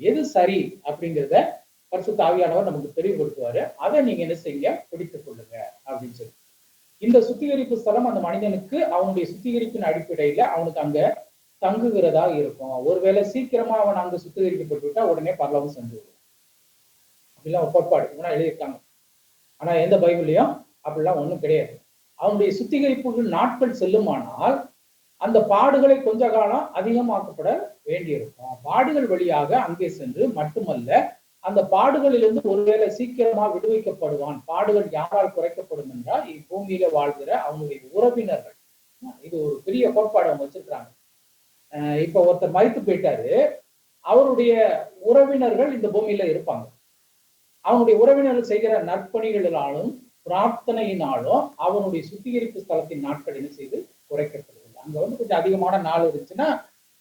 எது சரி அப்படிங்கிறத பரிசுத்த ஆவியானவர் நமக்கு தெளிவுபடுத்துவாரு. அதை நீங்க என்ன செய்யுங்க, பிடித்துக் கொள்ளுங்க அப்படின்னு சொல்லி. இந்த சுத்திகரிப்பு ஸ்தலம் அந்த மனிதனுக்கு அவனுடைய சுத்திகரிப்பின் அடிப்படையில அவனுக்கு அங்க தங்குகிறதா இருக்கும். ஒருவேளை சீக்கிரமா அவன் அங்க சுத்திகரிக்கப்பட்டு விட்டா உடனே பரலோகம் சென்று விடுவான். அப்படிலாம் கோட்பாடு இவனா எழுதியிருக்காங்க. ஆனா எந்த பைபிளையும் அப்படிலாம் ஒண்ணும் கிடையாது. அவனுடைய சுத்திகரிப்புக்கு நாட்கள் செல்லுமானால் அந்த பாடுகளை கொஞ்ச காலம் அதிகமாக்கப்பட வேண்டியிருக்கும். பாடுகள் வழியாக அங்கே சென்று மட்டுமல்ல, அந்த பாடுகளிலிருந்து ஒருவேளை சீக்கிரமா விடுவிக்கப்படுவான். பாடுகள் யாரால் குறைக்கப்படும் என்றால் இப்பூமியில வாழ்கிற அவனுடைய உறவினர்கள். இது ஒரு பெரிய கோட்பாடு அவங்க வச்சிருக்கிறாங்க. இப்ப ஒருத்தர் மரித்து போயிட்டாரு, அவருடைய உறவினர்கள் இந்த பூமியில இருப்பாங்க. அவனுடைய உறவினர்கள் செய்கிற நற்பணிகளினாலும் பிரார்த்தனையினாலும் அவனுடைய சுத்திகரிப்பு ஸ்தலத்தின் நாட்கள் என்ன செய்து குறைக்கப்படுது. அங்க கொஞ்சம் அதிகமான நாள் இருந்துச்சுன்னா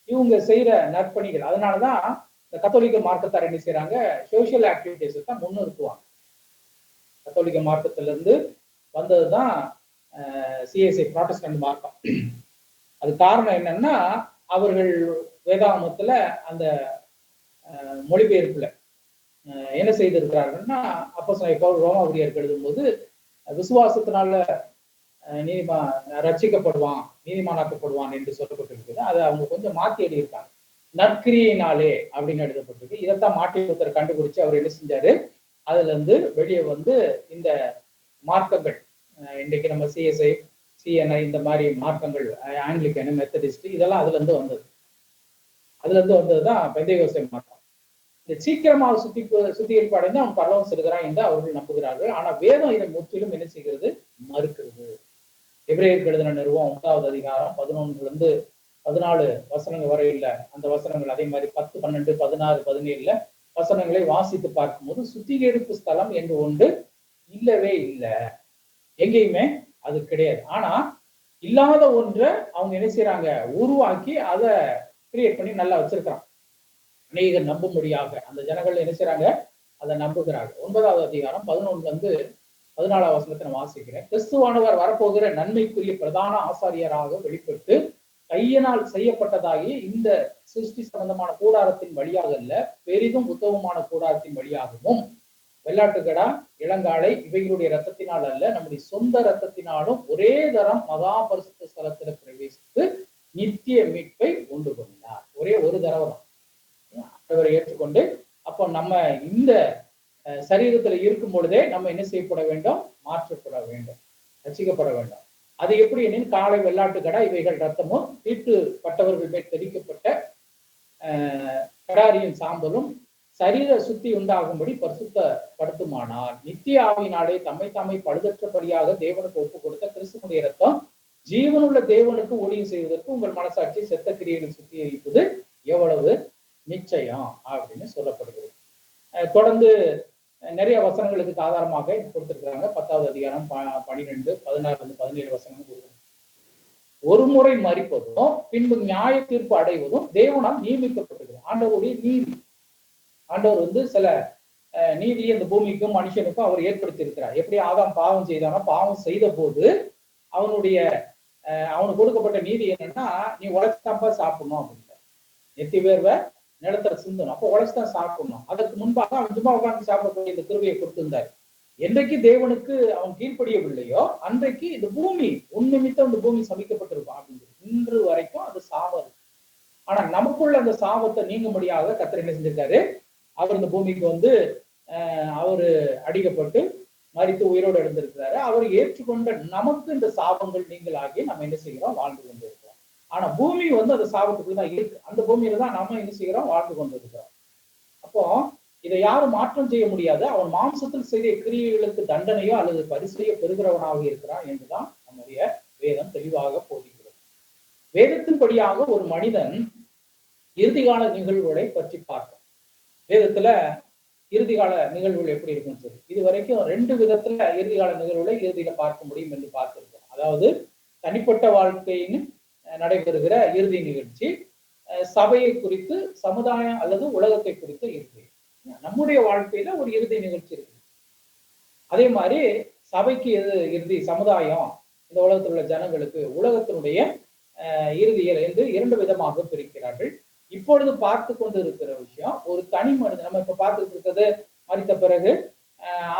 இவங்க செய்யற நற்பணிகள். அதனாலதான் இந்த கத்தோலிக்க மார்க்கத்தார் என்ன செய்யறாங்க, சோசியல் ஆக்டிவிட்டிஸ் தான் முன்னிறுத்துவாங்க. கத்தோலிக்க மார்க்கத்துல இருந்து வந்ததுதான் சிஎஸ்ஐ புராட்டஸ்டன்ட் மார்க்கம். அது காரணம் என்னன்னா, அவர்கள் வேதாகமத்துல அந்த மொழிபெயர்ப்புல என்ன செய்திருக்கிறார்கள்னா, அப்போஸ்தலனாகிய பவுல் ரோமாபுரியருக்கு எழுதும்போது விசுவாசத்தினால ரட்சிக்கப்படுவான், நீதிமானாக்கப்படுவான் என்று சொல்லப்பட்டிருக்குது. அதை அவங்க கொஞ்சம் மாற்றி எழுதியிருக்காங்க. நற்கிரியினாலே அப்படின்னு எழுதப்பட்டிருக்கு. இதைத்தான் மார்ட்டின் லூத்தர் கண்டுபிடிச்சு அவர் என்ன செஞ்சாரு, அதுல இருந்து வெளியே வந்து இந்த மார்க்கங்கள் இன்றைக்கு நம்ம சிஎஸ்ஐ, சிஎன்ஐ இந்த மாதிரி மார்க்கங்கள், ஆங்கிலிக்கன், மெத்தடிஸ்ட் இதெல்லாம் அதுல இருந்து வந்தது. அதுல இருந்து வந்ததுதான் பெந்தேகோஸ்தே மார்க்கம். இந்த சீக்கிரமாக சுத்திகரிப்பு அடைந்து அவன் பரலோகம் செல்கிறான் என்று அவர்கள் நம்புகிறார்கள். ஆனா வேதம் இதை முற்றிலும் என்ன செய்கிறது, மறுக்கிறது. எபிரேயருக்கு எழுதின நிறுவம் 9வது அதிகாரம் 11 14 வசனங்கள் வரையில் அந்த வசனங்கள், அதே மாதிரி 10, 12, 16, 17 வசனங்களை வாசித்து பார்க்கும்போது சுத்திகரிப்பு ஸ்தலம் என்று ஒன்று இல்லவே இல்லை, எங்கேயுமே அது கிடையாது. ஆனா இல்லாத ஒன்றை அவங்க என்ன செய்யறாங்க, உருவாக்கி அதை கிரியேட் பண்ணி நல்லா வச்சிருக்கிறான். அநேகர் நம்பும்படியாக அந்த ஜனங்கள் என்ன செய்யறாங்க, அதை நம்புகிறாங்க. 9வது அதிகாரம் 11 14 வசனத்தை நான் வாசிக்கிறேன். கிறிஸ்துவானவர் வரப்போகிற நன்மைக்குரிய பிரதான ஆசாரியராக வெளிப்பட்டு கையினால் செய்யப்பட்டதாகிய இந்த சிருஷ்டி சம்பந்தமான கூடாரத்தின் வழியாக அல்ல, பெரிதும் உத்தமமான கூடாரத்தின் வழியாகவும் வெள்ளாட்டுக்கடா, இளங்காளை இவைகளுடைய ரத்தத்தினால் அல்ல, நம்முடைய சொந்த ரத்தத்தினாலும் ஒரே தரம் மகா பரிசுத்த ஸ்தலத்துல பிரவேசித்து நித்திய மீட்பை உண்டு கொண்டார். ஒரே ஒரு தடவை தான் அவரை ஏற்றுக்கொண்டு, அப்போ நம்ம இந்த சரீரத்துல இருக்கும் பொழுதே நம்ம என்ன செய்யப்பட வேண்டும், மாற்றப்பட வேண்டும், ரசிக்கப்பட வேண்டும். அது எப்படி எனில் காளை, வெள்ளாட்டுக்கடா இவைகள் ரத்தமும் தீட்டுப்பட்டவர்கள் மேல் தெளிக்கப்பட்ட கடாரியின் சாம்பலும் சரீர சுத்தி உண்டாகும்படி பரிசுத்தப்படுத்துமானால் நித்திய ஆவியினாலே தம்மை தாமை பழுதற்றபடியாக தேவனுக்கு ஒப்பு கொடுத்த கிறிஸ்துவனுடைய ரத்தம் ஜீவனுள்ள தேவனுக்கு ஊழியம் செய்வதற்கு உங்கள் மனசாட்சி செத்த கிரியைகளை சுத்திகரிப்பது எவ்வளவு நிச்சயம் அப்படின்னு சொல்லப்படுகிறது. தொடர்ந்து நிறைய வசனங்களுக்கு ஆதாரமாக கொடுத்திருக்கிறாங்க. 10வது அதிகாரம் 12, 16, 17 வசனங்கள் கொடுக்குறாங்க. ஒரு முறை மரிப்பதும் பின்பு நியாய தீர்ப்பு அடைவதும் தேவனால் நியமிக்கப்பட்டது. ஆண்டவருடைய நீதி, ஆண்டவர் சில நீதியை இந்த பூமிக்கும் மனுஷனுக்கும் அவர் ஏற்படுத்தி இருக்கிறார். எப்படி ஆதாம் பாவம் செய்தானோ, பாவம் செய்த போது அவனுக்கு கொடுக்கப்பட்ட நீதி என்னன்னா, நீ உழைச்சாப்பா சாப்பிடணும் அப்படின்ற, நெத்தி வேர்வை நிலத்துல சிந்தணும், அப்போ உழைச்சுதான் சாப்பிடணும். அதற்கு முன்பாக அவன் சும்மா உட்காந்து சாப்பிடக்கூடிய இந்த கிருபையை கொடுத்திருந்தார். என்றைக்கு தேவனுக்கு அவன் கீழ்ப்படியவில்லையோ அன்றைக்கு இந்த பூமி உன்னிமித்தம் இந்த பூமி சபிக்கப்பட்டிருக்கும் அப்படிங்கிறது. இன்று வரைக்கும் அது சாபம். ஆனா நமக்குள்ள அந்த சாபத்தை நீங்கும்படியாக கர்த்தர் என்ன செஞ்சிருக்காரு, அவர் இந்த பூமிக்கு அவரு அடிக்கப்பட்டு மரித்து உயிரோடு எழுந்திருக்கிறாரு. அவர் ஏற்றுக்கொண்ட நமக்கு இந்த சாபங்கள் நீங்களாகி நம்ம என்ன செய்கிறோம், வாழ்ந்து கொண்டிருக்கிறோம். ஆனா பூமி அந்த சாபத்துக்குள்ளதான் இருக்கு. அந்த பூமியில தான் நாம என்ன செய்கிறோம், வாழ்ந்து கொண்டிருக்கிறோம். அப்போ இதை யாரும் மாற்றம் செய்ய முடியாது. அவன் மாம்சத்தில் செய்த கிரியைகளுக்கு தண்டனையோ அல்லது பரிசையோ பெறுகிறவனாக இருக்கிறான் என்றுதான் நம்முடைய வேதம் தெளிவாக போதிக்கிறது. வேதத்தின்படியாக ஒரு மனிதன் இறுதிகால நிகழ்வுகளை பற்றி பார்க்கும். வேதத்துல இறுதிகால நிகழ்வுகள் எப்படி இருக்குன்னு சொல்லி இது வரைக்கும் 2 விதத்துல இறுதிகால நிகழ்வுகளை இறுதியில பார்க்க முடியும் என்று பார்த்திருக்கோம். அதாவது தனிப்பட்ட வாழ்க்கையின் நடைபெறுகிற இறுதி நிகழ்ச்சி, சபையை குறித்து, சமுதாயம் அல்லது உலகத்தை குறித்து இறுதி. நம்முடைய வாழ்க்கையில ஒரு இறுதி நிகழ்ச்சி இருக்கு. அதே மாதிரி சபைக்கு எது இறுதி, சமுதாயம், இந்த உலகத்தில் உள்ள ஜனங்களுக்கு உலகத்தினுடைய இறுதியில் என்று 2 விதமாக பிரிக்கிறார்கள். இப்பொழுது பார்த்து கொண்டு இருக்கிற விஷயம் ஒரு தனி மனிதன். நம்ம இப்ப பார்த்துட்டு இருக்கிறது மறித்த பிறகு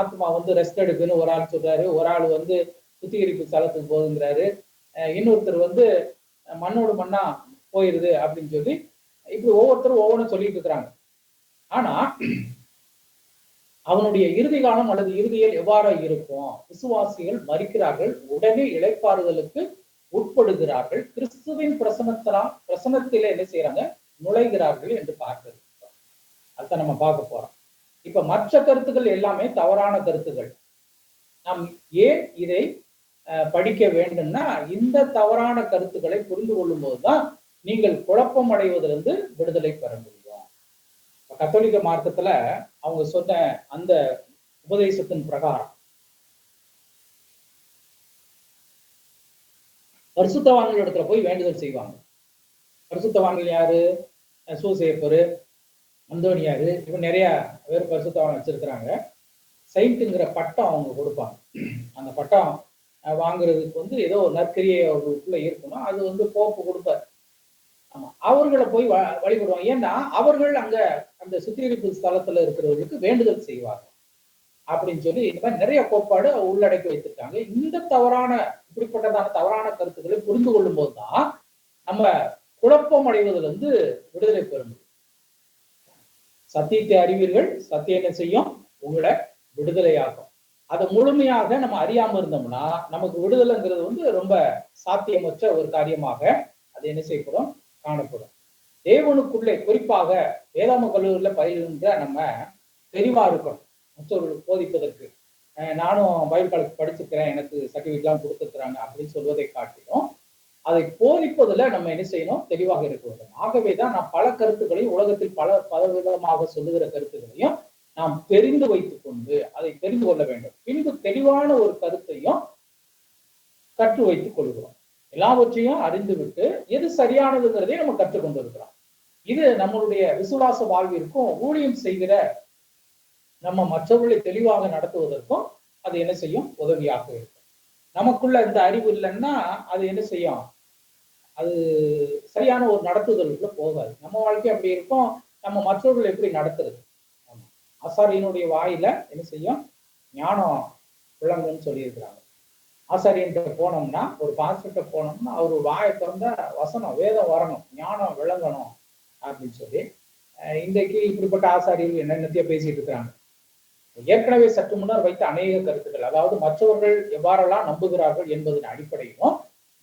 ஆத்மா வந்து ரெஸ்ட் எடுக்குன்னு ஒரு ஆள் சொல்றாரு, ஒரு ஆள் வந்து சுத்திகரிப்பு ஸ்தலத்துக்கு போகுங்கிறாரு, இன்னொருத்தர் வந்து மண்ணோடு மண்ணா போயிருது அப்படின்னு சொல்லி இப்படி ஒவ்வொருத்தரும் ஒவ்வொன்றும் சொல்லிட்டு இருக்கிறாங்க. ஆனா அவனுடைய இறுதி காலம் அல்லது இறுதியில் எவ்வாறு இருக்கும்? விசுவாசிகள் மரிக்கிறார்கள், உடனே இளைப்பாறுதலுக்கு உட்படுகிறார்கள், கிறிஸ்துவின் பிரசனத்திலே என்ன செய்யறாங்க? நுழைகிறார்கள் என்று பார்க்கிறது. அத நம்ம பார்க்க போறோம். இப்ப மற்ற கருத்துக்கள் எல்லாமே தவறான கருத்துக்கள். நாம் ஏன் இதை படிக்க வேண்டும்னா, இந்த தவறான கருத்துக்களை புரிந்து கொள்ளும் போதுதான் நீங்கள் குழப்பம் அடைவதிலிருந்து விடுதலை பெற முடியும். கத்தோலிக்க மார்க்கத்துல அவங்க சொன்ன அந்த உபதேசத்தின் பிரகாரம் பரிசுத்தவான்கள் இடத்துல போய் வேண்டுதல் செய்வாங்க. பரிசுத்தவான்கள் யாரு? சூசேப்பரு, அந்தோனியாரு, இவன் நிறைய பேர் பரிசுத்தவான் வச்சிருக்கிறாங்க. செயின்ட்டுங்கிற பட்டம் அவங்க கொடுப்பாங்க. அந்த பட்டம் வாங்குறதுக்கு வந்து ஏதோ ஒரு நற்கரியை அவர்களுக்குள்ள இருக்கணும். அது வந்து போப்பு கொடுப்பார். ஆமா, அவர்களை போய் வழிபடுவாங்க. ஏன்னா அவர்கள் அங்க அந்த சுத்திகரிப்பு ஸ்தலத்துல இருக்கிறவர்களுக்கு வேண்டுதல் செய்வாங்க அப்படின்னு சொல்லி இந்த மாதிரி நிறைய கோட்பாடு உள்ளடக்கி வைத்திருக்காங்க. இந்த தவறான இப்படிப்பட்டதான தவறான கருத்துக்களை புரிந்து கொள்ளும் போதுதான் நம்ம குழப்பம் அடைவதில் வந்து விடுதலை பெற முடியும். சத்தியத்தை அறிவீர்கள், சத்தியம் என்ன செய்யும்? உங்களை விடுதலையாகும். அதை முழுமையாக நம்ம அறியாம இருந்தோம்னா நமக்கு விடுதலைங்கிறது வந்து ரொம்ப சாத்தியமற்ற ஒரு காரியமாக அது என்ன செய்யப்படும்? காணப்படும். தேவனுக்குள்ளே குறிப்பாக வேதாம கல்லூரியில பயிலுகின்ற நம்ம தெளிவா இருக்கணும். மற்றவர்களுக்கு போதிப்பதற்கு நானும் பைபிள் காலேஜ் படிச்சிருக்கிறேன், எனக்கு சர்டிஃபிகேட்லாம் கொடுத்துருக்குறாங்க அப்படின்னு சொல்வதை காட்டிலும் அதை போதிப்பதுல நம்ம என்ன செய்யணும்? தெளிவாக இருக்க வேண்டும். ஆகவேதான் நான் பல கருத்துக்களையும் உலகத்தில் பல விதமாக சொல்லுகிற கருத்துக்களையும் நாம் தெரிந்து வைத்துக் கொண்டு அதை தெரிந்து கொள்ள வேண்டும். பின்பு தெளிவான ஒரு கருத்தையும் கற்று வைத்துக் கொள்கிறோம். எல்லாவற்றையும் அறிந்துவிட்டு எது சரியானதுங்கிறதை நம்ம கற்றுக்கொண்டு இருக்கிறோம். இது நம்மளுடைய விசுவாச வாழ்விற்கும் ஊழியம் செய்கிற நம்ம மற்றவர்களை தெளிவாக நடத்துவதற்கும் அது என்ன செய்யும்? உதவியாக இருக்கும். நமக்குள்ள இந்த அறிவு இல்லைன்னா அது என்ன செய்யும்? அது சரியான ஒரு நடத்துதலுக்குள்ள போகாது. நம்ம வாழ்க்கை அப்படி இருக்கும். நம்ம மற்றவர்கள் எப்படி நடத்துறது? ஆசாரியனுடைய வாயில என்ன செய்யும்? ஞானம் விளங்குன்னு சொல்லியிருக்கிறாங்க. ஆசாரியன்கிட்ட போனோம்னா, ஒரு பாஸ்டர்கிட்ட போனோம்னா அவர் வாயை திறந்த வசனம் வேதம் வரணும், ஞானம் விளங்கணும் அப்படின்னு சொல்லி இன்றைக்கு இப்படிப்பட்ட ஆசாரியர்கள் என்னென்னத்தையோ பேசிட்டு இருக்கிறாங்க. ஏற்கனவே சற்று முன்னர் வைத்த அநேக கருத்துக்கள், அதாவது மற்றவர்கள் எவ்வாறெல்லாம் நம்புகிறார்கள் என்பதன் அடிப்படையிலும்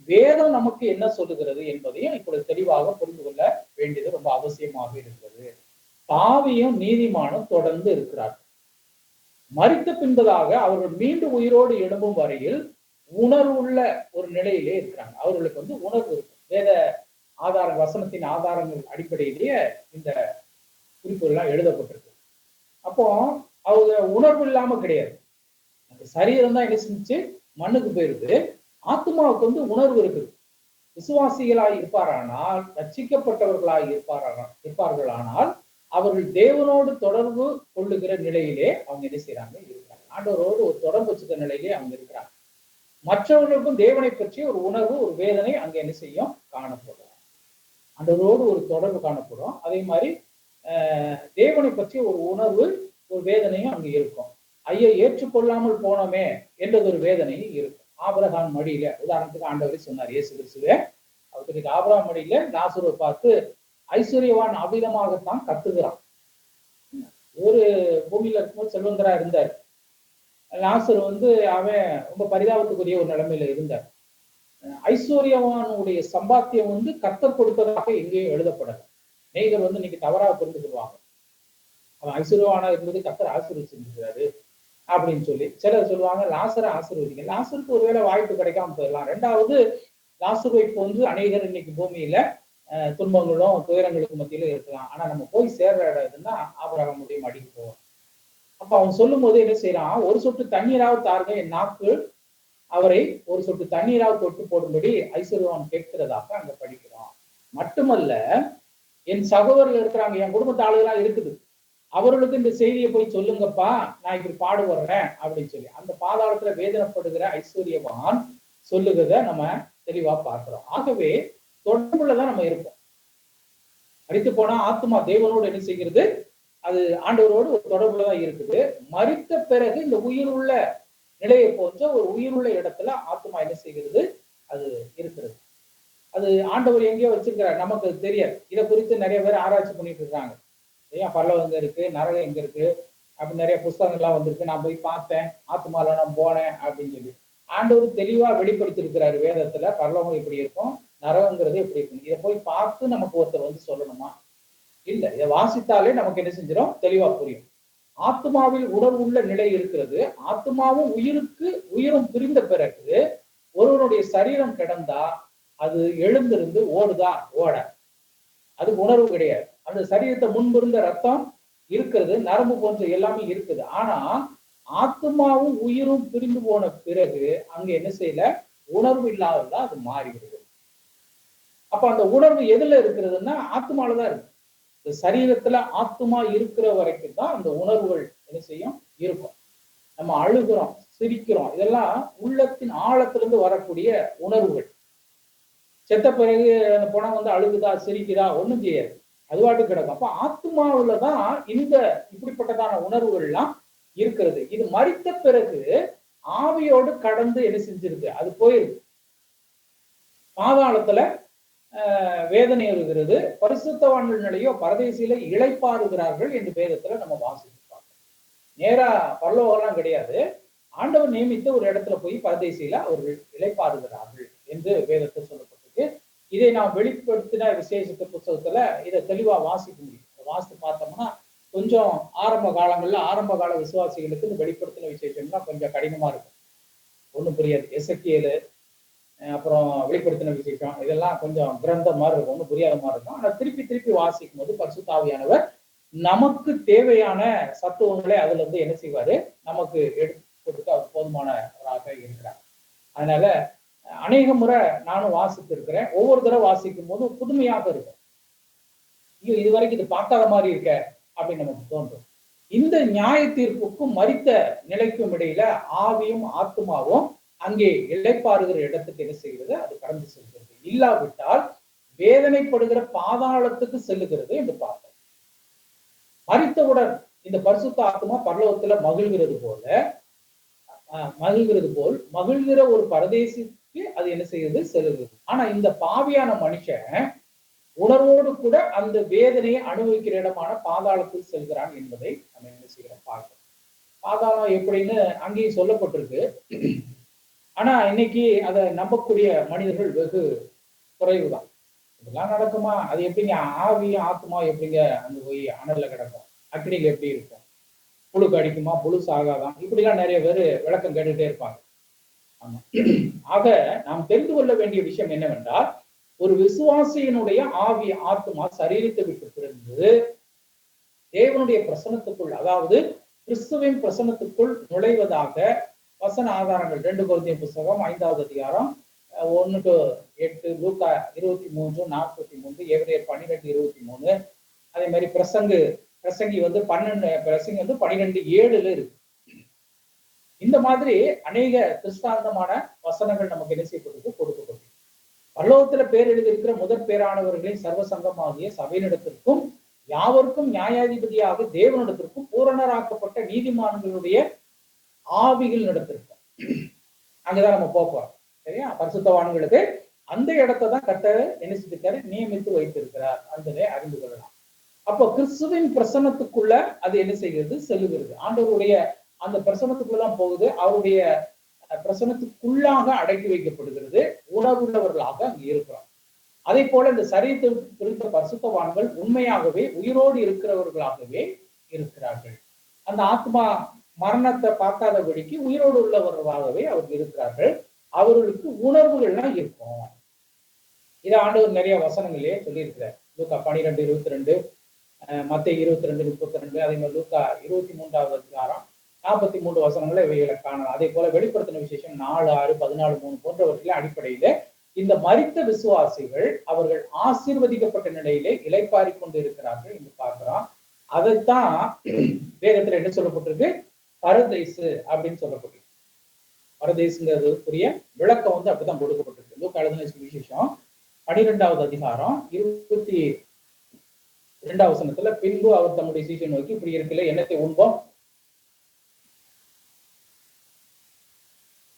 வேதம் நமக்கு என்ன சொல்லுகிறது என்பதையும் இப்பொழுது தெளிவாக புரிந்து கொள்ள வேண்டியது ரொம்ப அவசியமாக இருக்கிறது. பாவியும் நீதிமானும் தொடர்ந்து இருக்கிறார்கள். மரித்த பின்பதாக அவர்கள் மீண்டும் உயிரோடு எழும்பும் வரையில் உணர்வுள்ள ஒரு நிலையிலே இருக்கிறாங்க. அவர்களுக்கு வந்து உணர்வு இருக்கு. வேத ஆதார வசனத்தின் ஆதாரங்கள் அடிப்படையிலேயே இந்த குறிப்புகள் எல்லாம் எழுதப்பட்டிருக்கு. அப்போ அவங்க உணர்வு இல்லாம கிடையாது. அந்த சரீரம் தான் என்ன செஞ்சு மண்ணுக்கு போயிருக்கு. ஆத்மாவுக்கு வந்து உணர்வு இருக்குது. விசுவாசிகளாய் இருப்பாரானால், ரட்சிக்கப்பட்டவர்களாய் இருப்பார்களானால் அவர்கள் தேவனோடு தொடர்பு கொள்ளுகிற நிலையிலே அவங்க என்ன செய்யறாங்க? இருக்கிறாங்க. ஆண்டவரோடு ஒரு தொடர்பு வச்சுக்கிற நிலையிலே அவங்க இருக்கிறாங்க. மற்றவர்களுக்கும் தேவனை பற்றி ஒரு உணர்வு, ஒரு வேதனை அங்க என்ன செய்யும்? காணப்படும். ஆண்டவரோடு ஒரு தொடர்பு காணப்படும். அதே மாதிரி தேவனை பற்றி ஒரு உணர்வு, ஒரு வேதனையும் அங்க இருக்கும். ஐயா ஏற்றுக்கொள்ளாமல் போனோமே என்றது ஒரு வேதனையும் இருக்கும். ஆபிரகாம் மடியில உதாரணத்துக்கு ஆண்டவரே சொன்னார், இயேசு கிறிஸ்துவே அவருக்கு ஆபிரகாம் மடியில லாசருவை பார்த்து ஐஸ்வர்யவான் அபிதமாகத்தான் கத்துகிறான். ஒரு பூமியில இருக்கும்போது செல்வந்தரா இருந்தார். லாசர் வந்து அவன் ரொம்ப பரிதாபத்துக்குரிய ஒரு நிலைமையில இருந்தார். ஐஸ்வர்யவானுடைய சம்பாத்தியம் வந்து கர்த்தர் கொடுத்ததாக எங்கேயும் எழுதப்படல. நெய்தர் வந்து இன்னைக்கு தவறாக புரிந்து கொள்வாங்க. அவன் ஐஸ்வர்யவானா இருந்தது கர்த்தர் ஆசீர்வதிச்சிருக்கிறாரு அப்படின்னு சொல்லி சிலர் சொல்லுவாங்க. லாசரை ஆசீர்வதிங்க. லாசருக்கு ஒருவேளை வாய்ப்பு கிடைக்காம போயிடலாம். ரெண்டாவது, லாசரை போன்று அநேகர் இன்னைக்கு பூமியில துன்பங்களும் துயரங்களுக்கு மத்தியில இருக்கலாம். ஆனா நம்ம போய் சேர்ற இடம் எதுன்னா ஆபிரகாமுடைய மடிக்கு போவோம். அப்ப அவன் சொல்லும் போது என்ன செய்யறான்? ஒரு சொட்டு தண்ணீராவது தாருங்க, என் நாக்கு அவரை ஒரு சொட்டு தண்ணீராவது தொட்டு போடும்படி ஐஸ்வர்யவான் கேட்கிறதாக அங்க படிக்கிறோம். மட்டுமல்ல, என் சகோதரர்கள் இருக்கிறாங்க, என் குடும்பத்து ஆளுகளா இருக்குது, அவர்களுக்கு இந்த செய்தியை போய் சொல்லுங்கப்பா, நான் இப்படி பாடுபடுறேன் அப்படின்னு சொல்லி அந்த பாதாளத்துல வேதனைப்படுகிற ஐஸ்வர்யவான் சொல்லுகிறத நம்ம தெளிவா பார்க்கிறோம். ஆகவே தொடர்புலதான் நம்ம இருப்போம். மரித்து போனா ஆத்மா தேவனோடு என்ன செய்கிறது? அது ஆண்டவரோடு ஒரு தொடர்புலதான் இருக்குது. மரித்த பிறகு இந்த உயிர் உள்ள நிலையை போன்ற ஒரு உயிர் உள்ள இடத்துல ஆத்மா என்ன செய்கிறது? அது இருக்கிறது. அது ஆண்டவர் எங்கேயோ வச்சிருக்கிறார், நமக்கு தெரியாது. இதை குறித்து நிறைய பேர் ஆராய்ச்சி பண்ணிட்டு இருக்காங்க. ஏன் பரலோகம் எங்க இருக்கு, நரகம் எங்க இருக்கு அப்படின்னு நிறைய புஸ்தகங்கள்லாம் வந்திருக்கு. நான் போய் பார்த்தேன், ஆத்மால நான் போனேன் அப்படின்னு சொல்லி ஆண்டவர் தெளிவா வெளிப்படுத்தி இருக்கிறாரு வேதத்துல. பரலோகம் எப்படி இருக்கும், நரகங்கிறது எப்படி இருக்கும். இதை போய் பார்த்து நமக்கு ஒருத்தர் வந்து சொல்லணுமா? இல்ல. இதை வாசித்தாலே நமக்கு என்ன செஞ்சிடும்? தெளிவா புரியும். ஆத்மாவில் உணர்வுள்ள நிலை இருக்கிறது. ஆத்மாவும் உயிரும் பிரிந்த பிறகு ஒருவனுடைய சரீரம் கிடந்தா அது எழுந்திருந்து ஓடுதா? ஓட. அதுக்கு உணர்வு கிடையாது. அந்த சரீரத்தை முன்பு இருந்த ரத்தம் இருக்கிறது, நரம்பு போன்ற எல்லாமே இருக்குது. ஆனா ஆத்மாவும் உயிரும் பிரிந்து போன பிறகு அங்க என்ன செய்யல? உணர்வு இல்லாததான் அது மாறிவிடுது. அப்ப அந்த உணர்வு எதுல இருக்கிறதுன்னா ஆத்மாலதான் இருக்கு. இந்த சரீரத்துல ஆத்மா இருக்கிற வரைக்கும் தான் அந்த உணர்வுகள் என்ன செய்யும்? இருக்கும். நம்ம அழுகிறோம், சிரிக்கிறோம், இதெல்லாம் உள்ளத்தின் ஆழத்திலிருந்து வரக்கூடிய உணர்வுகள். செத்த பிறகு அந்த பணம் வந்து அழுகுதா, சிரிக்குதா, ஒண்ணும் செய்யாது, அதுவாட்டு கிடக்கும். அப்ப ஆத்மாவிலதான் இந்த இப்படிப்பட்டதான உணர்வுகள் எல்லாம் இருக்கிறது. இது மரித்த பிறகு ஆவியோடு கடந்து என்ன செஞ்சிருக்கு? அது போயிருக்கு. பாதாளத்துல வேதனை இருக்கிறது. பரிசுத்தவான்கள் நிலையோ பரதேசியில இளைப்பாறுகிறார்கள் என்று வேதத்துல நம்ம வாசிப்போம். நேரா பரலோகம்லாம் கிடையாது. ஆண்டவர் நியமித்த ஒரு இடத்துல போய் பரதேசியில அவர்கள் இளைப்பாறுகிறார்கள் என்று வேதத்தை சொல்லப்பட்டிருக்கு. இதை நாம் வெளிப்படுத்தின விசேஷத்த புத்தகத்துல இதை தெளிவா வாசிக்க முடியும். வாசித்து பார்த்தோம்னா கொஞ்சம் ஆரம்ப கால விசுவாசிகளுக்கு இந்த வெளிப்படுத்தின விசேஷம்லாம் கொஞ்சம் கடினமா இருக்கும், ஒண்ணும் புரியாது. எசேக்கியேலு அப்புறம் வெளிப்படுத்தின விசேஷம் இதெல்லாம் கொஞ்சம் கிரந்தம் மாதிரி இருக்கும், ஒன்றும் புரியாத மாதிரி இருக்கும். ஆனா திருப்பி வாசிக்கும் போது பரிசுத்த ஆவியானவர் நமக்கு தேவையான சத்துவங்களை அதுல இருந்து என்ன செய்வாரு? நமக்கு எடுத்து கொடுத்து அவர் போதுமானவராக இருக்கிறார். அதனால அநேக முறை நானும் வாசித்து இருக்கிறேன். ஒவ்வொரு தடவை வாசிக்கும் போது புதுமையாக இருக்கும். இது வரைக்கும் இது பார்க்காத மாதிரி இருக்க அப்படின்னு நமக்கு தோன்றும். இந்த நியாய தீர்ப்புக்கும் மரித்த நிலைக்கும் இடையில ஆவியும் ஆத்மாவும் அங்கே இளைப்பாறுகிற இடத்துக்கு என்ன செய்கிறது? அது கடந்து செல்கிறது. இல்லாவிட்டால் வேதனைப்படுகிற பாதாளத்துக்கு செல்லுகிறது என்று பார்த்தோம். மரித்தவுடன் இந்த பரிசுத்த ஆத்மா பரலோகத்துல மகிழ்கிறது போல் மகிழ்கிற ஒரு பரதேசிக்கு அது என்ன செய்யுது? செல்லுகிறது. ஆனா இந்த பாவியான மனுஷன் உணர்வோடு கூட அந்த வேதனையை அனுபவிக்கிற இடமான பாதாளத்தில் செல்கிறான் என்பதை நம்ம என்ன செய்கிறோம்? பார்க்கிறோம். பாதாளம் எப்படின்னு அங்கேயும் சொல்லப்பட்டிருக்கு. ஆனா இன்னைக்கு அதை நம்பக்கூடிய மனிதர்கள் வெகு குறைவுதான். இதெல்லாம் நடக்குமா? அது எப்படிங்க? ஆவி ஆத்மா எப்படிங்க அங்க போய் அனல்ல கிடக்கும்? அக்னியில் எப்படி இருக்கும்? புழுக்கு அடிக்குமா? புழு சாகாதான்? இப்படிலாம் நிறைய பேர் விளக்கம் கேட்டுட்டே இருப்பாங்க. ஆமா. ஆக நாம் தெரிந்து கொள்ள வேண்டிய விஷயம் என்னவென்றால், ஒரு விசுவாசியினுடைய ஆவி ஆத்மா சரீரத்தை விட்டு பிறந்து தேவனுடைய பிரசனத்துக்குள், அதாவது கிறிஸ்துவின் பிரசனத்துக்குள் நுழைவதாக வசன ஆதாரங்கள் 2 கொரிந்தியர் புத்தகம் 5வது அதிகாரம் 1-8, லூக்கா 23:43, எபிரேயர் 12:23, அதே மாதிரி பிரசங்கி வந்து 12:7 இருக்கு. இந்த மாதிரி அநேக கிறிஸ்தாந்தமான வசனங்கள் நமக்கு என்ன செய்யப்பட்டது? கொடுக்கப்பட்டது. பரலோகத்துல பேர் எழுதியிருக்கிற முதற் பேரானவர்களின் சர்வசங்கமாகிய சபையினிடத்திற்கும் யாவருக்கும் நியாயாதிபதியாக தேவனிடத்திற்கும் பூரணராக்கப்பட்ட நீதிமான்களுடைய ஆவிகள் நடத்திருக்கோம். அங்கதான் நம்ம போறோம். சரியா? பரிசுத்தவான்களுக்கு அந்த இடத்தை தான் கர்த்தர் என்ன செஞ்சிருக்காரு? நியமித்து வைத்திருக்கிறார். அதனை அறிந்து கொள்ளலாம். அப்போ கிறிஸ்துவின் பிரசன்னத்துக்குள்ள அது என்ன செய்கிறது? செல்லுகிறது. ஆண்டவருடைய அந்த பிரசன்னத்துக்குள்ளதான் போகுது. அவருடைய பிரசன்னத்துக்குள்ளாக அடக்கி வைக்கப்படுகிறது. உணர்வுள்ளவர்களாக அங்கு இருக்கிறோம். அதே போல இந்த சரீரத்தை குறித்த பரிசுத்தவான்கள் உண்மையாகவே உயிரோடு இருக்கிறவர்களாகவே இருக்கிறார்கள். அந்த ஆத்மா மரணத்தை பார்க்காதபடிக்கு உயிரோடு உள்ளவர்களாகவே அவர்கள் இருக்கிறார்கள். அவர்களுக்கு உணர்வுகள்லாம் இருக்கும். இதை ஆண்டவர் நிறைய வசனங்களே சொல்லியிருக்கிறார். லூக்கா 12:22, மத்தேயு 22:32, அதே மாதிரி லூக்கா 23வது அதிகாரம் 43 வசனங்களை இவைகளை காணலாம். அதே போல வெளிப்படுத்தின விசேஷம் 4:6, 14:3 போன்றவற்றின் அடிப்படையில இந்த மரித்த விசுவாசிகள் அவர்கள் ஆசீர்வதிக்கப்பட்ட நிலையிலே இளைப்பாரி கொண்டு இருக்கிறார்கள் என்று பார்க்கிறோம். அதைத்தான் வேதத்துல என்ன சொல்லப்பட்டிருக்கு? பரதேசு அப்படின்னு சொல்லப்பட்டிருக்கு. பரதேசுங்கிறதுக்குரிய விளக்கம் வந்து அப்படித்தான் கொடுக்கப்பட்டிருக்கு. லூக்கா எழுதின விசேஷம் 12வது அதிகாரம் 2வது வசனத்துல, பின்பு அவர் தம்முடைய சீஷரை நோக்கி, இப்படி இருக்குல்ல, என்னத்தை உண்போம்?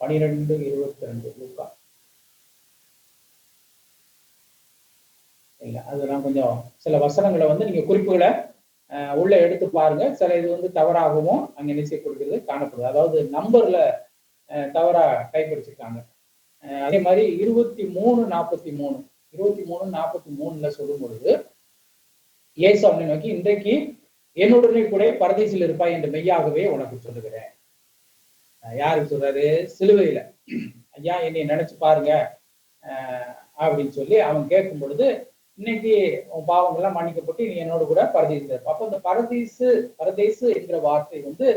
12:22 லூக்கா. இல்ல, அதெல்லாம் கொஞ்சம் சில வசனங்களை வந்து நீங்க குறிப்புகளை உள்ள எடுத்து பாருங்க. சில இது வந்து தவறாகவும் அங்க என்ன செய்யப்படுகிறது காணப்படுது. அதாவது நம்பர்ல தவறா கைப்பிடிச்சிருக்காங்க. அதே மாதிரி 23:43 23:43 சொல்லும் பொழுது, இயேசு அவனை நோக்கி, இன்றைக்கு என்னுடனே கூட பரதேசில் இருப்பாய் என்று மெய்யாகவே உனக்கு சொல்லுகிறேன். யாருக்கு சொல்றாரு? சிலுவையில. ஐயா, என்னை நினைச்சு பாருங்க அப்படின்னு சொல்லி அவன் கேட்கும் பொழுது, இன்னைக்கு உன் பாவங்கள்லாம் மன்னிக்கப்பட்டு நீ என்னோட கூட பரதேசில் இருப்ப. அப்ப இந்த பரதேசு என்கிற வார்த்தை வந்து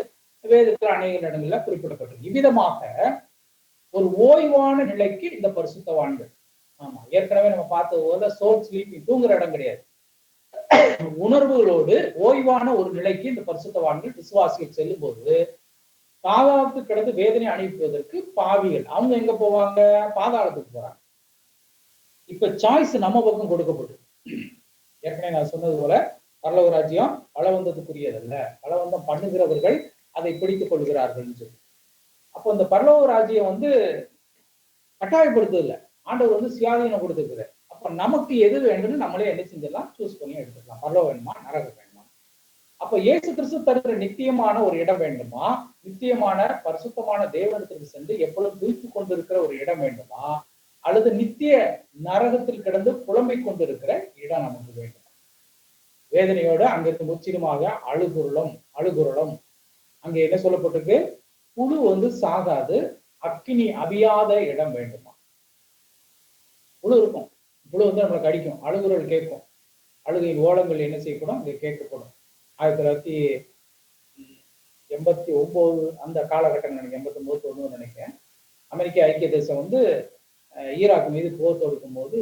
வேதத்தில் அநேக இடங்கள்ல குறிப்பிடப்பட்டிருக்கு. இவ்விதமாக ஒரு ஓய்வான நிலைக்கு இந்த பரிசுத்தவான்கள். ஆமா, ஏற்கனவே நம்ம பார்த்தது போல சோல் ஸ்லீப்பிங், தூங்குற இடம் கிடையாது. உணர்வுகளோடு ஓய்வான ஒரு நிலைக்கு இந்த பரிசுத்தவான்கள் விசுவாசிகள் செல்லும் போது, பாதாளத்து கிடந்து வேதனை அனுப்புவதற்கு பாவிகள் அவங்க எங்க போவாங்க? பாதாளத்துக்கு போறாங்க. இப்ப சாய்ஸ் நம்ம பக்கம் கொடுக்கப்படும். ஏற்கனவே நான் சொன்னது போல, பரலோக ராஜ்யம் பலவந்தத்துக்குரியதல்ல, பலவந்தம் பண்ணுகிறவர்கள் அதை பிடித்துக் கொள்கிறார்கள் சொல்லி. அப்போ இந்த பரலோக ராஜ்யம் வந்து கட்டாயப்படுத்துதில்ல, ஆண்டவர் வந்து சுயாதீனம் கொடுத்துருக்கிறார். அப்ப நமக்கு எது வேண்டும்னு நம்மளே என்ன செஞ்சிடலாம், சூஸ் பண்ணி எடுத்துக்கலாம். பரலோகம் வேணுமா, நரகம் வேணுமா? அப்ப இயேசு கிறிஸ்து தருகிற நித்தியமான ஒரு இடம் வேண்டுமா, நித்தியமான பரிசுத்தமான தேவனிடத்திற்கு சென்று எப்பொழுதும் துய்த்து கொண்டிருக்கிற ஒரு இடம் வேண்டுமா, அல்லது நித்திய நரகத்தில் கிடந்து புலம்பிக் கொண்டிருக்கிற இடம் நமக்கு வேண்டுமா? வேதனையோடு அங்கிருந்து முற்றிலுமாக அழுகுரலும் அங்க என்ன சொல்லப்பட்டிருக்கு? புழு வந்து சாகாது, அக்கினி அவியாத இடம் வேண்டுமா? புழு இருக்கும், புழு வந்து நம்மளை கடிக்கும், அழுகுரல் கேட்கும், அழுகையின் ஓலங்கள் என்ன செய்யப்படும், அங்கே கேட்கப்படும். 1989 அந்த காலகட்டம் நினைக்கிறேன், 89 நினைக்கிறேன், அமெரிக்க ஐக்கிய தேசம் வந்து ஈராக் மீது போர் தொடுக்கும் போது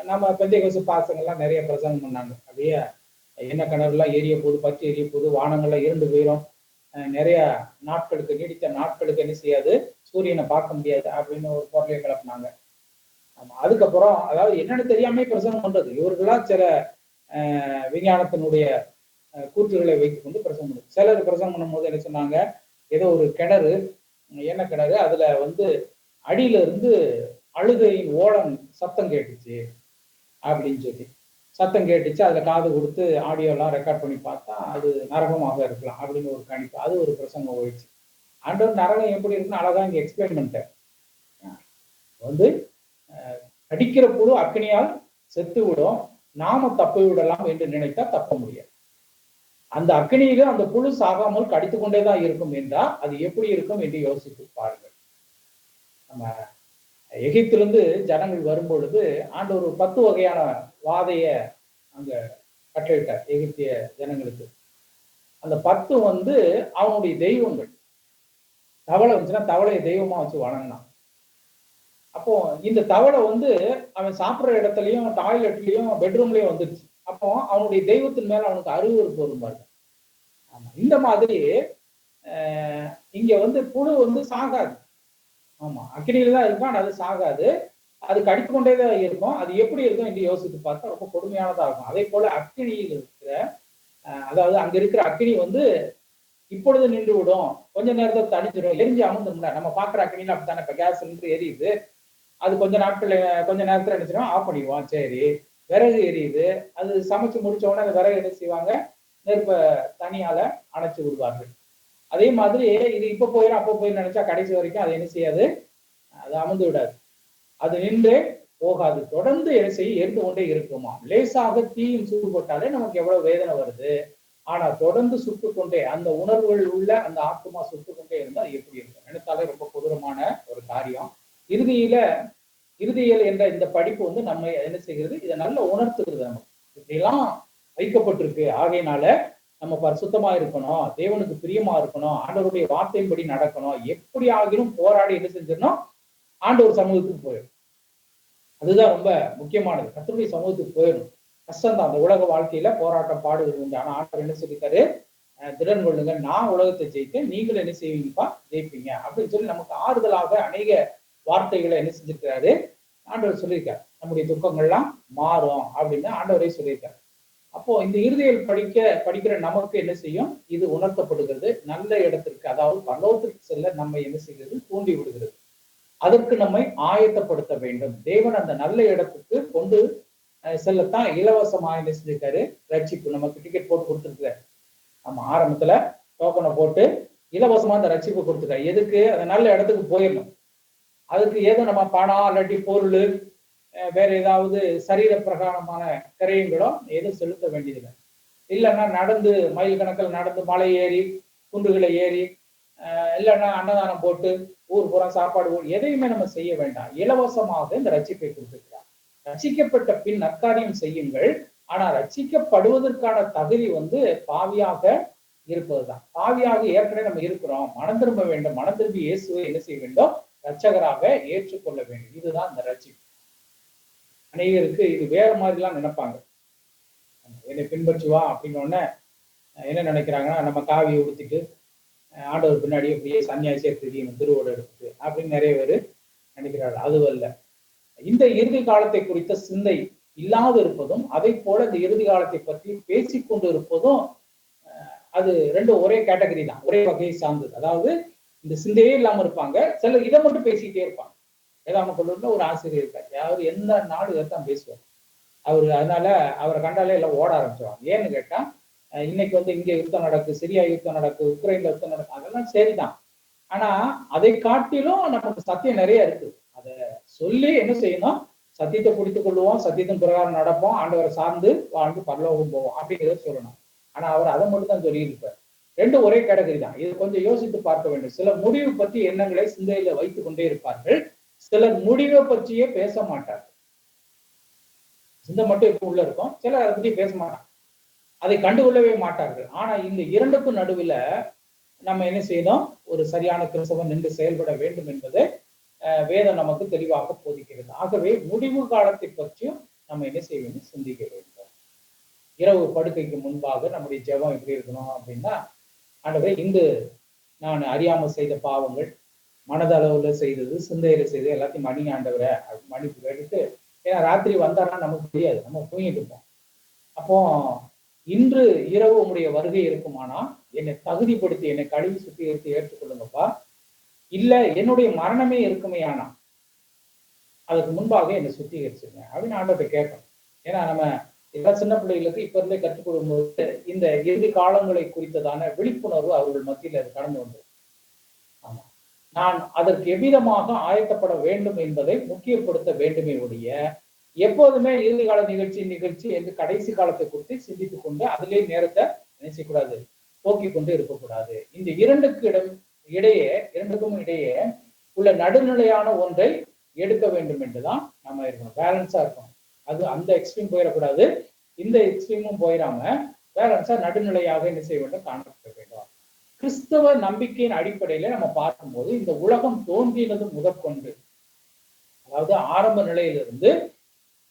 நம்ம பெந்தைகோசு பாசங்கள்லாம் நிறைய பிரசங்கம் பண்ணாங்க. அப்படியே என்ன கிணறுலாம் எரிய போது, பச்சை எரிய போது, வானங்கள்லாம் இரண்டு போயிடும், நிறைய நாட்களுக்கு நீடித்த நாட்களுக்கு என்ன செய்யாது, சூரியனை பார்க்க முடியாது அப்படின்னு ஒரு பொருளையை கிளப்பினாங்க. ஆமா, அதுக்கப்புறம் அதாவது என்னன்னு தெரியாம பிரசங்கம் பண்றது, இவர்களாம் சில விஞ்ஞானத்தினுடைய கூற்றுகளை வைத்துக் கொண்டு பிரசங்கம் பண்ணுது. சிலர் பிரசங்கம் பண்ணும்போது என்ன சொன்னாங்க, ஏதோ ஒரு கிணறு, என்ன கிணறு, அதுல வந்து அடியில இருந்து அழுகையின் ஓலம் சத்தம் கேட்டுச்சு அப்படின்னு சொல்லி, சத்தம் கேட்டுச்சு, அதுல காது கொடுத்து ஆடியோ எல்லாம் ரெக்கார்ட் பண்ணி பார்த்தா அது நரகமாக இருக்கலாம் அப்படின்னு ஒரு கணிப்பு. அது ஒரு பிரசங்கம் போயிடுச்சு. ஆண்டவர் நரகம் எப்படி இருக்குன்னு அழகா இங்க எக்ஸ்பிளைன் பண்ணிட்டேன். வந்து கடிக்கிற புழு அக்னியால் செத்து விடும், நாம தப்பி விடலாம் என்று நினைத்தா தப்ப முடியாது. அந்த அக்னியில அந்த புழு சாகாமல் கடித்து கொண்டேதான் இருக்கும் என்றால் அது எப்படி இருக்கும் என்று யோசித்து பாருங்கள். நம்ம எகிப்திலிருந்து ஜனங்கள் வரும்பொழுது ஆண்டவர் ஒரு 10 வகையான வாதைய அங்க கட்டளையிட்டார் எகிப்திய ஜனங்களுக்கு. அந்த 10 வந்து அவனுடைய தெய்வங்கள். தவளை வந்துச்சுன்னா தவளையை தெய்வமா வச்சு வணங்கினான். அப்போ இந்த தவளை வந்து அவன் சாப்பிட்ற இடத்துலயும், டாய்லெட்லயும், பெட்ரூம்லயும் வந்துருச்சு. அப்போ அவனுடைய தெய்வத்தின் மேல அவனுக்கு அருவருப்பு வரும் பாருங்க. ஆமா, இந்த மாதிரி இங்க வந்து புழு வந்து சாகாது. ஆமா, அக்னியில தான் இருக்கும், அது சாகாது, அது கடித்து கொண்டேதான் இருக்கும். அது எப்படி இருக்கும் என்று யோசித்து பார்த்தா ரொம்ப கொடுமையானதா இருக்கும். அதே போல அக்னியில் இருக்கிற அதாவது அங்க இருக்கிற அக்னி வந்து இப்பொழுது நின்று விடும், கொஞ்ச நேரத்தை தணிச்சிடும், எரிஞ்சு அமர்ந்தும்ல. நம்ம பாக்குற அக்னியில அப்படித்தானே, இப்ப கேஸ் சிலிண்டர் எரியுது, அது கொஞ்ச நேரத்துல என்ன செய்வோம், ஆஃப் பண்ணிடுவோம். சரி, விறகு எரியுது, அது சமைச்சு முடிச்ச உடனே அந்த விறகு என்ன செய்வாங்க, நெருப்ப தனியால அணைச்சு விடுவார்கள். அதே மாதிரி இது இப்ப போயிடும் அப்ப போயிடும் நினைச்சா கடைசி வரைக்கும் அது என்ன செய்யாது, அது அமர்ந்து விடாது, அது நின்று போகாது, தொடர்ந்து என்ன செய்ய எரிந்து கொண்டே இருக்குமா. லேசாக தீயும் சூடு போட்டாலே நமக்கு எவ்வளவு வேதனை வருது, ஆனா தொடர்ந்து சுட்டுக்கொண்டே அந்த உணர்வுகள் உள்ள அந்த ஆத்மா சுட்டுக்கொண்டே இருந்தா எப்படி இருக்கும் நினைத்தாலே ரொம்ப கொடூரமான ஒரு காரியம். இறுதியியல் என்ற இந்த படிப்பு வந்து நம்ம என்ன செய்கிறது, இதை நல்லா உணர்த்துகிறது. நமக்கு இப்படிலாம் வைக்கப்பட்டிருக்கு, ஆகையினால நம்ம பரிசுத்தமா இருக்கணும், தேவனுக்கு பிரியமா இருக்கணும், ஆண்டவருடைய வார்த்தையின்படி நடக்கணும், எப்படி ஆகிலும் போராடி என்ன செஞ்சிடணும், ஆண்டவர் சமூகத்துக்கு போயிடும். அதுதான் ரொம்ப முக்கியமானது. கர்த்தருடைய சமூகத்துக்கு போயிடும். கஷ்டம் தான், அந்த உலக வாழ்க்கையில போராட்டம் பாடுகள் உண்டு. ஆனா ஆண்டவர் என்ன சொல்லிட்டாரு, திறன் கொள்ளுங்க, நான் உலகத்தை ஜெயித்தேன், நீங்களும் என்ன செய்வீங்கப்பா, ஜெயிப்பீங்க அப்படின்னு சொல்லி நமக்கு ஆறுதலாக அநேக வார்த்தைகளை என்ன செஞ்சிருக்கிறாரு, ஆண்டவர் சொல்லியிருக்காரு. நம்முடைய துக்கங்கள்லாம் மாறும் அப்படின்னு ஆண்டவரே சொல்லியிருக்காரு. அப்போ இந்த இறுதியில் படிக்கிற நமக்கு என்ன செய்யும்? இது உணர்த்தப்படுகிறது. நல்ல இடத்திற்கு, அதாவது பரலோகத்திற்கு செல்ல நம்ம என்ன செய்கிறது? தூண்டி விடுகிறது. அதற்கு நம்மை ஆயத்தப்படுத்த வேண்டும். தேவன் அந்த நல்ல இடத்துக்கு கொண்டு செல்லத்தான் இலவசமா என்ன செஞ்சிருக்காரு? ரட்சிப்பு நமக்கு டிக்கெட் போட்டு கொடுத்துருக்காரு. நம்ம ஆரம்பத்துல டோக்கனை போட்டு இலவசமா அந்த ரட்சிப்பு கொடுத்துருக்காரு. எதுக்கு? அந்த நல்ல இடத்துக்கு போயிடணும். அதுக்கு ஏதோ நம்ம பணம் இல்லாட்டி பொருள், வேற ஏதாவது சரீர பிரகாரமான கிரயங்களோ எதுவும் செலுத்த வேண்டியதில்லை. இல்லைன்னா நடந்து மைல் கணக்கில் நடந்து மலை ஏறி குன்றுகளை ஏறி இல்லைன்னா அன்னதானம் போட்டு ஊர் பூரா சாப்பாடு எதையுமே நம்ம செய்ய வேண்டாம். இலவசமாக இந்த ரட்சிப்பை கொடுத்துருக்கிறார். ரட்சிக்கப்பட்ட பின் நற்காரியம் செய்யுங்கள். ஆனா ரட்சிக்கப்படுவதற்கான தகுதி பாவியாக இருப்பதுதான். பாவியாக ஏற்கனவே நம்ம இருக்கிறோம். மனம் திரும்ப வேண்டும். மனம் திரும்பி இயேசுவை என்ன செய்ய வேண்டும்? ரட்சகராக ஏற்றுக்கொள்ள வேண்டும். இதுதான் இந்த ரட்சிப்பு. அநேகருக்கு இது வேற மாதிரிலாம் நினைப்பாங்க. என்னை பின்பற்றுவா அப்படின்னு உடனே என்ன நினைக்கிறாங்கன்னா, நம்ம காவியை உடுத்திட்டு ஆண்டவர் பின்னாடி அப்படியே சன்னியாசியா தெரியணும் திருவோடு எடுத்துட்டு அப்படின்னு நிறைய பேர் நினைக்கிறார்கள். அதுவல்ல. இந்த இறுதி காலத்தை குறித்த சிந்தை இல்லாது இருப்பதும், அதை போல இந்த இறுதி காலத்தை பற்றி பேசிக்கொண்டு இருப்பதும், அது ரெண்டும் ஒரே கேட்டகரி தான், ஒரே வகையை சார்ந்தது. அதாவது இந்த சிந்தையே இல்லாம இருப்பாங்க, சிலர் இதை மட்டும் பேசிக்கிட்டே இருப்பாங்க. வேதாம கல்லூரில ஒரு ஆசிரியர் இருக்காரு, அவர் எந்த நாடு இதைத்தான் பேசுவார். அவரு அதனால அவரை கண்டாலே எல்லாம் ஓட ஆரம்பிச்சிருவாங்க. ஏன்னு கேட்டா, இன்னைக்கு இங்க யுத்தம் நடக்கு, சிரியா யுத்தம் நடக்கு, உக்ரைன்ல யுத்தம் நடக்கு, அதெல்லாம் சரிதான். ஆனா அதை காட்டிலும் நமக்கு சத்தியம் நிறைய இருக்கு. அதை சொல்லி என்ன செய்யணும்? சத்தியத்தை பிடித்துக் கொள்வோம், சத்தியத்தின் பிரகாரம் நடப்போம், ஆண்டவரை சார்ந்து வாழ்ந்து பரலோகம் போவோம் அப்படிங்கிறத சொல்லணும். ஆனா அவர் அதை மட்டும் தான் சொல்லியிருப்பார். ரெண்டும் ஒரே கேட்டகரி தான். இது கொஞ்சம் யோசித்து பார்க்க வேண்டும். சில முடிவு பற்றி எண்ணங்களை சிந்தையில வைத்துக் கொண்டே இருப்பார்கள். சிலர் முடிவை பற்றியே பேச மாட்டார்கள். சிந்தை மட்டும் இப்ப உள்ள இருக்கும், சிலர் அதை பற்றி பேச மாட்டாங்க, அதை கண்டுகொள்ளவே மாட்டார்கள். ஆனா இந்த இரண்டுக்கும் நடுவில் நம்ம என்ன செய்யணும்? ஒரு சரியான கிறிஸ்தவன் நின்று செயல்பட வேண்டும் என்பதை வேதம் நமக்கு தெளிவாக போதிக்கிறது. ஆகவே முடிவு காலத்தை பற்றியும் நம்ம என்ன செய்ய வேண்டும்? சிந்திக்க வேண்டும். இரவு படுக்கைக்கு முன்பாக நம்முடைய ஜெபம் எப்படி இருக்கணும் அப்படின்னா, ஆண்டவரே, இன்று நான் அறியாமல் செய்த பாவங்கள், மனதளவுல செய்தது, சிந்தையில செய்தது எல்லாத்தையும் மணி ஆண்டவரை மன்னிப்பு கேட்டுட்டு, ஏன்னா ராத்திரி வந்தாரா நமக்கு தெரியாது, நம்ம தூங்கிட்டு இருப்போம். அப்போ இன்று இரவு உங்களுடைய வருகை இருக்குமானா என்னை தகுதிப்படுத்தி என்னை கழுவி சுத்திகரித்து ஏற்றுக்கொள்ளுங்கப்பா. இல்ல என்னுடைய மரணமே இருக்குமே ஆனா அதுக்கு முன்பாக என்னை சுத்திகரிச்சுங்க அப்படின்னு ஆண்டவர்கிட்ட கேட்கணும். ஏன்னா நம்ம எல்லா சின்ன பிள்ளைகளுக்கு இப்ப இருந்தே கற்றுக் கொடுக்கும்போது இந்த இறுதி காலங்களை குறித்ததான விழிப்புணர்வு அவர்கள் மத்தியில் அது கடந்து வந்தது. ஆமா, நான் அதற்கு எவ்விதமாக ஆயத்தப்பட வேண்டும் என்பதை முக்கியப்படுத்த வேண்டுமே ஒழிய எப்போதுமே இறுதி கால நிகழ்ச்சி என்று கடைசி காலத்தை குறித்து சிந்தித்துக் கொண்டு அதிலே நேரத்தை நினைச்சக்கூடாது, போக்கிக் கொண்டு இருக்கக்கூடாது. இந்த இரண்டுக்கும் இடையே உள்ள நடுநிலையான ஒன்றை எடுக்க வேண்டும் என்றுதான் நம்ம இருக்கணும். பேலன்ஸா இருக்கணும். அது அந்த எக்ஸ்ட்ரீம் போயிடக்கூடாது, இந்த எக்ஸ்ட்ரீமும் போயிடாம பேலன்ஸா நடுநிலையாக என்ன செய்ய வேண்டும்? காணப்பட வேண்டும். கிறிஸ்தவ நம்பிக்கையின் அடிப்படையில நம்ம பார்க்கும்போது இந்த உலகம் தோன்றினது முதற்கொண்டு, அதாவது ஆரம்ப நிலையிலிருந்து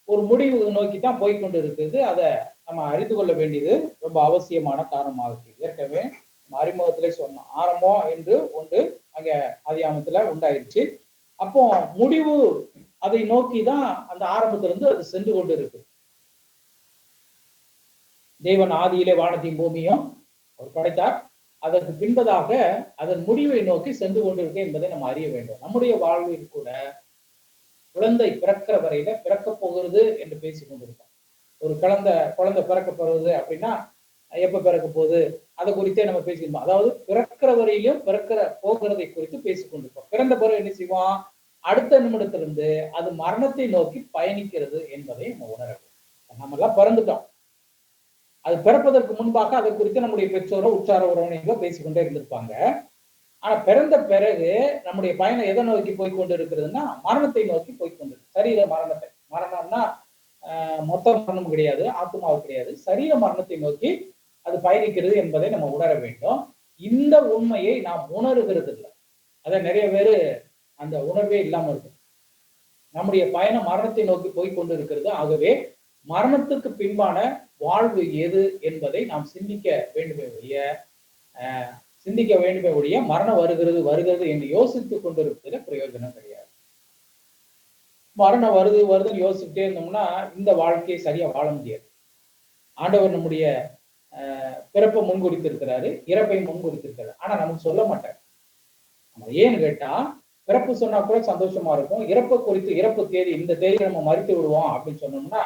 ஒரு முடிவு நோக்கித்தான் போய்கொண்டு இருக்குது. அதை நம்ம அறிந்து கொள்ள வேண்டியது ரொம்ப அவசியமான காரணமாக இருக்கு. ஏற்கனவே அறிமுகத்திலே சொன்னோம், ஆரம்பம் என்று ஒன்று அங்க ஆதியாகமத்துல உண்டாயிருச்சு. அப்போ முடிவு அதை நோக்கிதான் அந்த ஆரம்பத்திலிருந்து அது சென்று கொண்டு இருக்கு. தேவன் ஆதியிலே வானத்தையும் பூமியும் அவர் படைத்தார். அதற்கு பின்பதாக அதன் முடிவை நோக்கி சென்று கொண்டிருக்கு என்பதை நம்ம அறிய வேண்டும். நம்முடைய வாழ்வில் கூட குழந்தை பிறக்கிற வரையில பிறக்க போகிறது என்று பேசிக் கொண்டிருக்கோம். ஒரு குழந்தை பிறக்க போறது அப்படின்னா எப்ப பிறக்க போகுது அதை குறித்தே நம்ம பேசிக்கணும். அதாவது பிறக்கிற வரையிலும் பிறக்கிற போகிறதை குறித்து பேசிக் கொண்டிருக்கோம். பிறந்த பிறகு என்ன செய்வோம்? அடுத்த நிமிடத்திலிருந்து அது மரணத்தை நோக்கி பயணிக்கிறது என்பதை நம்ம உணர வேண்டும். நம்ம எல்லாம் பிறந்துட்டோம். அது பிறப்பதற்கு முன்பாக அதை குறித்து நம்முடைய பெற்றோரோ உற்றார உறவினர்களோ பேசிக்கொண்டே இருந்திருப்பாங்க. ஆனா பிறந்த பிறகு நம்முடைய பயணம் எதை நோக்கி போய்கொண்டு இருக்கிறதுன்னா மரணத்தை நோக்கி போய்கொண்டு, சரீர மரணத்தை. மரணம்னா மொத்த மரணம் கிடையாது, ஆத்மாவு கிடையாது, சரீர மரணத்தை நோக்கி அது பயணிக்கிறது என்பதை நம்ம உணர வேண்டும். இந்த உண்மையை நாம் உணர்கிறது இல்லை. அதை நிறைய பேரு அந்த உணர்வே இல்லாம இருக்கு. நம்முடைய பயணம் மரணத்தை நோக்கி போய்கொண்டு இருக்கிறது. ஆகவே மரணத்துக்கு பின்பான வாழ்வு எது என்பதை நாம் சிந்திக்க வேண்டுமே ஒழிய மரணம் வருகிறது என்று யோசித்துக் கொண்டிருப்பதுல பிரயோஜனம் கிடையாது. மரணம் வருதுன்னு யோசிச்சுட்டே இருந்தோம்னா இந்த வாழ்க்கையை சரியா வாழ முடியாது. ஆண்டவர் நம்முடைய பிறப்பை முன்குறித்திருக்கிறாரு, இறப்பை முன்குறித்திருக்கிறாரு. ஆனா நமக்கு சொல்ல மாட்டார். ஏன்னு கேட்டா, பிறப்பு சொன்னா கூட சந்தோஷமா இருக்கும். இறப்பு குறித்து இறப்பு தேதி இந்த தேதி நம்ம மறித்து விடுவோம் அப்படின்னு சொன்னோம்னா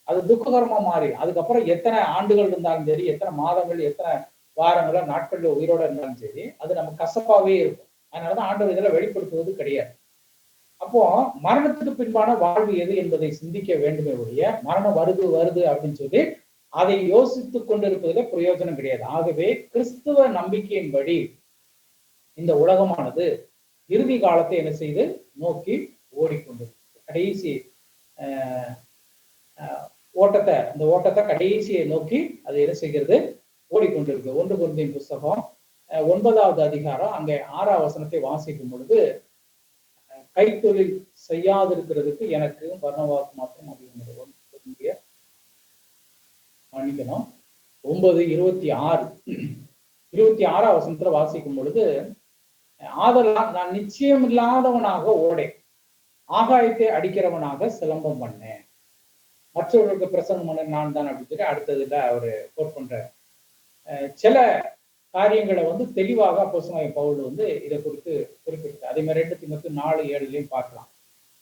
அது துக்ககரமா மாறி அதுக்கப்புறம் எத்தனை ஆண்டுகள் இருந்தாலும் சரி, எத்தனை மாதங்கள், எத்தனை வாரங்களோ நாட்கள்ல உயிரோட இருந்தாலும் சரி, அது நம்ம கசப்பாவே இருக்கும். அதனாலதான் ஆண்டவர் இதெல்லாம் வெளிப்படுத்துவது கிடையாது. அப்போ மரணத்துக்கு பின்பான வாழ்வு எது என்பதை சிந்திக்க வேண்டுமே ஒழிய மரணம் வருது வருது அப்படின்னு சொல்லி அதை யோசித்துக் கொண்டிருப்பதில பிரயோஜனம் கிடையாது. ஆகவே கிறிஸ்துவ நம்பிக்கையின்படி இந்த உலகமானது இறுதி காலத்தை என்ன செய்து நோக்கி ஓடிக்கொண்டிருக்கு. கடைசி ஓட்டத்தை இந்த ஓட்டத்தை கடைசியை நோக்கி அது என்ன செய்கிறது ஓடிக்கொண்டிருக்கு. 1 கொரிந்தியர் புஸ்தகம் 9வது அதிகாரம் அங்கே 6ஆம் வசனத்தை வாசிக்கும் பொழுது, கைத்தொழில் செய்யாதிருக்கிறதுக்கு எனக்கு பர்னபாவுக்கு மாத்திரம் அதிகம். மன்னிக்கணும், 9:26 26ஆம் வசனத்துல வாசிக்கும் பொழுது, ஆதலால் நான் நிச்சயம் இல்லாதவனாக ஓடேன், ஆகாயத்தை அடிக்கிறவனாக சிலம்பம் பண்ணேன், மற்றவர்களுக்கு பிரசங்கம் பண்ண நான் தான் அப்படின்னு சொல்லி அடுத்ததுல அவரு கோட் பண்ற சில காரியங்களை தெளிவாக அப்போஸ்தலனாகிய பவுல் இதை குறித்து குறிப்பிட்டார். அதே மாதிரி 2 தீமோத்தேயு 4:7 பார்க்கலாம்.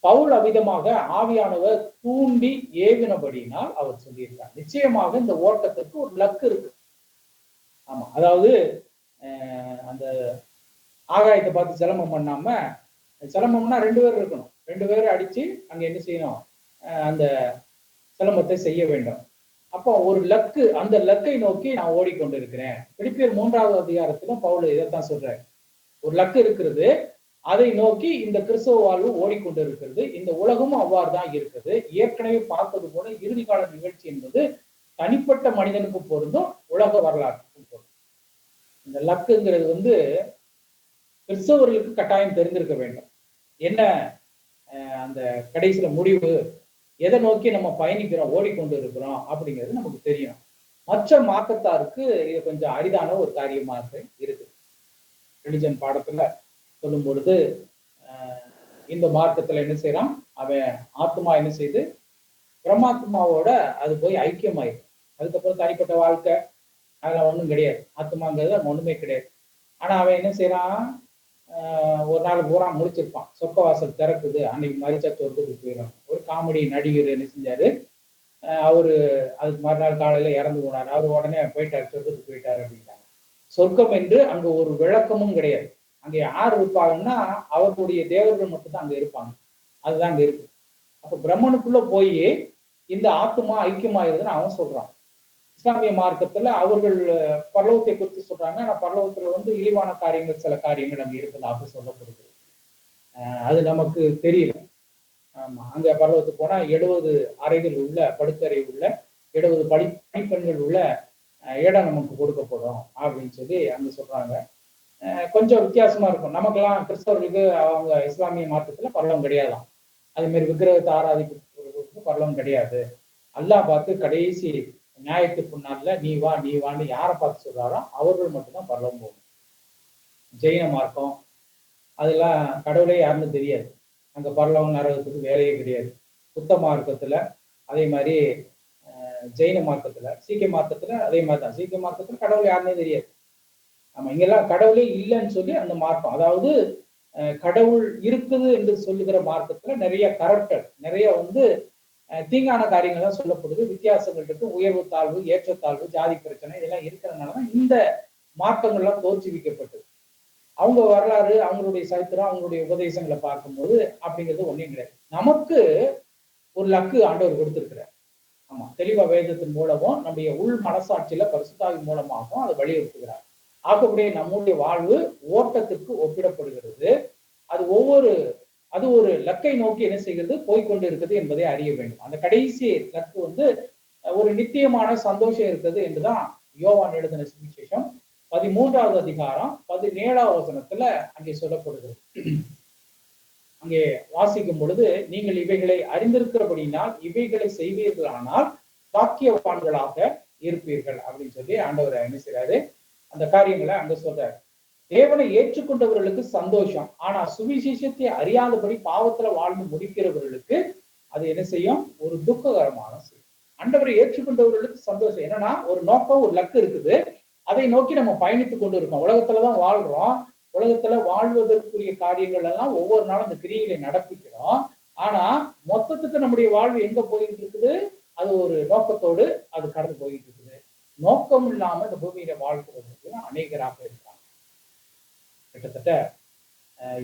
பவுல் அவ்விதமாக ஆவியானவர் தூண்டி ஏவினபடியினால் அவர் சொல்லியிருக்கார். நிச்சயமாக இந்த ஓட்டத்துக்கு ஒரு லக்கு இருக்கு. ஆமா, அதாவது அந்த ஆகாயத்தை பார்த்து சிலம்பம் பண்ணாம, சிலம்பம்னா 2 பேர் இருக்கணும், 2 பேரை அடிச்சு அங்க என்ன செய்யணும், அந்த சிலம்பத்தை செய்ய வேண்டும். அப்போ ஒரு லக்கு, அந்த லக்கை நோக்கி நான் ஓடிக்கொண்டிருக்கிறேன். பிலிப்பியர் 3வது அதிகாரத்திலும் பவுல் இதைத்தான் சொல்றாரு. ஒரு லக்கு இருக்கிறது, அதை நோக்கி இந்த கிறிஸ்தவ வாழ்வு ஓடிக்கொண்டு இருக்கிறது. இந்த உலகமும் அவ்வாறு தான் இருக்குது. ஏற்கனவே பார்த்தது போல இறுதி கால நிகழ்ச்சி என்பது தனிப்பட்ட மனிதனுக்கு பொருந்தும், உலக வரலாற்றுக்கும் பொருந்தும். இந்த லக்குங்கிறது கிறிஸ்தவர்களுக்கு கட்டாயம் தெரிந்திருக்க வேண்டும். என்ன அந்த கடைசியில முடிவு, எதை நோக்கி நம்ம பயணிக்கிறோம், ஓடிக்கொண்டு இருக்கிறோம் அப்படிங்கிறது நமக்கு தெரியும். மற்ற மார்க்கத்தாருக்கு இது கொஞ்சம் அரிதான ஒரு காரியமாக இருக்கு. ரிலிஜன் பாடத்துல சொல்லும் பொழுது இந்த மார்க்கத்துல என்ன செய்யறான், அவன் ஆத்மா என்ன செய்து பிரம்மாத்மாவோட அது போய் ஐக்கியமாயிடும். அதுக்கப்புறம் தனிப்பட்ட வாழ்க்கை அதெல்லாம் ஒண்ணும் கிடையாது. ஆத்மாங்கிறது அங்க ஒண்ணுமே கிடையாது. ஆனா அவன் என்ன செய்யறான், ஒரு நாள் பூரா முடிச்சிருப்பான், சொர்க்க வாசல் திறக்குது, அன்னைக்கு மரிச்சா சொர்க்கத்துக்கு போயிடும். ஒரு காமெடி நடிகர் என்ன செஞ்சாரு, அவரு அதுக்கு மறுநாள் காலையில இறந்து போனார். அவரு உடனே போயிட்டாரு, சொர்க்கத்துக்கு போயிட்டாரு அப்படின்ட்டாங்க. சொர்க்கம் என்று அங்க ஒரு விளக்கமும் கிடையாது. அங்க யார் இருப்பாங்கன்னா அவர்களுடைய தேவர்கள் மட்டும்தான் அங்க இருப்பாங்க. அதுதான் அங்க இருக்கு. அப்ப பிரம்மனுக்குள்ள போய் இந்த ஆத்மா ஐக்கியமாயிருதுன்னு அவன் சொல்றான். இஸ்லாமிய மார்க்கத்துல அவர்கள் பரலோகத்தை குறித்து சொல்றாங்க. ஆனா பரலோகத்துல இழிவான காரியங்கள், சில காரியங்கள் அங்க இருப்பதாக சொல்லப்படுகிறது. அது நமக்கு தெரியல. ஆமா, அங்க பரலோகத்துக்கு போனா 70 அறைகள் உள்ள, படுக்கறை உள்ள 70 பணிப்பெண்கள் உள்ள இடம் நமக்கு கொடுக்கப்படும் அப்படின்னு சொல்லி அங்க சொல்றாங்க. கொஞ்சம் வித்தியாசமா இருக்கும். நமக்கெல்லாம் கிறிஸ்தவர்களுக்கு அவங்க இஸ்லாமிய மார்க்கத்துல பரலோகம் கிடையாதான். அதே மாதிரி விக்கிரகத்தை ஆராதிப்பு பரலோகம் கிடையாது. அல்லாஹ் பார்த்து கடைசி நியாயத்துக்கு நாள்ல நீ வா நீ வான்னு யாரை பார்த்து சொல்றாரோ அவர்கள் மட்டும்தான் பரலோகம் போகும். ஜெயின மார்க்கம் அதெல்லாம் கடவுளே யாருன்னு தெரியாது. அங்க பரலோகம் நரகத்துக்கு வேலையே கிடையாது. புத்த மார்க்கத்துல அதே மாதிரி ஜெயின மார்க்கத்துல, சீக்கிய மார்க்கத்துல அதே மாதிரிதான். சீக்கிய மார்க்கத்துல கடவுள் யாருன்னே தெரியாது. ஆமா, இங்கெல்லாம் கடவுளே இல்லைன்னு சொல்லி அந்த மார்க்கம், அதாவது கடவுள் இருக்குது என்று சொல்லுகிற மார்க்கத்துல நிறைய கரப்டட், நிறைய தீங்கான காரியங்கள் தான் சொல்லப்படுது. வித்தியாசங்கள் இருக்கு, உயர்வு தாழ்வு, ஏற்றத்தாழ்வு, ஜாதி பிரச்சனை இதெல்லாம் இருக்கிறதுனாலதான் இந்த மார்க்கங்கள்லாம் தோற்றுவிக்கப்பட்டது. அவங்க வரலாறு, அவங்களுடைய சரித்திரம், அவங்களுடைய உபதேசங்களை பார்க்கும்போது அப்படிங்கிறது ஒன்றும் கிடையாது. நமக்கு ஒரு லக்கு ஆண்டவர் கொடுத்திருக்கிறார். ஆமா, தெளிவா வேதத்தின் மூலமும் நம்முடைய உள் மனசாட்சியில பரிசுத்தாவின் மூலமாகவும் அதை வலியுறுத்துகிறார். ஆகவே நம்முடைய வாழ்வு ஓட்டத்துக்கு ஒப்பிடப்படுகிறது. அது ஒரு லக்கை நோக்கி என்ன செய்கிறது, போய்கொண்டு இருக்குது என்பதை அறிய வேண்டும். அந்த கடைசி லக்கு ஒரு நித்தியமான சந்தோஷம் இருக்குது என்றுதான் யோவான் எழுதின சுவிசேஷம் 13வது அதிகாரம் 17வது வசனத்துல அங்கே சொல்லப்படுகிறது. அங்கே வாசிக்கும் பொழுது, நீங்கள் இவைகளை அறிந்திருக்கிறபடினால் இவைகளை செய்வீர்களானால் பாக்கியவான்களாக இருப்பீர்கள் அப்படின்னு சொல்லி ஆண்டவர் என்ன செய்றாரு, அந்த காரியங்களை அங்க சொல்றாரு. தேவனை ஏற்றுக்கொண்டவர்களுக்கு சந்தோஷம், ஆனா சுவிசேஷத்தை அறியாதபடி பாவத்துல வாழ்ந்து முடிக்கிறவர்களுக்கு அது என்ன செய்யும், ஒரு துக்ககரமான செய்யும். ஆண்டவரை ஏற்றுக்கொண்டவர்களுக்கு சந்தோஷம். என்னன்னா ஒரு நோக்கம், ஒரு லக்கு இருக்குது. அதை நோக்கி நம்ம பயணித்துக் கொண்டு இருக்கோம். உலகத்துலதான் வாழ்றோம். உலகத்துல வாழ்வதற்குரிய காரியங்கள் எல்லாம் ஒவ்வொரு நாளும் அந்த கிரியில நடப்பிக்கிறோம். ஆனா மொத்தத்துக்கு நம்முடைய வாழ்வு எங்க போயிட்டு இருக்குது? அது ஒரு நோக்கத்தோடு அது கடந்து போயிட்டு இருக்குது. நோக்கம் இல்லாம இந்த பூமியில வாழ்கிறதுக்கு அநேகராக இருக்காங்க. கிட்டத்தட்ட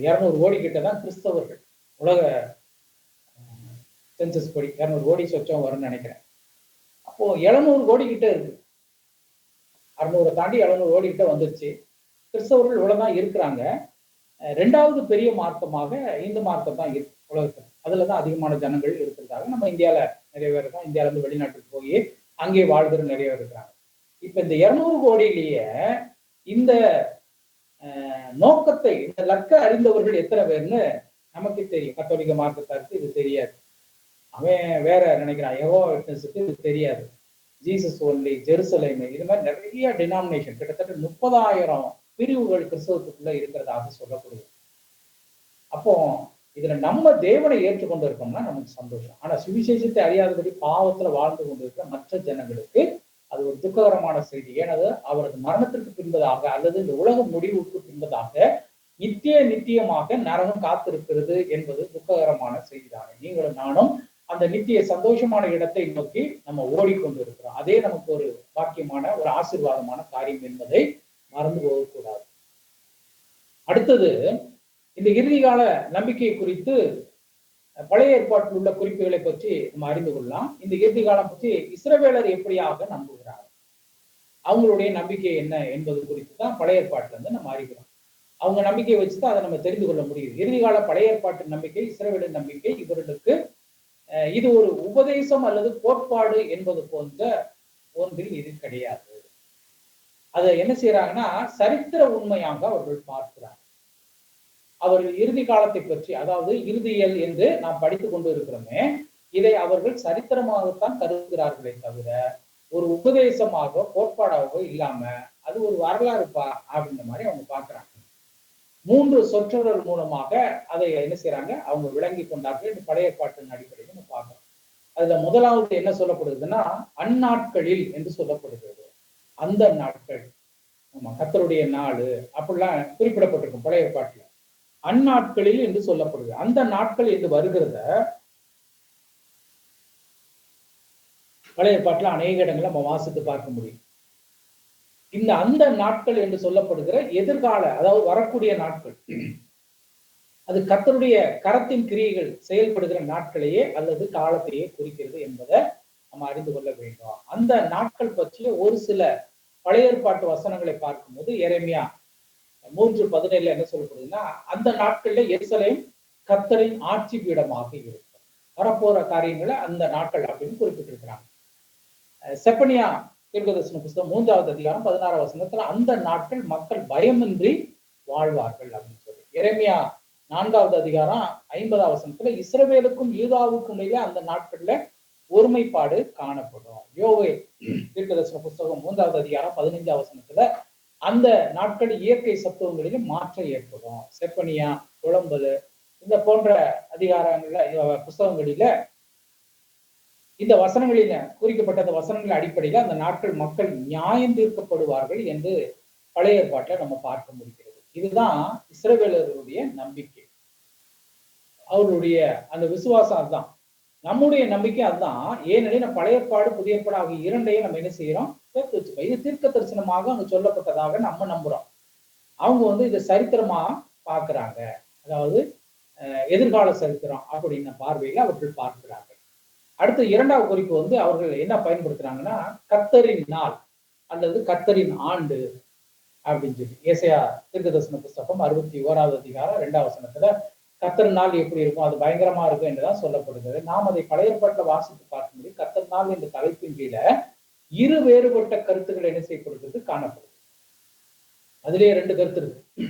200 கோடி கிட்டதான் கிறிஸ்தவர்கள். உலக சென்சஸ் படி 200 கோடி சொச்சம் வரும்னு நினைக்கிறேன். அப்போ 700 கோடி கிட்ட இருக்கு. 600 தாண்டி 700 கோடி கிட்ட வந்துருச்சு. கிறிஸ்தவர்கள் இவ்வளவுதான் இருக்கிறாங்க. 2வது பெரிய மார்க்கமாக இந்து மார்க்கம் தான் இருக்கு உலகத்துல. அதுலதான் அதிகமான ஜனங்கள் இருக்கிறதாக நம்ம இந்தியால நிறைய பேர் இருக்கோம். இந்தியால இருந்து வெளிநாட்டுக்கு போய் அங்கே வாழ்கிற நிறைய பேர் இருக்கிறாங்க. இப்ப இந்த 200 கோடியிலேயே இந்த நோக்கத்தை, இந்த லக்க அறிந்தவர்கள் எத்தனை பேர்னு நமக்கு தெரியும். கத்தோலிக்க மார்க்கத்தாருக்கு இது தெரியாது. அவன் வேற நினைக்கிறான். யெகோவா விட்னஸுக்கு இது தெரியாது. ஜீசஸ் ஒன்லி, ஜெருசலேம், இது மாதிரி நிறைய டினாமினேஷன், கிட்டத்தட்ட 30,000 பிரிவுகள் கிறிஸ்தவத்துக்குள்ள இருக்கிறதாக சொல்லப்படுது. அப்போ இதுல நம்ம தேவனை ஏற்றுக்கொண்டு இருக்கோம்னா நமக்கு சந்தோஷம். ஆனா சுவிசேஷத்தை அறியாதபடி பாவத்துல வாழ்ந்து கொண்டிருக்கிற மற்ற ஜனங்களுக்கு அது ஒரு துக்ககரமான செய்தி. ஏனது அவரது மரணத்திற்கு பின்பதாக அல்லது இந்த உலக முடிவுக்கு பின்பதாக நித்தியமாக நரகம் காத்திருக்கிறது என்பது துக்ககரமான செய்திதானே. நீங்களும் நானும் அந்த நித்திய சந்தோஷமான இடத்தை நோக்கி நம்ம ஓடிக்கொண்டு இருக்கிறோம். அதே நமக்கு ஒரு பாக்கியமான, ஒரு ஆசீர்வாதமான காரியம் என்பதை மறந்து போகக்கூடாது. அடுத்தது, இந்த இறுதி கால நம்பிக்கை குறித்து பழைய ஏற்பாட்டில் உள்ள குறிப்புகளை பற்றி நம்ம அறிந்து கொள்ளலாம். இந்த இறுதி காலம் பற்றி இஸ்ரவேலர் எப்படியாக நம்புகிறார், அவங்களுடைய நம்பிக்கை என்ன என்பது குறித்து தான் பழைய ஏற்பாட்டுல இருந்து நம்ம அறிகிறோம். அவங்க நம்பிக்கையை வச்சுதான் அதை நம்ம தெரிந்து கொள்ள முடியுது. இறுதி கால பழைய ஏற்பாட்டு நம்பிக்கை, இஸ்ரவேலர் நம்பிக்கை, இவர்களுக்கு இது ஒரு உபதேசம் அல்லது கோட்பாடு என்பது போன்ற ஒன்றில் இது கிடையாது. அதை என்ன செய்யறாங்கன்னா சரித்திர உண்மையாக அவர்கள் பார்க்கிறார். அவர்கள் இறுதி காலத்தை பற்றி, அதாவது இறுதியல் என்று நாம் படித்துக் கொண்டு இருக்கிறோமே, இதை அவர்கள் சரித்திரமாகத்தான் கருதுகிறார்களே தவிர ஒரு உபதேசமாக, கோட்பாடாகவோ இல்லாம அது ஒரு வரலாறுப்பா அப்படின்ற மாதிரி அவங்க பார்க்கிறாங்க. 3 சொற்றொடர் மூலமாக அதை என்ன செய்யறாங்க, அவங்க விளங்கி கொண்டார்கள். இந்த பழைய பாட்டின் அடிப்படையில் நம்ம பார்க்கிறோம். அதுல முதலாவது என்ன சொல்லப்படுதுன்னா அந்நாட்களில் என்று சொல்லப்படுகிறது. அந்த நாட்கள், ஆமா, கர்த்தருடைய நாடு அப்படிலாம் குறிப்பிடப்பட்டிருக்கும் பழைய பாட்டுல. அந்நாட்களில் என்று சொல்லப்படுது. அந்த நாட்கள் என்று வருகிறத பழைய பாட்டுல அநேக இடங்களை நம்ம வாசித்து பார்க்க முடியும். இந்த அந்த நாட்கள் என்று சொல்லப்படுகிற எதிர்கால, அதாவது வரக்கூடிய நாட்கள், அது கர்த்தருடைய கரத்தின் கிரியைகள் செயல்படுகிற நாட்களையே அல்லது காலத்தையே குறிக்கிறது என்பதை நம்ம அறிந்து கொள்ள வேண்டும். அந்த நாட்கள் பற்றிய ஒரு சில பழைய ஏற்பாட்டு வசனங்களை பார்க்கும்போது எரேமியா 3:17 என்ன சொல்லப்படுதுன்னா, அந்த நாட்கள்ல எருசலேம் கர்த்தரின் ஆட்சி பீடமாக இருக்கும். வரப்போற காரியங்களை அந்த நாட்கள் அப்படின்னு குறிப்பிட்டிருக்கிறாங்க. செப்பனியா தீர்க்கதரிசன புத்தகம் 3வது அதிகாரம் 16வது வசனத்துல அந்த நாட்கள் மக்கள் பயமின்றி வாழ்வார்கள் அப்படின்னு சொல்லி. எரேமியா 4வது அதிகாரம் 50வது வசனத்துல இஸ்ரவேலுக்கும் யூதாவுக்கும் இடையே அந்த நாட்கள்ல ஒருமைப்பாடு காணப்படும். யோவேல் தீர்க்கதரிசன புத்தகம் 3வது அதிகாரம் 15வது வசனத்துல அந்த நாட்கள் இயற்கை சத்துவங்களிலும் மாற்றம் ஏற்படும். செப்பனியா, புலம்பல், இந்த போன்ற அதிகாரங்கள்ல, புஸ்தகங்களில இந்த வசனங்களில குறிக்கப்பட்ட அந்த வசனங்களின் அடிப்படையில் அந்த நாட்கள் மக்கள் நியாயம் தீர்க்கப்படுவார்கள் என்று பழைய ஏற்பாட்டில் நம்ம பார்க்க முடிகிறது. இதுதான் இஸ்ரவேலர்களுடைய நம்பிக்கை, அவருடைய அந்த விசுவாசம். அதுதான் நம்முடைய நம்பிக்கை. அதுதான். ஏனெனில் நம்ம பழைய ஏற்பாடு புதிய ஏற்பாடு ஆகிய இரண்டையும் நம்ம என்ன செய்யறோம், சேர்த்து வச்சுக்கோம். இது தீர்க்க தரிசனமாக அங்க சொல்லப்பட்டதாக நம்ம நம்புறோம். அவங்க இதை சரித்திரமா பார்க்கிறாங்க, அதாவது எதிர்கால சரித்திரம் அப்படின்னு பார்வையில அவர்கள் பார்க்கிறாங்க. அடுத்து 2வது குறிப்பு அவர்கள் என்ன பயன்படுத்துறாங்கன்னா கர்த்தரின் நாள் அல்லது கர்த்தரின் ஆண்டு அப்படின்னு சொல்லி. ஏசாயா தீர்க்கதரிசன புத்தகம் 61வது அதிகாரம் 2வது வசனத்துல கர்த்தர் நாள் எப்படி இருக்கும், அது பயங்கரமா இருக்கும் என்றுதான் சொல்லப்படுகிறது. நாம் அதை பழைய ஏற்பாட்டில் வாசித்து பார்க்க முடியும். கர்த்தர் நாள் என்ற தலைப்பின் கீழே 2 வேறுபட்ட கருத்துக்கள் என்ன செய்யப்படுகிறது, காணப்படுது. அதிலே 2 கருத்து இருக்கு.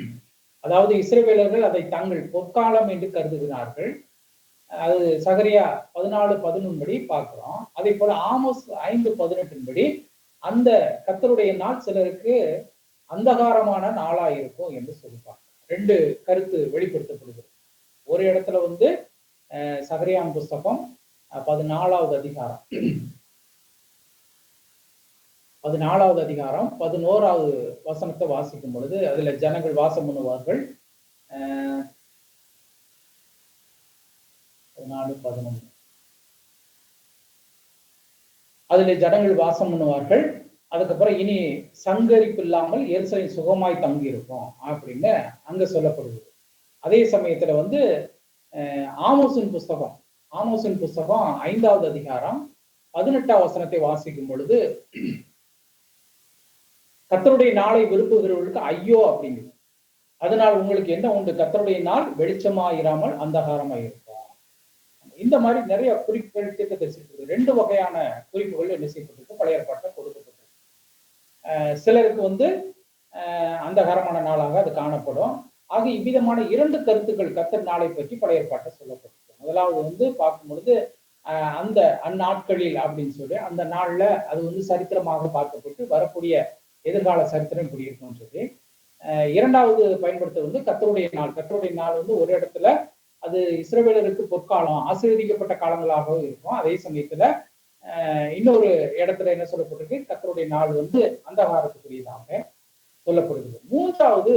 அதாவது இஸ்ரவேலர்கள் அதை தங்கள் பொற்காலம் என்று கருதுகிறார்கள். அது சகரியா 14:11 படி பார்க்கிறோம். அதே போல ஆமோஸ் 5:18 படி அந்த கர்த்தருடைய நாள் சிலருக்கு அந்தகாரமான நாளா இருக்கும் என்று சொல்லிப்பாங்க. 2 கருத்து வெளிப்படுத்தப்படுகிறது. ஒரு இடத்துல சகரியான் புஸ்தகம் 14வது அதிகாரம் 14வது அதிகாரம் 11வது வசனத்தை வாசிக்கும் பொழுது அதுல ஜனங்கள் வாசம் பண்ணுவார்கள். 14:11 அதுல ஜனங்கள் வாசம் பண்ணுவார்கள். அதுக்கப்புறம் இனி சங்கரிப்பு இல்லாமல் எருசலேம் சுகமாய் தங்கி இருக்கும் அப்படின்னு அங்க சொல்லப்படுது. அதே சமயத்துல வந்து ஆமோசின் புஸ்தகம் 5வது அதிகாரம் 18வது வசனத்தை வாசிக்கும் பொழுது கர்த்தருடைய நாளை விரும்புகிறவர்களுக்கு ஐயோ அப்படிங்குது. அதனால் உங்களுக்கு என்ன உண்டு? கர்த்தருடைய நாள் வெளிச்சமாயிராமல் அந்தகாரமாய் இருக்கும். இந்த மாதிரி நிறைய குறிப்புகள் தீர்க்கதரிசிக்கு 2 வகையான குறிப்புகள் என்ன செய்யப்பட்டிருக்கு? பழைய ஏற்பாட்டை கொடுக்கப்பட்டிருக்கு. சிலருக்கு வந்து அந்தகாரமான நாளாக அது காணப்படும். ஆக இவ்விதமான 2 கருத்துக்கள் கர்த்தர் நாளை பற்றி பழைய ஏற்பாட்டை சொல்லப்பட்டிருக்கு. முதலாவது வந்து பார்க்கும் பொழுது அந்த அந்நாட்களில் அப்படின்னு சொல்லி அந்த நாள்ல அது வந்து சரித்திரமாக பார்க்கப்பட்டு வரக்கூடிய எதிர்கால சரித்திரம் இப்படி இருக்கும்னு சொல்லி. இரண்டாவது பயன்படுத்த வந்து கர்த்தருடைய நாள் வந்து ஒரு இடத்துல அது இஸ்ரவேலருக்கு பொற்காலம், ஆசீர்வதிக்கப்பட்ட காலங்களாகவும் இருக்கும். அதே சமயத்துல இன்னொரு இடத்துல என்ன சொல்லப்பட்டிருக்கு? கர்த்தருடைய நாள் வந்து அந்தகாரத்துக்குரியதாக சொல்லப்படுகிறது. மூன்றாவது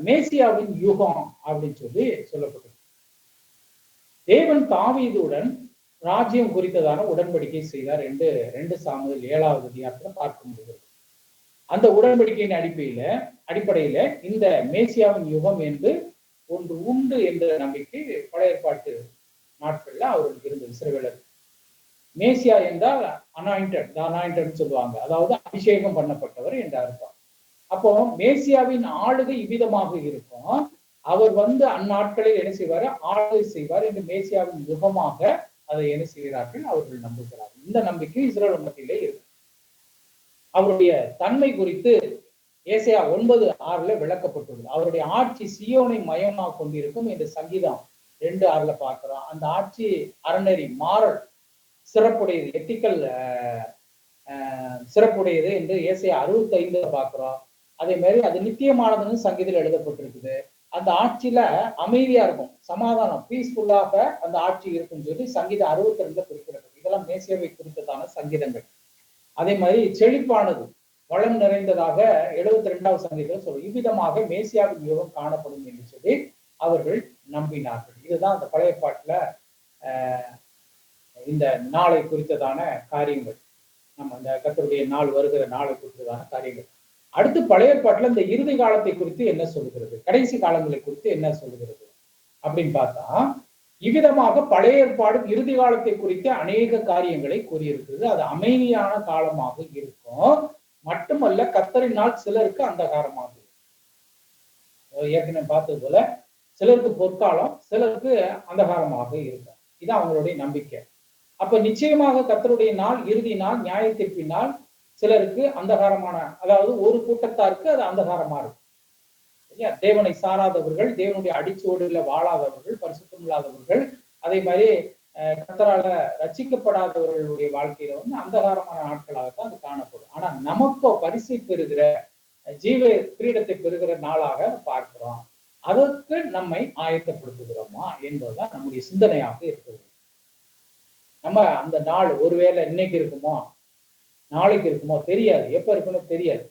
மேசியாவின் யுகம் அப்படின்னு சொல்லி சொல்லப்பட்டிருக்கு. தேவன் தாவீதுடன் ராஜ்யம் குறித்ததான உடன்படிக்கை செய்தார் என்று 2 சாமுவேல் 7வது அதிகாரத்துல பார்க்க முடிகிறது. அந்த உடன்படிக்கையின் அடிப்படையில இந்த மேசியாவின் யுகம் என்று ஒன்று உண்டு என்ற நம்பிக்கை பழைய ஏற்பாட்டு நாட்கள்ல அவர்களுக்கு இருந்தது. இஸ்ரவேலர் மேசியா என்றால் அனாயிண்டட் சொல்லுவாங்க, அதாவது அபிஷேகம் பண்ணப்பட்டவர் என்ற அர்த்தம். அப்போ மேசியாவின் ஆளுகை இவ்விதமாக இருக்கும். அவர் வந்து அந்நாட்களில் என்ன செய்வாரு? ஆளுகை செய்வார் என்று மேசியாவின் யுகமாக அதை என்ன செய்கிறார்கள்? அவர்கள் நம்புகிறார்கள். இந்த நம்பிக்கை இஸ்ரவேல் மத்தியிலே இருக்கு. அவருடைய தன்மை குறித்து ஏசாயா 9:6 விளக்கப்பட்டுள்ளது. அவருடைய ஆட்சி சியோனை மையமாக கொண்டிருக்கும் என்று சங்கீதம் 2:6 பார்க்கிறோம். அந்த ஆட்சி அறநெறி மாறல் சிறப்புடையது, எத்திக்கல் சிறப்புடையது என்று ஏசாயா 65 பார்க்கிறோம். அதே மாதிரி அது நித்தியமானதுன்னு சங்கீதத்தில் எழுதப்பட்டிருக்குது. அந்த ஆட்சியில அமைதியா இருக்கும், சமாதானம், பீஸ்ஃபுல்லாக அந்த ஆட்சி இருக்குன்னு சொல்லி சங்கீதம் 62 குறிப்பிடப்படும். இதெல்லாம் மேசியாவை குறித்ததான சங்கீதங்கள். அதே மாதிரி செழிப்பானது, வளம் நிறைந்ததாக 72வது சங்கீதத்தில் சொல்லும். இவ்விதமாக மேசியாவின் யுகம் காணப்படும் என்று சொல்லி அவர்கள் நம்பினார்கள். இதுதான் அந்த பழைய பாட்டுல இந்த நாளை குறித்ததான காரியங்கள். நம்ம அந்த கர்த்தருடைய நாள் வருகிற நாளை குறித்ததான காரியங்கள். அடுத்து பழைய பாட்டுல இந்த இறுதி காலத்தை குறித்து என்ன சொல்லுகிறது, கடைசி காலங்களை குறித்து என்ன சொல்லுகிறது அப்படின்னு பார்த்தா, இவ்விதமாக பழைய ஏற்பாடு இறுதி காலத்தை குறித்து அநேக காரியங்களை கூறியிருக்கிறது. அது அமைதியான காலமாக இருக்கும். மட்டுமல்ல, கர்த்தரின் நாள் சிலருக்கு அந்தகாரமாக இருக்கும். ஏற்கனவே பார்த்தது போல சிலருக்கு பொற்காலம், சிலருக்கு அந்தகாரமாக இருக்கும். இது அவங்களுடைய நம்பிக்கை. அப்ப நிச்சயமாக கர்த்தருடைய நாள், இறுதி நாள், நியாய தீர்ப்பின் நாள் சிலருக்கு அந்தகாரமான, அதாவது ஒரு கூட்டத்தாருக்கு அது அந்தகாரமா இருக்கும். தேவனை சாராதவர்கள், தேவனுடைய அடிச்சோடுல வாழாதவர்கள், பரிசுத்தம் இல்லாதவர்கள், அதே மாதிரி கர்த்தரால ரட்சிக்கப்படாதவர்களுடைய வாழ்க்கையில வந்து அந்தகாரமான நாட்களாகத்தான் அது காணப்படும். ஆனா நமக்கோ பரிசை பெறுகிற, ஜீவ கிரீடத்தை பெறுகிற நாளாக பார்க்கிறோம். அதற்கு நம்மை ஆயத்தப்படுத்துகிறோமா என்பதுதான் நம்முடைய சிந்தனையாக இருக்கிறது. நம்ம அந்த நாள் ஒருவேளை இன்னைக்கு இருக்குமோ, நாளைக்கு இருக்குமோ தெரியாது, எப்ப இருக்குன்னு தெரியாது.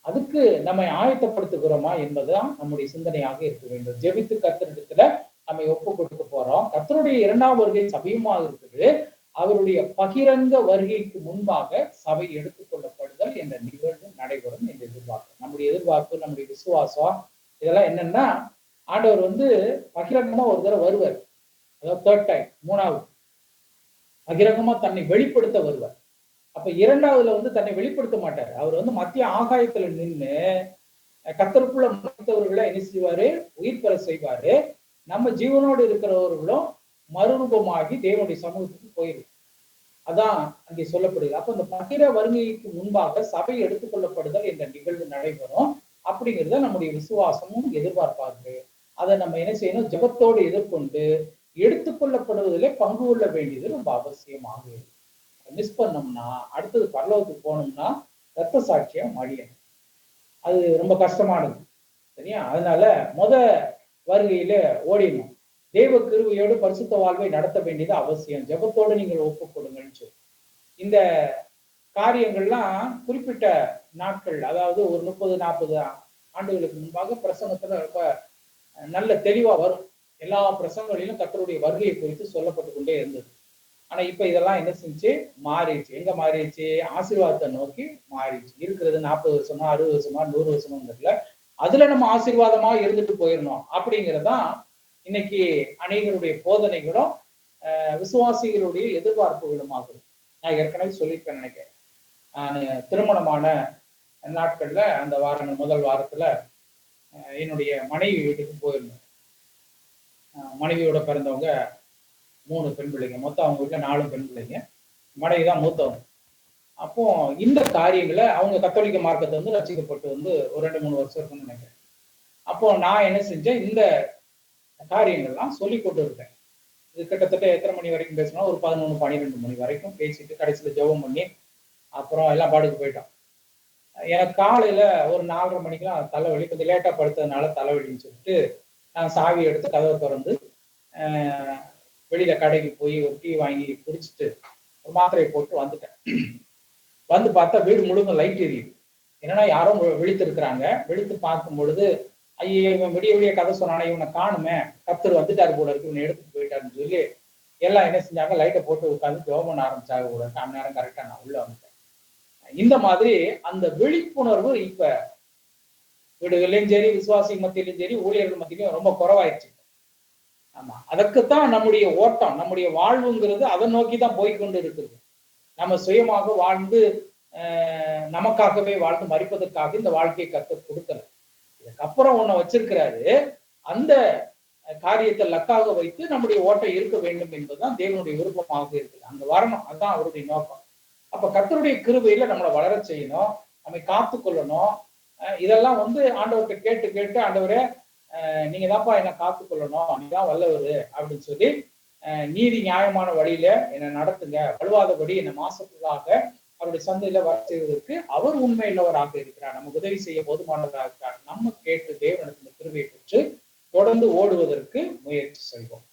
அதுக்கு நம்மை ஆயத்தப்படுத்துகிறோமா என்பதுதான் நம்முடைய சிந்தனையாக இருக்க வேண்டும். ஜெபித்து கர்த்தரிடத்துல நம்மை ஒப்பு கொடுக்க போறோம். கர்த்தருடைய 2ஆம் வருகை சபையுமாக இருக்குது. அவருடைய பகிரங்க வருகைக்கு முன்பாக சபை எடுத்துக்கொள்ளப்படுதல் என்ற நிகழ்வு நடைபெறும் என்று எதிர்பார்க்கிறோம். நம்முடைய எதிர்பார்ப்பு, நம்முடைய விசுவாசம் இதெல்லாம் என்னன்னா, ஆண்டவர் வந்து பகிரங்கமா ஒரு தடவை வருவார். அதாவது 3rd டைம், 3வது பகிரங்கமா தன்னை வெளிப்படுத்த வருவார். அப்ப 2வதுல வந்து தன்னை வெளிப்படுத்த மாட்டார். அவர் வந்து மத்திய ஆகாயத்துல நின்று கர்த்தருக்குள்ள மறைத்தவர்களை என்ன செய்வாரு? உயிர் பெற செய்வாரு. நம்ம ஜீவனோடு இருக்கிறவர்களும் மறுரூபமாகி தேவனுடைய சமூகத்துக்கு போயிடும். அதான் அங்கே சொல்லப்படுது. அப்ப இந்த பகிர வருகைக்கு முன்பாக சபை எடுத்துக்கொள்ளப்படுதல் என்ற நிகழ்வு நடைபெறும். அப்படிங்கிறத நம்முடைய விசுவாசமும் எதிர்பார்ப்பாரு. அதை நம்ம என்ன செய்யணும்? ஜெபத்தோடு எதிர்கொண்டு எடுத்துக்கொள்ளப்படுவதிலே பங்கு கொள்ள வேண்டியது ரொம்ப அவசியமாக இருக்கு. மிஸ் பண்ணோம்னா அடுத்தது பரலோகத்துக்கு போனோம்னா ரத்த சாட்சியம் மடியணும். அது ரொம்ப கஷ்டமானது, சரியா? அதனால வருகையில ஓடிடணும். தேவ கிருபையோடு பரிசுத்த வாழ்வை நடத்த வேண்டியது அவசியம். ஜெபத்தோடு நீங்கள் ஒப்புக் கொடுங்கன்னு சொல்லி இந்த காரியங்கள்லாம் குறிப்பிட்ட நாட்கள், அதாவது ஒரு 30-40 ஆண்டுகளுக்கு முன்பாக பிரசங்கத்துல ரொம்ப நல்ல தெளிவா வரும். எல்லா பிரசங்கங்களிலும் கர்த்தருடைய வருகையை குறித்து சொல்லப்பட்டு கொண்டே இருந்தது. ஆனா இப்ப இதெல்லாம் என்ன செஞ்சு மாறிடுச்சு. எங்க மாறிடுச்சு? ஆசீர்வாதத்தை நோக்கி மாறிடுச்சு. இருக்கிறது 40 வருஷமா, 60 வருஷமா, 100 வருஷமாங்கிறதுல அதுல நம்ம ஆசீர்வாதமா இருந்துட்டு போயிடணும் அப்படிங்கிறதான் இன்னைக்கு அநேகருடைய போதனைகளும் விசுவாசிகளுடைய எதிர்பார்ப்புகளுமாகும். நான் ஏற்கனவே சொல்லியிருக்கேன் நினைக்கிறேன். நான் திருமணமான நாட்கள்ல அந்த வாரங்கள் முதல் வாரத்துல என்னுடைய மனைவி வீட்டுக்கு போயிருந்தேன். மனைவியோட பிறந்தவங்க 3 பெண் பிள்ளைங்க, மொத்தம் அவங்க வீட்டுல 4 பெண் பிள்ளைங்க, மனைவி தான் மூத்தவங்க. அப்போ இந்த காரியங்களை அவங்க கத்தோலிக்க மார்க்கத்தை வந்து ரசிக்கப்பட்டு வந்து ஒரு 2-3 வருஷம் இருக்குன்னு நினைக்கிறேன். அப்போ நான் என்ன செஞ்சேன், இந்த காரியங்கள்லாம் சொல்லி கொண்டு இருக்கேன். இது கிட்டத்தட்ட எத்தனை மணி வரைக்கும் பேசணும், ஒரு 11-12 மணி வரைக்கும் பேசிட்டு கடைசியில ஜெபம் பண்ணி அப்புறம் எல்லாம் பாடுக்கு போயிட்டோம். எனக்கு காலையில ஒரு 4:30 மணிக்கெல்லாம் தலைவலி, கொஞ்சம் லேட்டா படுத்ததுனால தலைவலின்னு சொல்லிட்டு நான் சாவி எடுத்து கதவை திறந்து வெளியில கடைக்கு போய் ஒரு டீ வாங்கி குடிச்சிட்டு ஒரு மாத்திரையை போட்டு வந்துட்டேன். வந்து பார்த்தா வீடு முழுக்க லைட் எரியுது. என்னன்னா யாரும் விழித்திருக்கிறாங்க. விழித்து பார்க்கும் பொழுது, ஐயோ இவன் விடிய விடிய கதை சொன்னானே, இவனை காணுமே, கர்த்தர் வந்துட்டாரு போல இருக்கு, இவனை எடுத்துட்டு போயிட்டாருன்னு சொல்லி எல்லாம் என்ன செஞ்சாங்க, லைட்டை போட்டு உட்காந்து ஜெபம் பண்ண ஆரம்பிச்சாங்க போல இருக்கு. அந்நேரம் கரெக்டா நான் உள்ள வந்துட்டேன். இந்த மாதிரி அந்த விழிப்புணர்வு இப்ப வீடுகள்லயும் சரி, விசுவாசி மத்தியிலும் சரி, ஊழியர்கள் மத்தியிலும் ரொம்ப குறைவாயிடுச்சு. ஆமா, அதற்குத்தான் நம்முடைய ஓட்டம், நம்முடைய வாழ்வுங்கிறது அதை நோக்கிதான் போய்கொண்டு இருக்குது. நம்ம சுயமாக வாழ்ந்து நமக்காகவே வாழ்ந்து மறிப்பதற்காக இந்த வாழ்க்கையை கர்த்தர் கொடுக்கல. இதுக்கப்புறம் ஒண்ணு வச்சிருக்கிறாரு. அந்த காரியத்தை லக்காக வைத்து நம்முடைய ஓட்டம் இருக்க வேண்டும் என்பதுதான் தேவனுடைய விருப்பமாக இருக்குது. அங்க வரணும், அதுதான் அவருடைய நோக்கம். அப்ப கர்த்தருடைய கிருபையில நம்மளை வளர செய்யணும், நம்மை காத்து கொள்ளணும். இதெல்லாம் வந்து ஆண்டவர்கிட்ட கேட்டு கேட்டு, ஆண்டவரே நீங்க தான்ப்பா என்ன காத்து கொள்ளணும், நீதான் வல்லவரு அப்படின்னு சொல்லி நீதி நியாயமான வழியில என்னை நடத்துங்க, வலுவாதபடி என்னை மாசத்துக்காக அவருடைய சந்தையில வர செய்வதற்கு அவர் உண்மையுள்ளவராக இருக்கிறார், நமக்கு உதவி செய்ய போதுமானவராக இருக்கிறார். நம்ம கேட்டு தேவனுக்கு கிருபையை பெற்று தொடர்ந்து ஓடுவதற்கு முயற்சி செய்வோம்.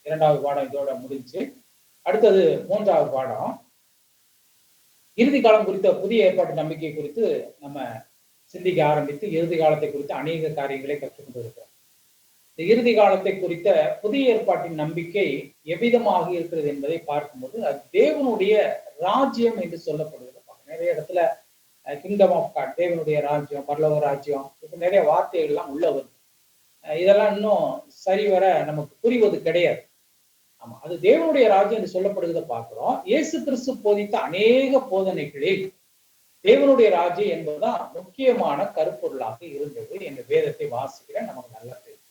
2வது பாடம் இதோட முடிஞ்சு. அடுத்தது 3வது பாடம், இறுதி காலம் குறித்த புதிய ஏற்பாட்டு நம்பிக்கை குறித்து நம்ம சிந்திக்க ஆரம்பித்து இறுதி காலத்தை குறித்து அநேக காரியங்களை கற்றுக்கொண்டு இருக்கிறோம். இந்த இறுதி காலத்தை குறித்த புதிய ஏற்பாட்டின் நம்பிக்கை எவ்விதமாக இருக்கிறது என்பதை பார்க்கும்போது, அது தேவனுடைய ராஜ்யம் என்று சொல்லப்படுகிறது. நிறைய இடத்துல கிங்டம் ஆஃப் காட், தேவனுடைய ராஜ்யம், பரலோக ராஜ்யம், இப்ப நிறைய வார்த்தைகள் எல்லாம் உள்ள வருது. இதெல்லாம் இன்னும் சரிவர நமக்கு புரிவது கிடையாது. ஆமா, அது தேவனுடைய ராஜ்யம் என்று சொல்லப்படுகிறத பார்க்கிறோம். இயேசு கிறிஸ்து போதித்த அநேக போதனைகளில் தேவனுடைய ராஜ்யம் என்பதுதான் முக்கியமான கருப்பொருளாக இருந்தது என்ற வேதத்தை வாசிக்கிற நமக்கு நல்லா தெரியும்.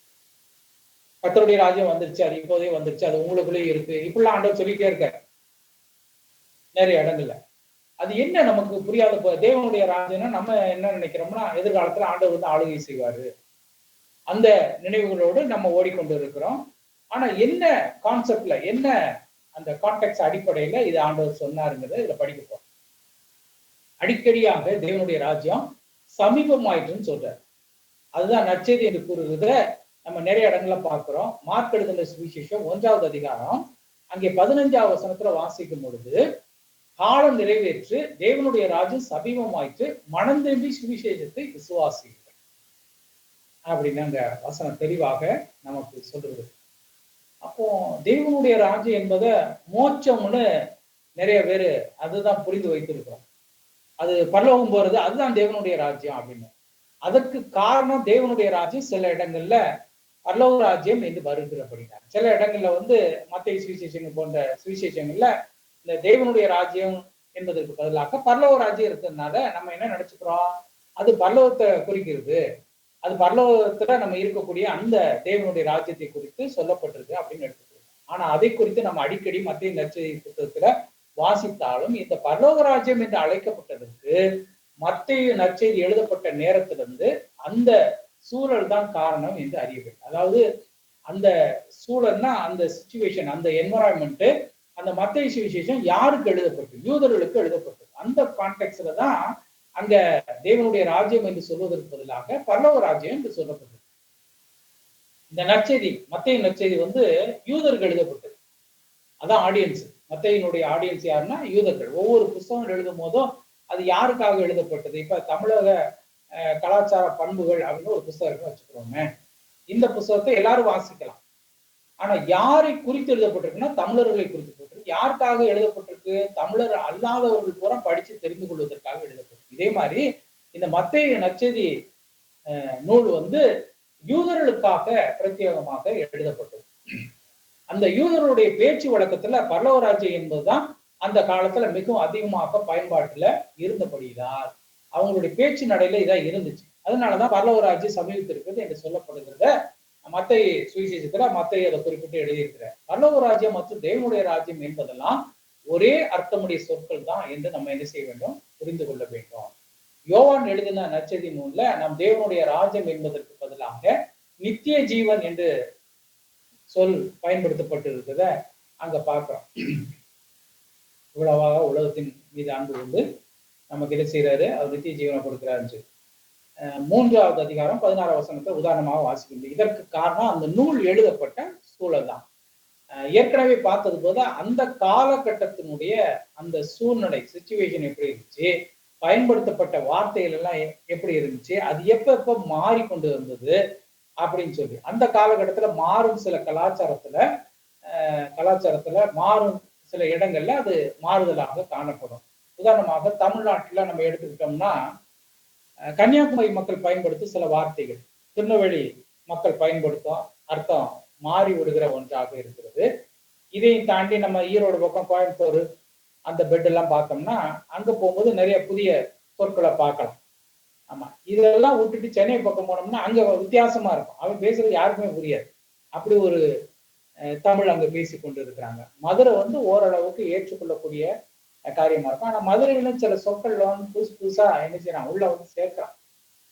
கர்த்தருடைய ராஜ்யம் வந்துருச்சு, அது இப்போதே வந்துருச்சு, அது உங்களுக்குள்ளேயே இருக்கு, இப்படிலாம் ஆண்டவர் சொல்லிட்டே இருக்காரு நிறைய இடங்கள்ல. அது என்ன நமக்கு புரியாத, தேவனுடைய ராஜ்யம்னா நம்ம என்ன நினைக்கிறோம்னா எதிர்காலத்துல ஆண்டவர் வந்து ஆளுகை செய்வாரு, அந்த நினைவுகளோடு நம்ம ஓடிக்கொண்டு இருக்கிறோம். ஆனா என்ன கான்செப்ட்ல, என்ன அந்த கான்டெக்ட் அடிப்படையில இது ஆண்டவர் சொன்னாருங்கிறத இதுல படிக்க போறோம். அடிக்கடியாக தேவனுடைய ராஜ்யம் சமீபமாயிட்டுன்னு சொல்றாரு. அதுதான் நற்செய்தி என்று கூறுகிறத நம்ம நிறைய இடங்கள்ல பார்க்கிறோம். மார்க் எழுதின சுவிசேஷம் 1வது அதிகாரம் அங்கே 15வது வசனத்துல வாசிக்கும் பொழுது, காலம் நிறைவேற்று, தேவனுடைய ராஜ்யம் சமீபமாயிற்று, மனம் திரும்பி சுவிசேஷத்தை விசுவாசிகள் அப்படின்னு அந்த வசனம் தெளிவாக நமக்கு சொல்றது. அப்போ தேவனுடைய ராஜ்யம் என்பதை மோட்சம்னு நிறைய பேரு அதுதான் புரிந்து வைத்திருக்கிறோம். அது பரலோகம் போறது, அதுதான் தேவனுடைய ராஜ்யம் அப்படின்னு. அதற்கு காரணம் தேவனுடைய ராஜ்யம் சில இடங்கள்ல பரலோக ராஜ்யம் என்று வருகிறபடினார். சில இடங்கள்ல வந்து மத்திய சுவிசேஷங்கள் போன்ற சுவிசேஷங்கள்ல இந்த தேவனுடைய ராஜ்யம் என்பதற்கு பதிலாக பரலோக ராஜ்யம் இருக்கிறதுனால நம்ம என்ன நினைச்சுக்கிறோம், அது பரலோகத்தை குறிக்கிறது, அது பரலோகத்துல நம்ம இருக்கக்கூடிய அந்த தேவனுடைய ராஜ்யத்தை குறித்து சொல்லப்பட்டிருக்கு அப்படின்னு எடுத்துக்கிறோம். ஆனா அதை குறித்து நம்ம அடிக்கடி மத்திய நற்செய்தி புத்தகத்துல வாசித்தாலும் இந்த பரலோக ராஜ்யம் என்று அழைக்கப்பட்டதற்கு மத்தேயு நற்செய்தி எழுதப்பட்ட நேரத்திலிருந்து அந்த சூழல் தான் காரணம் என்று அறிய வேண்டும். அதாவது அந்த சூழல்னா அந்த சிச்சுவேஷன், அந்த என்வரான்மெண்ட், அந்த மத்தேயு சுவிசேஷம் யாருக்கு எழுதப்பட்டது? யூதர்களுக்கு எழுதப்பட்டது. அந்த கான்டெக்ட்ல தான் அங்க தேவனுடைய ராஜ்யம் என்று சொல்வதற்கு பதிலாக பரலோக ராஜ்யம் என்று சொல்லப்பட்டது. இந்த நற்செய்தி, மத்தேயு நற்செய்தி வந்து யூதருக்கு எழுதப்பட்டது, அதான் ஆடியன்ஸ். மத்தேயுனுடைய ஆடியன்ஸ் யாருன்னா யூதர்கள். ஒவ்வொரு புஸ்தகம் எழுதும் போதும் அது யாருக்காக எழுதப்பட்டது? இப்ப தமிழக கலாச்சார பண்புகள் அப்படின்னு ஒரு புஸ்தகம் வச்சுக்கிறோமே, இந்த புஸ்தகத்தை எல்லாரும் வாசிக்கலாம். ஆனா யாரை குறித்து எழுதப்பட்டிருக்குன்னா தமிழர்களை குறித்து போட்டிருக்கு. யாருக்காக எழுதப்பட்டிருக்கு? தமிழர் அல்லாதவர்கள் பூரா படிச்சு தெரிந்து கொள்வதற்காக எழுதப்பட்டிருக்கு. இதே மாதிரி இந்த மத்தேயு நற்செய்தி நூல் வந்து யூதர்களுக்காக பிரத்யேகமாக எழுதப்பட்டது. அந்த யூதர்களுடைய பேச்சு வழக்கத்துல பரலோக ராஜ்யம் என்பதுதான் அந்த காலத்துல மிகவும் அதிகமாக பயன்பாட்டுல இருந்தபடியால் அவங்களுடைய பேச்சு நடையில இதான் இருந்துச்சு. அதனாலதான் பரலோக ராஜ்யம் சமீபத்திருக்கிறது என்று சொல்லப்படுகிறத மத்தேயு சுவிசேஷத்துல மத்தேயு அதை குறிப்பிட்டு எழுதியிருக்கிறார். பரலோக ராஜ்யம் மற்றும் தேவனுடைய ராஜ்யம் என்பதெல்லாம் ஒரே அர்த்தமுடைய சொற்கள் தான் என்று நம்ம என்ன செய்ய வேண்டும்? புரிந்து கொள்ள வேண்டும். யோவான் எழுதின நற்செய்தி நூல்ல நம் தேவனுடைய ராஜ்யம் என்பதற்கு பதிலாக நித்திய ஜீவன் என்று சொல் பயன்படுத்தப்பட்டிருக்கிறத அங்க பார்க்கிறோம். இவ்வளவாக உலகத்தின் மீது அன்பு கொண்டு நமக்கு என்ன செய்யறாரு? அவர் நித்திய ஜீவனை கொடுக்கிறாரு. 3வது அதிகாரம் 16 வசனத்தை உதாரணமாக வாசிக்கின்றது. இதற்கு காரணம் அந்த நூல் எழுதப்பட்ட சூழல் தான். ஏற்கனவே பார்த்தது போது அந்த காலகட்டத்தினுடைய அந்த சூழ்நிலை சிச்சுவேஷன் எப்படி இருந்துச்சு, பயன்படுத்தப்பட்ட வார்த்தைகள் எல்லாம் எப்படி இருந்துச்சு, அது எப்ப மாறிக்கொண்டு வந்தது அப்படின்னு சொல்லி அந்த காலகட்டத்துல மாறும் சில கலாச்சாரத்துல மாறும் சில இடங்கள்ல அது மாறுதலாக காணப்படும். உதாரணமாக தமிழ்நாட்டுல நம்ம எடுத்துக்கிட்டோம்னா கன்னியாகுமரி மக்கள் பயன்படுத்தும் சில வார்த்தைகள் திருநெல்வேலி மக்கள் பயன்படுத்தும் அர்த்தம் மாறி விடுகிற ஒன்றாக இருக்கிறது. இதையும் தாண்டி நம்ம ஈரோடு பக்கம் கோயம்புத்தூர் அந்த பெட் எல்லாம் பார்த்தோம்னா அங்க போகும்போது நிறைய புதிய சொற்களை பார்க்கலாம். ஆமா, இதெல்லாம் விட்டுட்டு சென்னை பக்கம் போனோம்னா அங்க வித்தியாசமா இருக்கும். அவன் பேசுறது யாருக்குமே புரியாது. அப்படி ஒரு தமிழ் அங்க பேசி கொண்டு இருக்கிறாங்க. மதுரை வந்து ஓரளவுக்கு ஏற்றுக்கொள்ளக்கூடிய காரியமா இருக்கும். ஆனா மதுரையிலும் சில சொற்கள்ல வந்து புதுசு புதுசா என்ன செய்யறான் உள்ள வந்து சேர்க்கிறான்.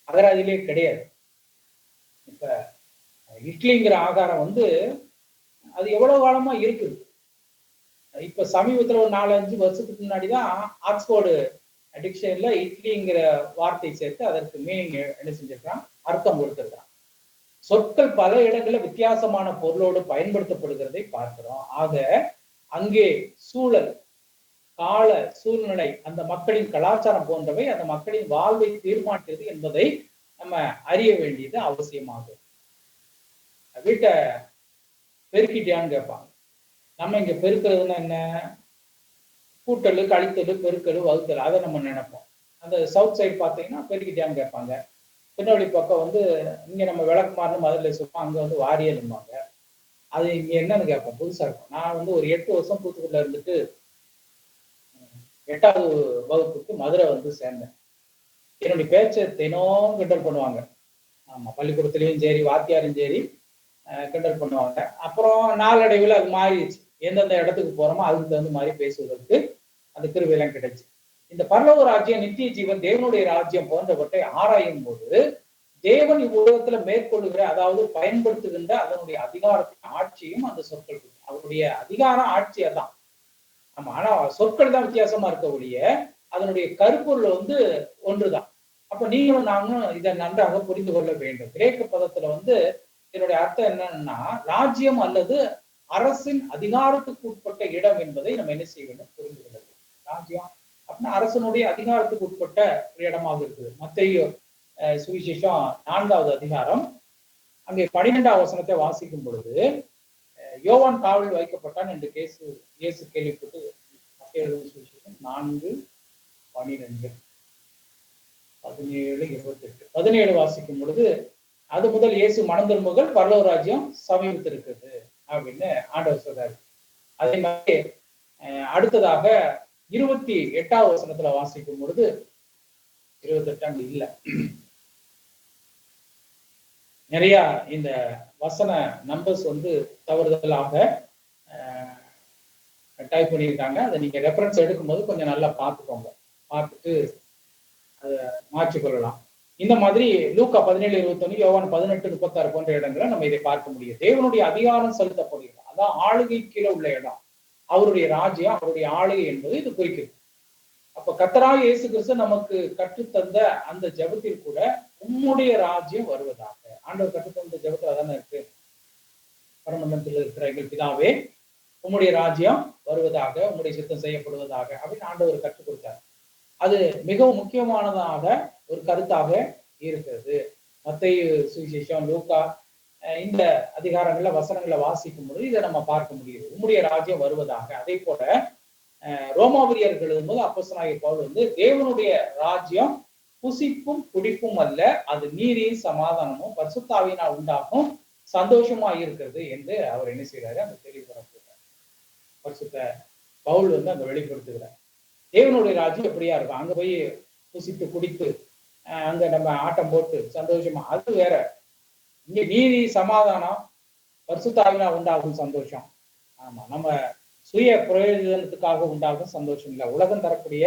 அகராதிலே கிடையாது. இப்ப இட்லிங்கிற ஆகாரம் வந்து அது எவ்வளவு காலமா இருக்குது. இப்ப சமீபத்துல ஒரு 4-5 வருஷத்துக்கு முன்னாடிதான் ஆக்ஸ்போர்டு டிக்ஷனரியில இட்லிங்கிற வார்த்தை சேர்த்து அதற்கு மீனிங் என்ன செஞ்சிருக்கான், அர்த்தம் கொடுத்திருக்கான். சொற்கள் பல இடங்கள்ல வித்தியாசமான பொருளோடு பயன்படுத்தப்படுகிறதை பார்க்கிறோம். ஆக அங்கே சூழல், கால சூழ்நிலை, அந்த மக்களின் கலாச்சாரம் போன்றவை அந்த மக்களின் வாழ்வை தீர்மானித்தது என்பதை நம்ம அறிய வேண்டியது அவசியமாகும். வீட்டை பெருக்கிட்டியான்னு கேட்பாங்க. நம்ம இங்க பெருக்கிறதுன்னா என்ன? கூட்டல், கழித்தல், பெருக்கல், வகுத்தல், அதை நம்ம நினைப்போம். அந்த சவுத் சைடு பார்த்தீங்கன்னா பெருக்கிட்டியான்னு கேட்பாங்க. திருநெல்வேலி பக்கம் வந்து இங்க நம்ம விளக்குமாறுன்னு மதுரை சொல்லுவோம், அங்க வந்து வாரியலும்பாங்க. அது இங்க என்னன்னு கேட்போம், புதுசா இருக்கும். நான் வந்து ஒரு 8 வருஷம் தூத்துக்குடியில இருந்துட்டு 8வது வகுப்புக்கு மதுரை வந்து சேர்ந்தேன். என்னுடைய பேச்சை தினம் கிண்டல் பண்ணுவாங்க. ஆமா, பள்ளிக்கூடத்துலயும் சரி வாத்தியாரும் சரி கிண்டல் பண்ணுவாங்க. அப்புறம் நாளடைவில் அது மாறிடுச்சு. எந்தெந்த இடத்துக்கு போறோமோ அதுக்கு தகுந்த மாதிரி பேசுவதற்கு அந்த கிருபையெல்லாம் கிடைச்சு. இந்த பரலோக ராஜ்யம், நித்திய ஜீவன், தேவனுடைய ராஜ்யம் போன்றவற்றை ஆராயும் போது தேவன் இவ்வுலகத்துல மேற்கொள்ளுகிற, அதாவது பயன்படுத்துகின்ற அதனுடைய அதிகாரத்தின் ஆட்சியும் அந்த சொற்கள், அவருடைய அதிகாரம் ஆட்சியா தான். ஆமா, ஆனா சொற்கள் தான் வித்தியாசமா இருக்க ஒழிய அதனுடைய கருப்பொருள் வந்து ஒன்றுதான். அப்ப நீங்களும் நாங்களும் இதை நன்றாக புரிந்து கொள்ள வேண்டும். கிரேக்க பதத்துல வந்து இதனுடைய அர்த்தம் என்னன்னா ராஜ்யம் அல்லது அரசின் அதிகாரத்துக்கு உட்பட்ட இடம் என்பதை நம்ம என்ன செய்ய வேண்டும், புரிந்து கொள்ள வேண்டும். ராஜ்யம் அப்படின்னா அரசனுடைய அதிகாரத்துக்கு உட்பட்ட ஒரு இடமாக இருக்குது. மத்தேயு சுவிசேஷம் 4வது அதிகாரம் அங்கே 12வது வசனத்தை வாசிக்கும் பொழுது யோவான் காவலில் வைக்கப்பட்டான் என்று இயேசு கேள்விப்பட்டு மத்தேயு சுவிசேஷம் 4:12 17:28 17 வாசிக்கும் பொழுது அது முதல் இயேசு மனம் திரும்புகள், பரலோக ராஜ்யம் சமீபத்திருக்கிறது அப்படின்னு ஆண்டவர் சொல்றாரு. அதே மாதிரி அடுத்ததாக 28வது வசனத்துல வாசிக்கும் பொழுது 28 இல்ல, நிறைய இந்த வசன நம்பர்ஸ் வந்து தவறுதலாக டைப் பண்ணியிருக்காங்க. அதை நீங்க ரெஃபரன்ஸ் எடுக்கும்போது கொஞ்சம் நல்லா பார்த்துக்கோங்க, பார்த்துட்டு அதை மாற்றிக்கொள்ளலாம். இந்த மாதிரி லூக்கா 17:21, யோவான் 18:36 போன்ற இடங்களை நம்ம இதை பார்க்க முடியும். தேவனுடைய அதிகாரம் செலுத்தப்படுகிறது, அதான் ஆளுகை கீழே உள்ள இடம். அவருடைய ராஜ்யம், அவருடைய ஆளுகை என்பது இது குறிக்கிறது. அப்ப கர்த்தராகிய இயேசு கிறிஸ்து நமக்கு கற்றுத்தந்த அந்த ஜெபத்தில் கூட உம்முடைய ராஜ்யம் வருவதாக ஆண்டவர் கற்றுத்தந்த ஜெபத்தில் அதானே இருக்கு. பரமண்டலத்தில் இருக்கிற எங்கள் பிதாவே, உம்முடைய ராஜ்யம் வருவதாக, உம்முடைய சித்தம் செய்யப்படுவதாக அப்படின்னு ஆண்டவர் கற்றுக் கொடுத்தார். அது மிகவும் முக்கியமானதாக ஒரு கருத்தாக இருக்கிறது. மத்தேயு சுவிசேஷம், லூக்கா இந்த அதிகாரங்கள்ல வசனங்களை வாசிக்கும் பொழுது இதை நம்ம பார்க்க முடியுது. உம்முடைய ராஜ்யம் வருவதாக. அதே போல ரோமாபுரியர்கள் எழுதும்போது அப்போஸ்தலனாகிய பவுல் வந்து தேவனுடைய ராஜ்யம் புசிப்பும் குடிப்பும் அல்ல, அது நீதியும் சமாதானமும் பரிசுத்த ஆவியினால் உண்டாகும் சந்தோஷமா இருக்கிறது என்று அவர் என்ன செய்யறாரு, அந்த தெளிவுபடுத்துகிறார். பரிசுத்த பவுல் வந்து அங்க வெளிப்படுத்துகிறார். தேவனுடைய ராஜ்யம் எப்படியா இருக்கும், அங்க போய் புசித்து குடித்து அங்க நம்ம ஆட்டம் போட்டு சந்தோஷமா, அது வேற. இங்க நீதி சமாதானம் பரிசுத்த ஆவியினால் உண்டாகும் சந்தோஷம். ஆமா, நம்ம சுய பிரயோஜனத்துக்காக உண்டாகும் சந்தோஷம் இல்லை, உலகம் தரக்கூடிய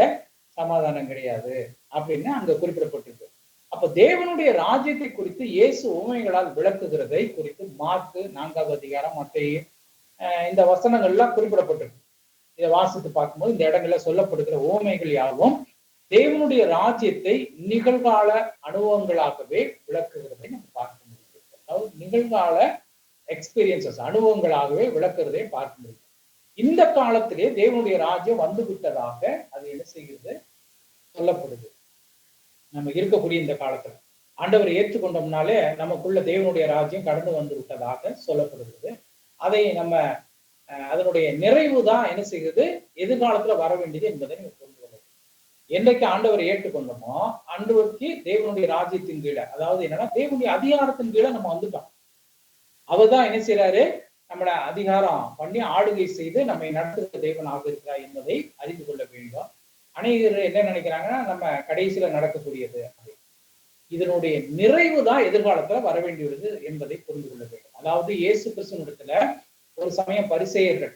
சமாதானம் கிடையாது அப்படின்னு அங்க குறிப்பிடப்பட்டிருக்கு. அப்ப தேவனுடைய ராஜ்யத்தை குறித்து இயேசு உவமைகளால் விளக்குகிறதை குறித்து மார்க்கு 4வது அதிகாரம் மத்தேயு இந்த வசனங்கள் எல்லாம் குறிப்பிடப்பட்டிருக்கு. இதை வாசித்து பார்க்கும்போது இந்த இடங்கள்ல சொல்லப்படுகிற உவமைகள் யாவும் தேவனுடைய ராஜ்யத்தை நிகழ்கால அனுபவங்களாகவே விளக்குகிறதை நம்ம பார்க்க முடியும். அதாவது நிகழ்கால எக்ஸ்பீரியன்சஸ், அனுபவங்களாகவே விளக்குறதை பார்க்க முடியும். இந்த காலத்திலே தேவனுடைய ராஜ்யம் வந்து விட்டதாக அது என்ன செய்கிறது, சொல்லப்படுது. நம்ம இருக்கக்கூடிய இந்த காலத்துல ஆண்டவரை ஏற்றுக்கொண்டோம்னாலே நமக்குள்ள தேவனுடைய ராஜ்யம் கடந்து வந்து விட்டதாக சொல்லப்படுகிறது. அதை நம்ம அதனுடைய நிறைவு தான் என்ன செய்கிறது, எதிர்காலத்துல வர வேண்டியது என்பதை நீங்க புரிந்து கொள்ள வேண்டும். என்றைக்கு ஆண்டவரை ஏற்றுக்கொண்டோமோ அன்றைக்கு தேவனுடைய ராஜ்யத்தின் கீழே, அதாவது என்னன்னா தேவனுடைய அதிகாரத்தின் கீழே நம்ம வந்துட்டோம். அவர் தான் என்ன செய்யறாரு, நம்மளை அதிகாரம் பண்ணி ஆளுகை செய்து நம்மை நடத்துகிற தேவனாக இருக்கிறார் என்பதை அறிந்து கொள்ள வேண்டும். அநேகர் என்ன நினைக்கிறாங்கன்னா நம்ம கடைசியில நடக்கக்கூடியது, இதனுடைய நிறைவு தான் எதிர்காலத்துல வர வேண்டியுள்ளது என்பதை புரிந்து கொள்ள வேண்டும். அதாவது இயேசு கிறிஸ்துவிடத்துல ஒரு சமயம் பரிசேயர்கள்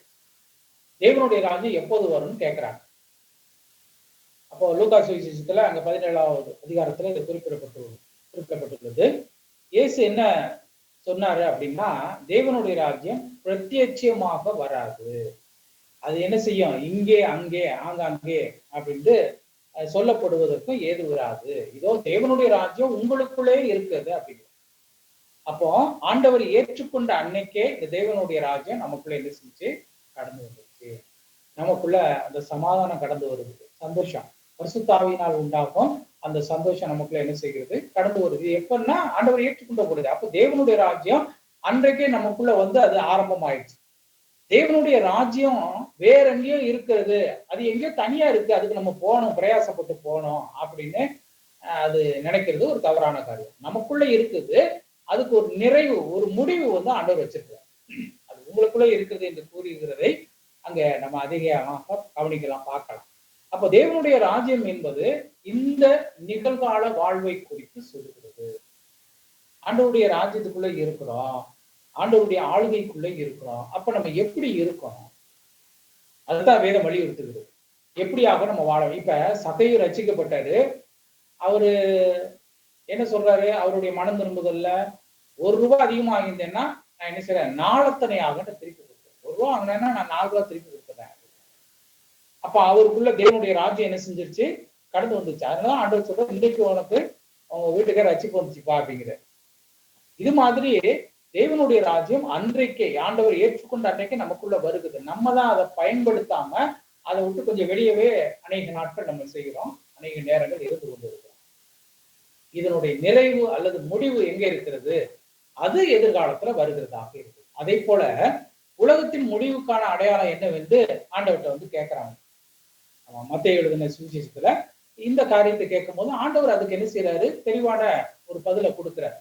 தேவனுடைய ராஜ்யம் எப்போது வரும்னு கேட்கிறாங்க. அப்போ லூக்கா சுவிசேஷத்துல அங்க 17வது அதிகாரத்துல இது குறிப்பிடப்பட்டுள்ளது. இயேசு என்ன சொன்னாரு அப்படின்னா, தேவனுடைய ராஜ்யம் பிரத்யட்சமாக வராது, அது என்ன செய்யும், இங்கே அங்கே ஆங்காங்கே அப்படின்ட்டு சொல்லப்படுவதற்கும் ஏது வராது. இதோ தேவனுடைய ராஜ்யம் உங்களுக்குள்ளே இருக்குது அப்படின்னு. அப்போ ஆண்டவர் ஏற்றுக்கொண்ட அன்னைக்கே இந்த தேவனுடைய ராஜ்யம் நமக்குள்ள என்ன செஞ்சு கடந்து வந்துருச்சு. நமக்குள்ள அந்த சமாதானம் கடந்து வருது, சந்தோஷம் பரிசுத்த ஆவியினால் உண்டாகும் அந்த சந்தோஷம் நமக்குள்ள என்ன செய்கிறது, கடந்து வருது. எப்பன்னா ஆண்டவர் ஏற்றுக்கொண்ட பொழுது. அப்போ தேவனுடைய ராஜ்யம் அன்றைக்கே நமக்குள்ள வந்து அது ஆரம்பம் ஆயிடுச்சு. தேவனுடைய ராஜ்யம் வேற எங்கேயோ இருக்கிறது, அது எங்கேயோ தனியா இருக்கு, அதுக்கு நம்ம போகணும், பிரயாசப்பட்டு போகணும் அப்படின்னு அது நினைக்கிறது ஒரு தவறான காரியம். நமக்குள்ள இருக்குது, அதுக்கு ஒரு நிறைவு, ஒரு முடிவு வந்து ஆண்டவர் வச்சிருக்கிறார். அது உங்களுக்குள்ள இருக்குது என்று கூறுகிறதை அங்க நம்ம அதிகமாக கவனிக்கலாம், பார்க்கலாம். அப்ப தேவனுடைய ராஜ்யம் என்பது இந்த நிகழ்கால வாழ்வை குறித்து சொல்லுகிறது. ஆண்டவருடைய ராஜ்யத்துக்குள்ள இருக்கிறோம், ஆண்டவருடைய ஆளுகைக்குள்ள இருக்கிறோம். அப்ப நம்ம எப்படி இருக்கணும், அதுதான் வேதம் வலியுறுத்துகிறது. எப்படியாக நம்ம வாழணும். இப்ப சகையு ரட்சிக்கப்பட்டாரு, அவரு என்ன சொல்றாரு, அவருடைய மனம் திரும்புதல்ல ₹1 அதிகமா ஆகியிருந்தேன்னா நான் என்ன செய்யறேன், நாளத்தனையாக திருப்பி கொடுத்தேன். ₹1 வாங்கினேன்னா நான் ₹4 திருப்பி கொடுத்துறேன். அப்ப அவருக்குள்ள தேவனுடைய ராஜ்யம் என்ன செஞ்சிருச்சு, கடந்து வந்துச்சு. அதனால ஆண்டவர் சொல்ற, இன்றைக்கு உனக்கு அவங்க வீட்டுக்கே ரட்சிப்பு வந்துச்சுப்பா அப்படிங்கிற. இது மாதிரி தேவனுடைய ராஜ்யம் அன்றைக்கே ஆண்டவர் ஏற்றுக்கொண்ட அன்றைக்கே நமக்குள்ள வருகிறது. நம்ம தான் அதை பயன்படுத்தாம அதை விட்டு கொஞ்சம் வெளியவே அநேக நாட்கள் நம்ம செய்கிறோம், அநேக நேரங்கள் இருந்து கொண்டிருக்கிறோம். இதனுடைய நிறைவு அல்லது முடிவு எங்க இருக்கிறது, அது எதிர்காலத்துல வருகிறதாக இருக்கு. அதே போல உலகத்தின் முடிவுக்கான அடையாளம் என்னவென்று ஆண்டவர்கிட்ட வந்து கேட்கிறாங்க. மத்தேயு எழுதின சுவிசேஷத்துல இந்த காரியத்தை கேட்கும் போது ஆண்டவர் அதுக்கு என்ன செய்யறாரு, தெளிவான ஒரு பதிலை கொடுக்கிறார்.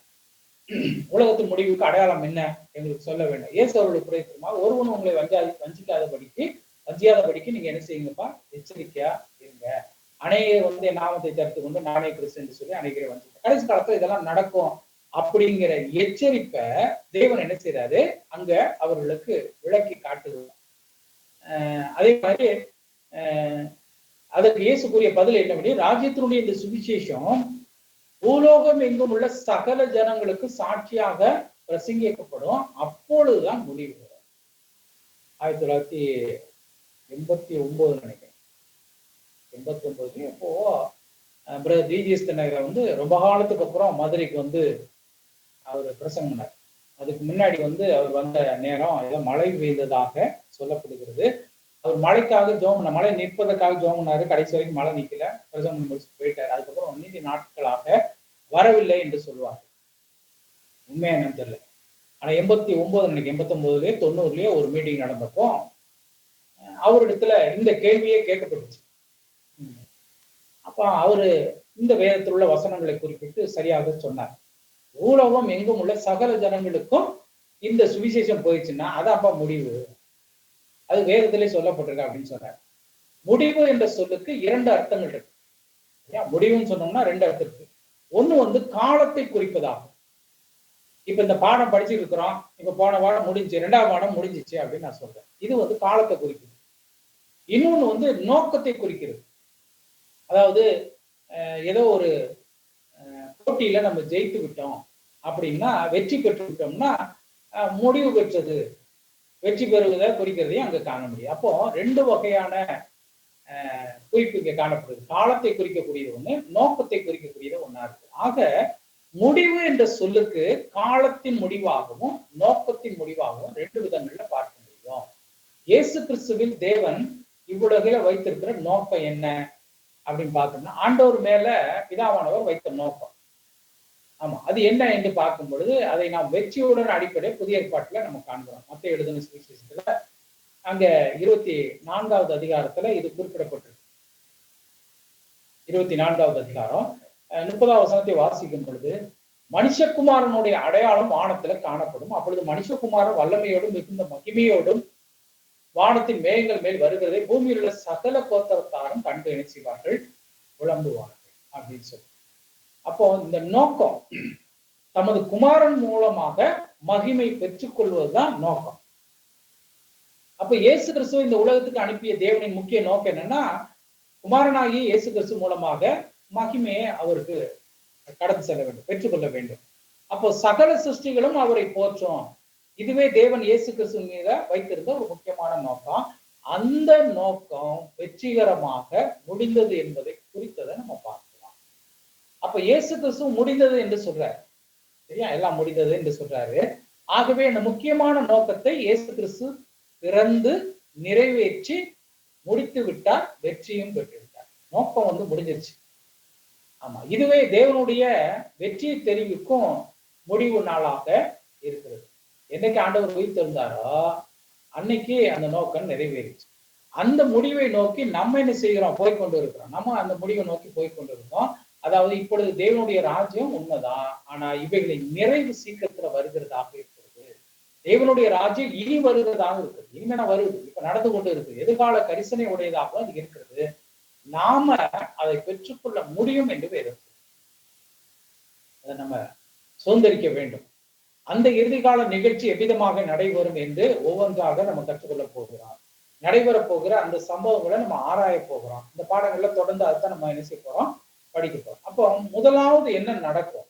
உலகத்தின் முடிவுக்கு அடையாளம் என்ன எங்களுக்கு சொல்ல வேண்டும். இயேசு அவர்களுடைய புரியமா, ஒருவன் உங்களை வஞ்சியாதபடிக்கு நீங்க என்ன செய்யுங்கப்பா, எச்சரிக்கையா இருங்க. அநேகர் வந்து என் நாமத்தை தடுத்து கொண்டு நானே கிறிஸ்து என்று சொல்லி அநேகரை வஞ்சிக்க, கடைசி காலத்துல இதெல்லாம் நடக்கும் அப்படிங்கிற எச்சரிப்பை தேவன் என்ன செய்யறாரு, அங்க அவர்களுக்கு விளக்கி காட்டுகிறார். அதே மாதிரி அதற்கு இயேசு கூறிய பதில் என்னவெனில், ராஜ்யத்தினுடைய இந்த சுவிசேஷம் பூலோகம் எங்கும் உள்ள சகல ஜனங்களுக்கு சாட்சியாக பிரசங்கிக்கப்படும், அப்பொழுதுதான் முடிவு வரும். 1989 நினைக்கிறேன், 89 இப்போ பிரதர் டிஜிஎஸ் தினகரன் வந்து ரொம்ப காலத்துக்கு அப்புறம் மதுரைக்கு வந்து அவர் பிரசங்கம் பண்ணார். அதுக்கு முன்னாடி வந்து அவர் வந்த நேரம் ஏதோ மழை பெய்ததாக சொல்லப்படுகிறது. அவர் மழைக்காக மழை நிற்பதற்காக ஜோம் பண்ணாரு. கடைசி வரைக்கும் மழை நிற்கல, பிரசங்கம் முடிச்சு போயிட்டாரு. அதுக்கப்புறம் நீண்ட நாட்களாக வரவில்லை என்று சொல்லுவாங்க. உண்மையா என்னன்னு தெரியல. ஆனா 89 நினைக்க 89லயே 90லயே ஒரு மீட்டிங் நடந்தப்போ அவரிடத்துல இந்த கேள்வியே கேட்கப்பட்டுச்சு. அப்ப அவரு இந்த வேதத்தில் உள்ள வசனங்களை குறிப்பிட்டு சரியாக சொன்னார். உலகம் எங்கும் உள்ள சகல ஜனங்களுக்கும் இந்த சுவிசேஷம் போயிடுச்சுன்னா அதான்ப்பா முடிவு. அது வேதத்திலே சொல்லப்பட்டிருக்கு அப்படின்னு சொன்னார். முடிவு என்ற சொல்லுக்கு 2 அர்த்தங்கள் இருக்கு. முடிவுன்னு சொன்னோம்னா 2 அர்த்தம் இருக்கு. ஒண்ணு வந்து காலத்தை குறிப்பதாகும். இப்ப இந்த பாடம் படிச்சுட்டு இருக்கிறோம், இப்ப போன பாடம் முடிஞ்சு 2ஆம் பாடம் முடிஞ்சிச்சு அப்படின்னு நான் சொல்றேன். இது வந்து காலத்தை குறிக்குது. இன்னொன்னு வந்து நோக்கத்தை குறிக்கிறது. அதாவது ஏதோ ஒரு போட்டியில நம்ம ஜெயித்து விட்டோம் அப்படின்னா, வெற்றி பெற்று விட்டோம்னா முடிவு பெற்றது, வெற்றி பெறுவதை குறிக்கிறதையும் அங்க காண முடியும். அப்போ 2 வகையான குறிப்பு இங்க காணப்படுது. காலத்தை குறிக்கக்கூடியது ஒண்ணு, நோக்கத்தை குறிக்கக்கூடியது ஒண்ணா இருக்கு. ஆக முடிவு என்ற சொல்லுக்கு காலத்தின் முடிவாகவும் நோக்கத்தின் முடிவாகவும் 2 விதங்கள்ல பார்க்க முடியும். இயேசு கிறிஸ்துவில் தேவன் இவ்வுலகில வைத்திருக்கிற நோக்கம் என்ன அப்படின்னு பார்த்தோம்னா, ஆண்டவர் மேல பிதாவானவர் வைத்த நோக்கம். ஆமா, அது என்ன என்று பார்க்கும் பொழுது அதை நாம் வெற்றியுடன் அடிப்படை புதிய ஏற்பாட்டுல நம்ம காண்கிறோம். மத்தேயு எழுதின சுவிசேஷத்துல அங்க 24வது அதிகாரத்துல இது குறிப்பிடப்பட்டிருக்கு. 24வது அதிகாரம் 30வது வசனத்தை வாசிக்கும் பொழுது, மனுஷகுமாரனுடைய அடையாளம் வானத்துல காணப்படும். அப்பொழுது மனுஷகுமாரன் வல்லமையோடும் மிகுந்த மகிமையோடும் வானத்தின் மேகங்கள் மேல் வருகிறதை பூமியில் உள்ள சகல கோத்திரத்தாரும் கண்டு என்ன செய்வார்கள், புலம்புவார்கள் அப்படின்னு சொல்லி. அப்போ இந்த நோக்கம் தமது குமாரன் மூலமாக மகிமை பெற்றுக் கொள்வதுதான் நோக்கம். அப்ப இயேசு கிறிஸ்துவ இந்த உலகத்துக்கு அனுப்பிய தேவனின் முக்கிய நோக்கம் என்னன்னா, குமாரனாகி இயேசு கிறிஸ்து மூலமாக மகிமையை அவருக்கு கடந்து செல்ல வேண்டும், பெற்றுக்கொள்ள வேண்டும். அப்போ சகல சிருஷ்டிகளும் அவரை போற்றும். இதுவே தேவன் இயேசு கிறிஸ்து மீத வைத்திருந்த ஒரு முக்கியமான நோக்கம். அந்த நோக்கம் வெற்றிகரமாக முடிந்தது என்பதை குறித்ததை நம்ம பார்க்கலாம். அப்ப இயேசு கிறிஸ்து முடிந்தது என்று சொல்றாரு, சரியா, எல்லாம் முடிந்தது என்று சொல்றாரு. ஆகவே இந்த முக்கியமான நோக்கத்தை இயேசு கிறிஸ்து பிறந்து நிறைவேற்றி முடித்து விட்டார், வெற்றியும் பெற்று விட்டார். நோக்கம் வந்து முடிஞ்சிருச்சு. ஆமா, இதுவே தேவனுடைய வெற்றியை தெரிவிக்கும் முடிவு நாளாக இருக்கிறது. என்னைக்கு ஆண்டவர் உயிர்த்தெழுந்தாரோ அன்னைக்கு அந்த நோக்கம் நிறைவேறிச்சு. அந்த முடிவை நோக்கி நம்ம என்ன செய்கிறோம், போய்கொண்டு இருக்கிறோம். நம்ம அந்த முடிவை நோக்கி போய்கொண்டு இருக்கோம். அதாவது இப்பொழுது தேவனுடைய ராஜ்யம் உண்மைதான், ஆனா இவைகளின் நிறைவு சீக்கிரத்துல வருகிறதாக இருக்கிறது. தேவனுடைய ராஜ்யம் இனி வருகிறதாக இருக்குது, இனிமே வருது, இப்ப நடந்து கொண்டு இருக்கு, எதிர்கால கரிசனை உடையதாக அது இருக்கிறது. நாம அதை பெற்றுக்கொள்ள முடியும் என்று வேதம் அதை நம்ம சுதந்திரிக்க வேண்டும். அந்த இறுதிக்கால நிகழ்ச்சி எவ்விதமாக நடைபெறும் என்று ஒவ்வொன்றாக நம்ம கற்றுக்கொள்ள போகிறோம். நடைபெற போகிற அந்த சம்பவங்களை நம்ம ஆராய போகிறோம். இந்த பாடங்கள்ல தொடர்ந்து அதுதான் நம்ம என்ன செய்ய போறோம், படிக்க போறோம். அப்போ முதலாவது என்ன நடக்கும்,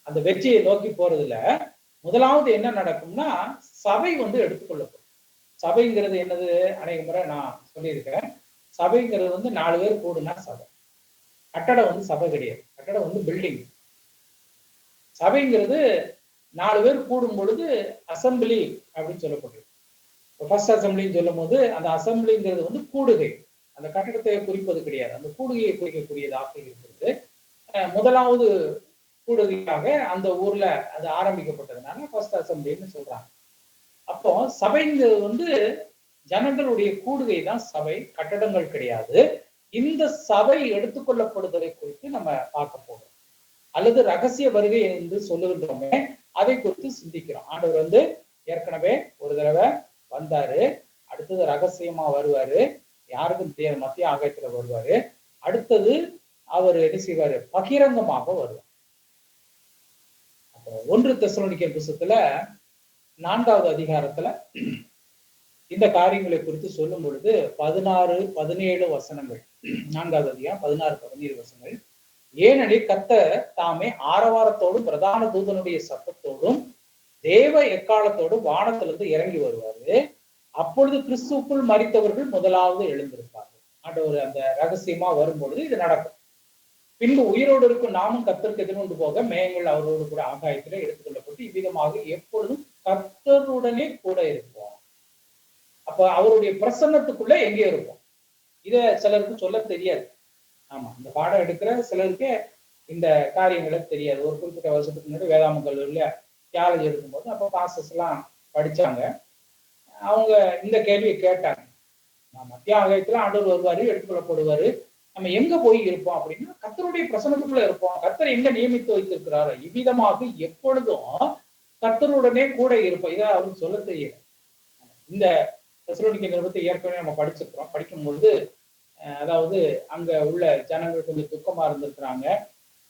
அந்த வெற்றியை நோக்கி போறதுல முதலாவது என்ன நடக்கும்னா, சபை வந்து எடுத்துக்கொள்ளப்படும். சபைங்கிறது என்னது, அநேக முறை நான் சொல்லியிருக்கேன். சபைங்கிறது வந்து 4 பேர் கூடுனா சபை. கட்டடம் வந்து சபை கிடையாது, கட்டடம் வந்து பில்டிங். சபைங்கிறது 4 பேர் கூடும் பொழுது அசம்பிளி அப்படின்னு சொல்லப்படுது. ஃபர்ஸ்ட் அசம்பிளின்னு சொல்லும் போது அந்த அசம்பிளிங்கிறது வந்து கூடுகை, அந்த கட்டடத்தை குறிப்பது கிடையாது, அந்த கூடுகையை குறிக்கக்கூடியதாக இருக்கிறது. முதலாவது கூடுகையாக அந்த ஊர்ல அது ஆரம்பிக்கப்பட்டதுனால ஃபர்ஸ்ட் அசம்பிளின்னு சொல்றாங்க. அப்போ சபைங்கிறது வந்து ஜனங்களுடைய கூடுகை தான் சபை, கட்டடங்கள் கிடையாது. இந்த சபை எடுத்துக்கொள்ளப்படுவதை குறித்து நம்ம பார்க்க போகிறோம். அல்லது ரகசிய வருகை என்று சொல்லுகின்றோமே, அதை குறித்து சிந்திக்கிறோம். ஆண்டவர் வந்து ஏற்கனவே ஒரு தடவை வந்தாரு, அடுத்தது ரகசியமா வருவாரு, யாருக்கும் தெரியாது, மத்திய ஆகாயத்துல வருவாரு. அடுத்தது அவர் என்ன செய்வாரு, பகிரங்கமாக வருவார். 1 தெசலோனிக்கேயர் புத்தகத்துல 4வது அதிகாரத்துல இந்த காரியங்களை குறித்து சொல்லும் பொழுது 16, 17 வசனங்கள், 4வது அதிகாரம் 16, 17 வசனங்கள். ஏனெனில் கர்த்தர் தாமே ஆரவாரத்தோடும் பிரதான தூதனுடைய சத்தத்தோடும் தேவ எக்காலத்தோடும் வானத்திலிருந்து இறங்கி வருவாரு. அப்பொழுது கிறிஸ்துவுக்குள் மரித்தவர்கள் முதலாவது எழுந்திருப்பார்கள். ஆண்டவர் அந்த ரகசியமா வரும்பொழுது இது நடக்கும். பின்பு உயிரோடு இருக்கும் நாமும் கர்த்தருக்கு எதிர்கொண்டு போக மேகங்கள் அவரோடு கூட ஆகாயத்திலே எடுத்துக்கொள்ளப்படும். சொல்லப்பட்டு இவ்விதமாக எப்பொழுதும் கர்த்தருடனே கூட இருப்போம். அப்ப அவருடைய பிரசன்னத்துக்குள்ள எங்கே இருப்போம்? இத சிலருக்கு சொல்ல தெரியாது. ஆமா, இந்த பாடம் எடுக்கிற சிலருக்கு இந்த காரியங்கள தெரியாது. ஒரு குறிப்பிட்ட வருஷத்துக்கு முன்னாடி வேதாம கல்லூரியில தியாலஜி எடுக்கும்போது அப்ப பாஸ்டர்ஸ் எல்லாம் படிச்சாங்க. அவங்க இந்த கேள்வியை கேட்டாங்க. மத்திய ஆலயத்துல ஆண்டவர் வருவாரு, எடுத்துக்கொள்ளப்படுவாரு. நம்ம எங்க போய் இருப்போம் அப்படின்னா கர்த்தருடைய பிரசன்னத்துக்குள்ள இருப்போம். கர்த்தர் எங்க நியமித்து வைத்திருக்கிறாரோ இவ்விதமாக எப்பொழுதும் கர்த்தருடனே கூட இருப்போம். இதை அவருக்கு சொல்ல தெரியல. இந்த தெசலோனிக்கே நிருபத்தை ஏற்கனவே நம்ம படிச்சிருக்கிறோம். படிக்கும்பொழுது அதாவது அங்க உள்ள ஜனங்கள் கொஞ்சம் துக்கமா இருந்திருக்கிறாங்க.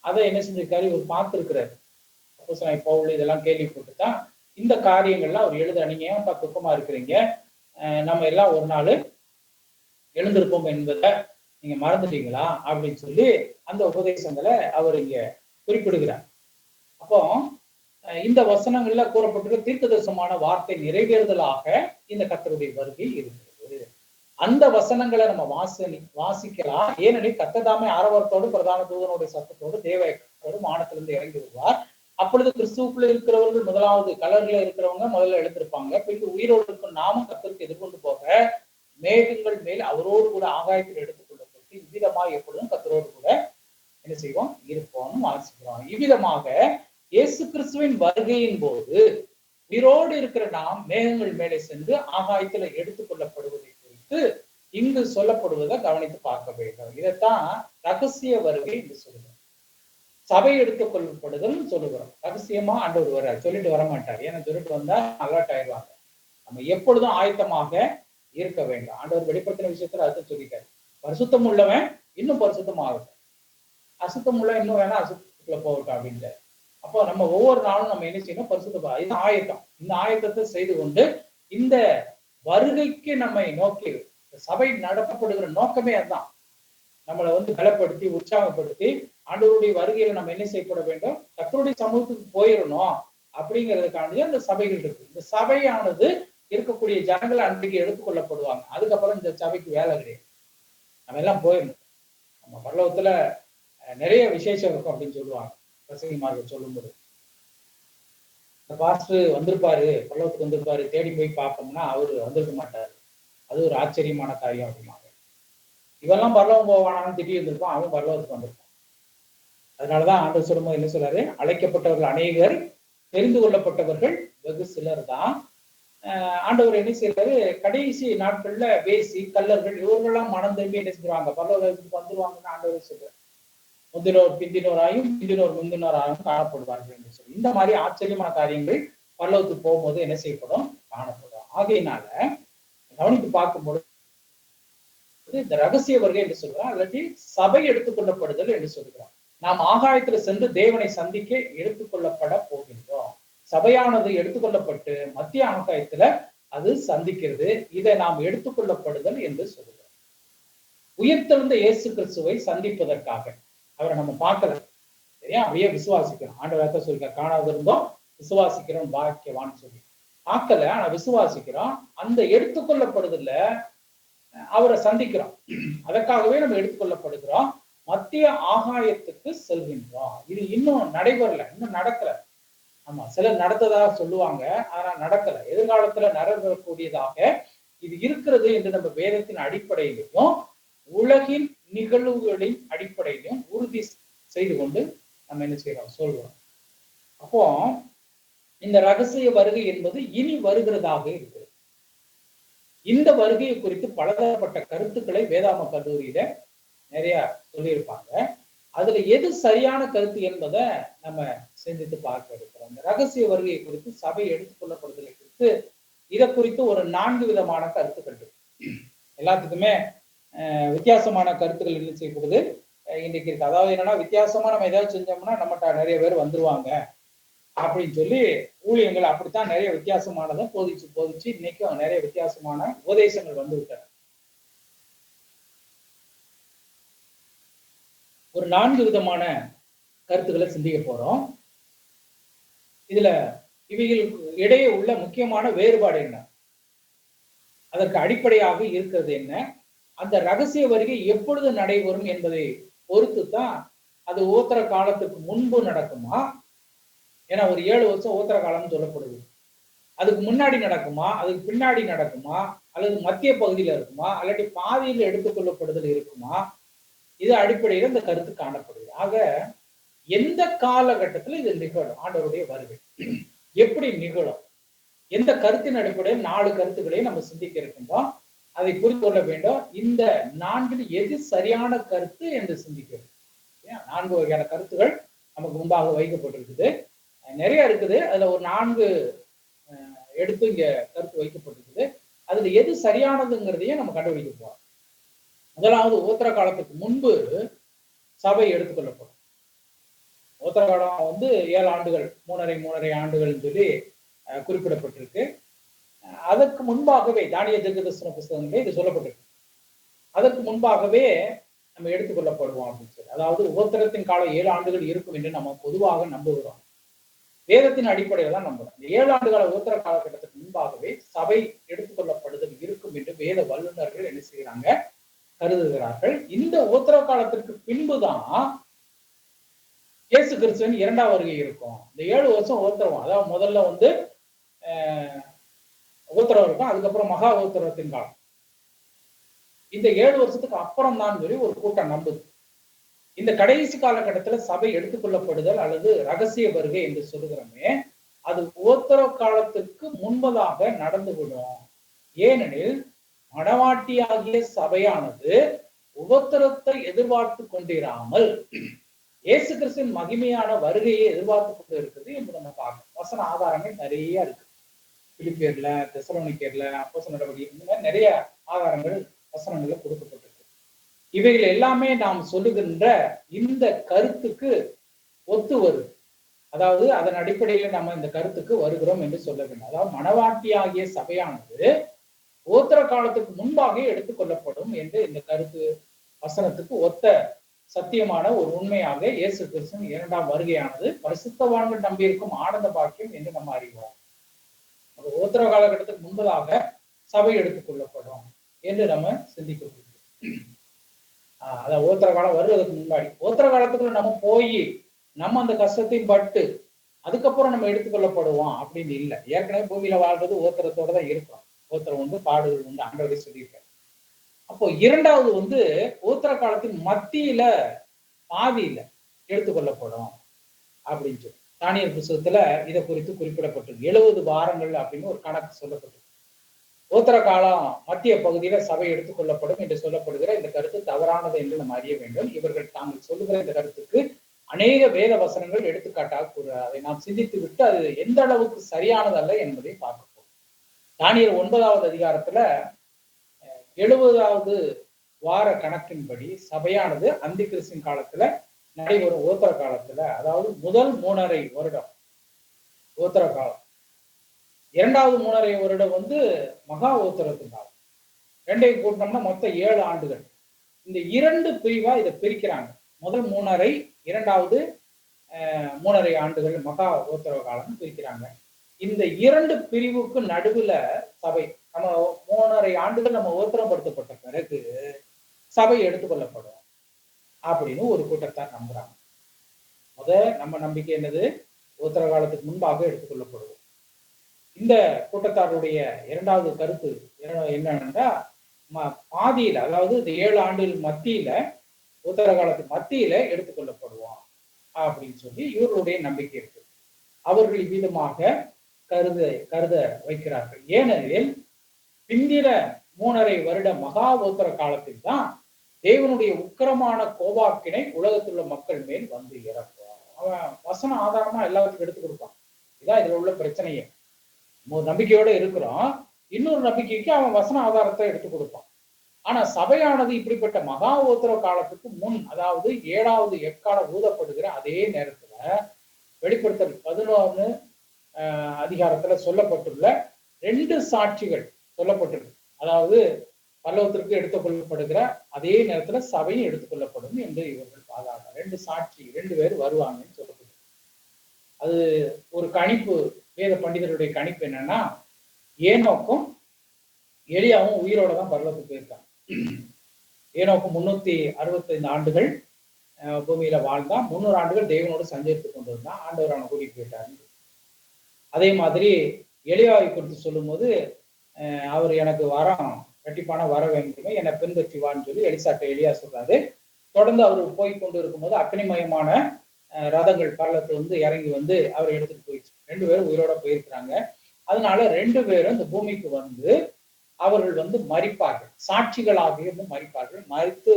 அதை என்ன செஞ்சிருக்காரு, இவர் பார்த்திருக்கிறாரு. அப்போஸ்தலனாகிய பவுல் இதெல்லாம் கேள்விப்பட்டுதான் இந்த காரியங்கள்லாம் அவர் எழுத, நீங்க ஏன்ப்பா துக்கமா இருக்கிறீங்க, நம்ம எல்லாம் ஒரு நாள் எழுந்திருப்போம் என்பதை நீங்க மறந்துட்டீங்களா அப்படின்னு சொல்லி அந்த உபதேசங்களை அவர் இங்க குறிப்பிடுகிறார். அப்போ இந்த வசனங்கள்ல கூறப்பட்டிருக்க தீர்க்கதரிசனமான வார்த்தை நிறைவேறுதலாக இந்த கர்த்தருடைய வருகை இருக்கிறது. அந்த வசனங்களை நம்ம வாசிக்கலாம். ஏனெனில் கர்த்தர் ஆரவாரத்தோடு பிரதான தூதனுடைய சத்தத்தோடு தேவ வானத்திலிருந்து இறங்கி வருவார். அப்பொழுது கிறிஸ்துவுக்குள்ள இருக்கிறவர்கள் முதலாவது கலர்ல இருக்கிறவங்க முதல்ல எழுந்திருப்பாங்க. பின்பு உயிரோடு இருக்கும் நாமும் கர்த்தருக்கு எதிர்கொண்டு போக மேகங்கள் மேல் அவரோடு கூட ஆகாயத்தில் எடுத்துக்கொள்ளப்பட்டு இவ்விதமாக எப்பொழுதும் கர்த்தரோடு கூட என்ன செய்வோம், இருப்போம்னு வாசிக்கிறோம். இவ்விதமாக இயேசு கிறிஸ்துவின் வருகையின் போது உயிரோடு இருக்கிற நாம் மேகங்கள் மேலே சென்று ஆகாயத்துல எடுத்துக்கொள்ளப்படுவதை குறித்து இங்கு சொல்லப்படுவதை கவனித்து பார்க்க வேண்டும். இதைத்தான் ரகசிய வருகை என்று சொல்லுகிறோம். சபை எடுத்துக் கொள்ளப்படுதல் சொல்லுகிறோம். ரகசியமா ஆண்டவர் வர சொல்லிட்டு வர மாட்டார். ஏன்னா சொல்லிட்டு வந்தா அலர்ட் ஆயிடுவாங்க. நம்ம எப்பொழுதும் ஆயத்தமாக இருக்க வேண்டும். ஆண்டவர் வெளிப்படுத்தின விஷயத்துல அதை சொல்லிட்டாரு. பரிசுத்தம் உள்ளவன் இன்னும் பரிசுத்தம் ஆகட்டும், அசுத்தம் உள்ள இன்னும் வேணா அசுத்தத்துக்குள்ள போகட்டும் அப்படின்ட்டு. அப்போ நம்ம ஒவ்வொரு நாளும் நம்ம என்ன செய்யணும், பரிசுத்தம். இது ஆயத்தம். இந்த ஆயத்தத்தை செய்து கொண்டு இந்த வருகைக்கு நம்மை நோக்கி சபை நடத்தப்படுகிற நோக்கமே அதுதான். நம்மளை பலப்படுத்தி உற்சாகப்படுத்தி ஆண்டவருடைய வருகையில நம்ம என்ன செய்யப்பட வேண்டும், கர்த்தருடைய சமூகத்துக்கு போயிடணும் அப்படிங்கிறதுக்காண்டி அந்த சபைகள் இருக்கு. இந்த சபையானது இருக்கக்கூடிய ஜனங்கள் அன்றைக்கு எடுத்துக்கொள்ளப்படுவாங்க. அதுக்கப்புறம் இந்த சபைக்கு வேலை கிடையாது, நம்ம எல்லாம் போயிடணும். நம்ம பரலோகத்துல நிறைய விசேஷம் இருக்கும் அப்படின்னு சொல்லுவாங்க பிரசங்கிமார்கள் சொல்லும்போது. இந்த பாஸ்டர் வந்திருப்பாரு, பரலோகத்துக்கு வந்திருப்பாரு, தேடி போய் பார்ப்போம்னா அவரு வந்திருக்க மாட்டாரு. அது ஒரு ஆச்சரியமான காரியம் அப்படின்னாங்க. இவெல்லாம் பரலோகம் போவானான்னு திடீர்னு இருப்பான், அவன் பரலோகத்துக்கு வந்திருப்பான். அதனாலதான் ஆண்டவர் சொல்லும்போது என்ன சொல்றாரு, அழைக்கப்பட்டவர்கள் அநேகர், தெரிந்து கொள்ளப்பட்டவர்கள் வெகு சிலர் தான். ஆண்டவர் என்ன செய்யறாரு, கடைசி நாட்கள்ல வேசி கல்லர்கள் இவர்களெல்லாம் மனம் திரும்பி என்ன செய்வாங்க, பரலோகத்துக்கு வந்துருவாங்கன்னு ஆண்டவர் சொல்றாரு. முந்தினோர் பிந்தினோராயும் பிந்தினோர் முந்தினோராயும் காணப்படுவார்கள் என்று சொல்லி இந்த மாதிரி ஆச்சரியமான காரியங்கள் பரலோகத்துக்கு போகும்போது என்ன செய்யப்படும், காணப்படும். ஆகையினால கவனித்து பார்க்கும்போது இந்த ரகசிய வருகை என்று சொல்கிறோம், அல்லது சபை எடுத்துக்கொள்ளப்படுதல் என்று சொல்கிறோம். நாம் ஆகாயத்துல சென்று தேவனை சந்திக்க எடுத்துக்கொள்ளப்பட போகின்றோம். சபையானது எடுத்துக்கொள்ளப்பட்டு மத்திய ஆகாயத்துல அது சந்திக்கிறது. இதை நாம் எடுத்துக்கொள்ளப்படுதல் என்று சொல்கிறோம். உயிர்த்தெழுந்த இயேசு கிறிஸ்துவை சந்திப்பதற்காக அவரை நம்ம பார்க்கல, சரியா, அப்படியே விசுவாசிக்கிறோம். ஆண்டவராக சொல்லிக்க, காணாத இருந்தோம் விசுவாசிக்கிறோம் பாக்கியவான்னு சொல்லி பார்க்கல, ஆனா விசுவாசிக்கிறோம். அந்த எடுத்துக்கொள்ளப்படுதல்ல அவரை சந்திக்கிறோம். அதற்காகவே நம்ம எடுத்துக்கொள்ளப்படுகிறோம். மத்திய ஆகாயத்துக்கு செல்கின்றோம். இது இன்னும் நடைபெறல, இன்னும் நடக்கல. ஆமா, சிலர் நடத்ததாக சொல்லுவாங்க, ஆனா நடக்கல. எதிர்காலத்துல நடைபெறக்கூடியதாக இது இருக்கிறது என்று நம்ம வேதத்தின் அடிப்படையிலையும் உலகின் நிகழ்வுகளின் அடிப்படையிலும் உறுதி செய்து கொண்டு நம்ம என்ன செய்யறோம், சொல்றோம். அப்போ இந்த ரகசிய வருகை என்பது இனி வருகிறதாக இருக்கிறது. இந்த வருகையை குறித்து பலதரப்பட்ட கருத்துக்களை வேதாம கல்லூரியில நிறைய சொல்லியிருப்பாங்க. அதுல எது சரியான கருத்து என்பதை நம்ம சிந்தித்து பார்க்க இருக்கிறோம். இந்த ரகசிய வருகை குறித்து, சபை எடுத்துக்கொள்ளப்படுதலை குறித்து, இதை குறித்து ஒரு 4 விதமான கருத்துக்கள் இருக்கு. எல்லாத்துக்குமே வித்தியாசமான கருத்துக்கள் என்ன செய்யப்படுது இன்னைக்கு இருக்கு. அதாவது என்னன்னா, வித்தியாசமா நம்ம ஏதாவது செஞ்சோம்னா நம்மகிட்ட நிறைய பேர் வந்துருவாங்க அப்படின்னு சொல்லி ஊழியங்கள் அப்படித்தான் நிறைய வித்தியாசமானதை போதிச்சு இன்னைக்கும் நிறைய வித்தியாசமான உபதேசங்கள் வந்து விட்டாங்க. ஒரு 4 விதமான கருத்துக்களை சிந்திக்க போறோம். இதுல இவைகளுக்கு இடையே உள்ள முக்கியமான வேறுபாடு என்ன, அதற்கு அடிப்படையாக இருக்கிறது என்ன, அந்த ரகசிய வருகை எப்பொழுது நடைபெறும் என்பதை பொறுத்து தான் அது ஓத்தர காலத்துக்கு முன்பு நடக்குமா ஏன்னா ஒரு 7 வருஷம் உத்தர காலம்னு சொல்லப்படுது. அதுக்கு முன்னாடி நடக்குமா, அதுக்கு பின்னாடி நடக்குமா, அல்லது மத்திய பகுதியில இருக்குமா, அல்லாட்டி பாதியில் எடுத்துக்கொள்ளப்படுதல் இருக்குமா, இது அடிப்படையில் இந்த கருத்து காணப்படுது. ஆக எந்த காலகட்டத்தில் இது நிகழும், ஆண்டவருடைய வருகை எப்படி நிகழும், எந்த கருத்தின் அடிப்படையில் 4 கருத்துக்களையும் நம்ம சிந்திக்க இருக்கின்றோம். அதை புரிந்து கொள்ள வேண்டும். இந்த 4 எது சரியான கருத்து என்று சிந்திக்கிறது. 4 வகையான கருத்துகள் நமக்கு முன்பாக வைக்கப்பட்டிருக்குது. நிறைய இருக்குது. அதுல ஒரு 4 எடுத்து இங்க கருத்து வைக்கப்பட்டிருக்குது. அதுல எது சரியானதுங்கிறதையும் நம்ம கண்டுபிடிக்க போறோம். முதலாவது உத்தர காலத்துக்கு முன்பு சபை எடுத்துக்கொள்ளப்படும். உத்தர காலம் வந்து 7 ஆண்டுகள், 3.5 ஆண்டுகள் சொல்லி குறிப்பிடப்பட்டிருக்கு. அதற்கு முன்பாகவே தானிய தீர்க்கதரிசன புஸ்தகங்களே இது சொல்லப்பட்டிருக்கு. அதற்கு முன்பாகவே நம்ம எடுத்துக்கொள்ளப்படுவோம் அப்படின்னு சொல்லி, அதாவது உபத்திரத்தின் காலம் 7 ஆண்டுகள் இருக்கும் என்று நம்ம பொதுவாக நம்புகிறோம். வேதத்தின் அடிப்படையில் தான் நம்புறோம். இந்த 7 ஆண்டுகால உத்தர காலகட்டத்துக்கு முன்பாகவே சபை எடுத்துக்கொள்ளப்படுதல் இருக்கும் என்று வேத வல்லுநர்கள் என்ன செய்யறாங்க, கருதுகிறார்கள். இந்த உத்தர காலத்திற்கு பின்புதான் இயேசு கிறிஸ்துவின் 2ஆம் வருகை இருக்கும். இந்த 7 வருஷம் உத்தரவும், அதாவது முதல்ல வந்து உத்தரவு இருக்கும், அதுக்கப்புறம் மகா உத்தரவத்தின் காலம். இந்த 7 வருஷத்துக்கு அப்புறம் தான் சொல்லி ஒரு கூட்டம் நம்புது. இந்த கடைசி காலகட்டத்துல சபை எடுத்துக்கொள்ளப்படுதல் அல்லது ரகசிய வருகை என்று சொல்லுகிறோமே, அது உத்தர காலத்துக்கு முன்பதாக நடந்துவிடும். ஏனெனில் மணவாட்டியாகிய சபையானது உபத்திரத்தை எதிர்பார்த்து கொண்டிராமல் இயேசு கிறிஸ்துவின் மகிமையான வருகையை எதிர்பார்த்து கொண்டு இருக்குது என்று நம்ம பார்க்கணும். வசன ஆதாரங்கள் நிறைய இருக்கு. பிலிப்பியர்ல, தெசலோனிக்கேர்ல, அப்போஸ்தலர் நடவடிக்கை, இந்த மாதிரி நிறைய ஆதாரங்கள் வசனங்கள்ல கொடுக்கப்பட்டிருக்கு. இவைகள் எல்லாமே நாம் சொல்லுகின்ற இந்த கருத்துக்கு ஒத்து வருது. அதாவது அதன் அடிப்படையில் நம்ம இந்த கருத்துக்கு வருகிறோம் என்று சொல்ல வேண்டும். அதாவது மணவாட்டியாகிய சபையானது உத்தர காலத்துக்கு முன்பாக எடுத்துக்கொள்ளப்படும் என்று இந்த கருத்து வசனத்துக்கு ஒத்த சத்தியமான ஒரு உண்மையாக இயேசு கிறிஸ்துவின் 2ஆம் வருகையானது பரிசுத்தவான்கள் நம்பியிருக்கும் ஆனந்த பாக்கியம் என்று நம்ம அறிவோம். உத்தர காலகட்டத்துக்கு முன்பதாக சபை எடுத்துக்கொள்ளப்படும் என்று நம்ம சிந்திக்க முடியும். அதாவது உத்தர காலம் வருவதற்கு முன்னாடி, உத்தர காலத்துக்குள்ள நம்ம போய் நம்ம அந்த கஷ்டத்தையும் பட்டு அதுக்கப்புறம் நம்ம எடுத்துக்கொள்ளப்படுவோம் அப்படின்னு இல்லை. ஏற்கனவே பூமியில வாழ்றது உத்தரத்தோட தான் இருக்கிறோம். உத்தரம் உண்டு, பாடுகள் உண்டு, ஆண்டவரே சொல்லியிருக்காரு. அப்போ 2வது வந்து உத்தர காலத்தின் மத்தியில பாதியில எடுத்துக்கொள்ளப்படும் அப்படின்னு சொல்லி தானியல் புத்தகத்துல இதை குறித்து குறிப்பிடப்பட்டிருக்கு. 70 வாரங்கள் அப்படின்னு ஒரு கணக்கு சொல்லப்பட்டிருக்கு. உத்தர காலம் மத்திய பகுதியில சபை எடுத்துக்கொள்ளப்படும் என்று சொல்லப்படுகிற இந்த கருத்து தவறானது என்று நம்ம அறிய வேண்டும். இவர்கள் தாங்கள் சொல்லுகிற இந்த கருத்துக்கு அநேக வேத வசனங்கள் எடுத்துக்காட்டாக கூறுகிறார். அதை நாம் சிந்தித்து விட்டு அது எந்த அளவுக்கு சரியானதல்ல என்பதை பார்க்க போகிறோம். தானியல் 9வது அதிகாரத்துல 70வது வார கணக்கின்படி சபையானது அந்தி கிறிஸ்துவின் காலத்துல நடைபெறும் உத்தர காலத்துல, அதாவது முதல் 3.5 வருடம் உத்தர காலம், 2வது 3.5 வருடம் வந்து மகா உத்தரத்தின் காலம். 2ஐயும் கூட்டினோம்னா மொத்தம் 7 ஆண்டுகள். இந்த 2 பிரிவா இதை பிரிக்கிறாங்க. முதல் 3.5, 2வது 3.5 ஆண்டுகள் மகா உத்தரவு காலம் பிரிக்கிறாங்க. இந்த 2 பிரிவுக்கு நடுவுல சபை, நம்ம 3.5 ஆண்டுகள் நம்ம உத்தரப்படுத்தப்பட்ட பிறகு சபை எடுத்துக்கொள்ளப்படும் அப்படின்னு ஒரு கூட்டத்தார் நம்புறாங்க. நம்ம நம்பிக்கை என்னது? உத்தர காலத்துக்கு முன்பாக எடுத்துக்கொள்ளப்படுவோம். இந்த கூட்டத்தாருடைய 2வது கருத்து என்னன்னா, பாதியில, அதாவது இந்த 7 ஆண்டுகள் மத்தியில, உத்தர காலத்துக்கு மத்தியில எடுத்துக்கொள்ளப்படுவோம் அப்படின்னு சொல்லி இவர்களுடைய நம்பிக்கை இருக்கு. அவர்கள் இவ்விதமாக கருத வைக்கிறார்கள். ஏனெனில் பிந்தின 3.5 வருட மகா உத்தர காலத்தில் தான் தேவனுடைய உக்கிரமான கோபாக்கினை உலகத்தில் உள்ள மக்கள் மேல் வந்து இறக்கும். அவன் வசன ஆதாரமா எல்லாத்துக்கும் எடுத்து கொடுப்பான். இதான் இதுல உள்ள பிரச்சனையே. ஒரு நம்பிக்கையோட இருக்கிறோம், இன்னொரு நம்பிக்கைக்கு அவன் வசன ஆதாரத்தை எடுத்து கொடுப்பான். ஆனா சபையானது இப்படிப்பட்ட மகா உத்தர காலத்துக்கு முன், அதாவது 7வது எக்காலம் ஊதப்படுகிற அதே நேரத்துல வெளிப்படுத்தல் 11 அதிகாரத்துல சொல்லப்பட்டுள்ள 2 சாட்சிகள் சொல்லப்பட்டிருக்கு. அதாவது பல்லவத்திற்கு எடுத்துக்கொள்ளப்படுகிற அதே நேரத்துல சபையும் எடுத்துக்கொள்ளப்படும் என்று இவர்கள் பாதாங்க. 2 சாட்சி, 2 பேர் வருவாங்கன்னு சொல்லப்பட்டு, அது ஒரு கணிப்பு, வேத பண்டிதருடைய கணிப்பு என்னன்னா, ஏனோக்கும் எலியாவும் உயிரோட தான் பரலோகத்துக்கு போயிருக்காங்க. ஏனோக்கு 365 ஆண்டுகள், பூமியில வாழ்ந்தான். 300 ஆண்டுகள் தேவனோடு சஞ்சரித்து கொண்டு இருந்தான். ஆண்டவர் அவனை கூட்டிட்டு போயிட்டாரு. அதே மாதிரி எலியாவை குறித்து சொல்லும் போது அவர் எனக்கு வரம் கண்டிப்பான வர வேண்டுமே, என்னை பின்பற்றிவான்னு சொல்லி எலிசாட்ட எலியா சொல்றாரு. தொடர்ந்து அவர் போய் கொண்டு இருக்கும்போது அக்னிமயமான ரதங்கள் பள்ளத்துல வந்து இறங்கி வந்து அவர் எடுத்துட்டு போயிடுச்சு. 2 பேரும் உயிரோட போயிருக்கிறாங்க. அதனால 2 பேரும் இந்த பூமிக்கு வந்து அவர்கள் வந்து மரிப்பார்கள், சாட்சிகளாக இருந்து மரிப்பார்கள். மரித்து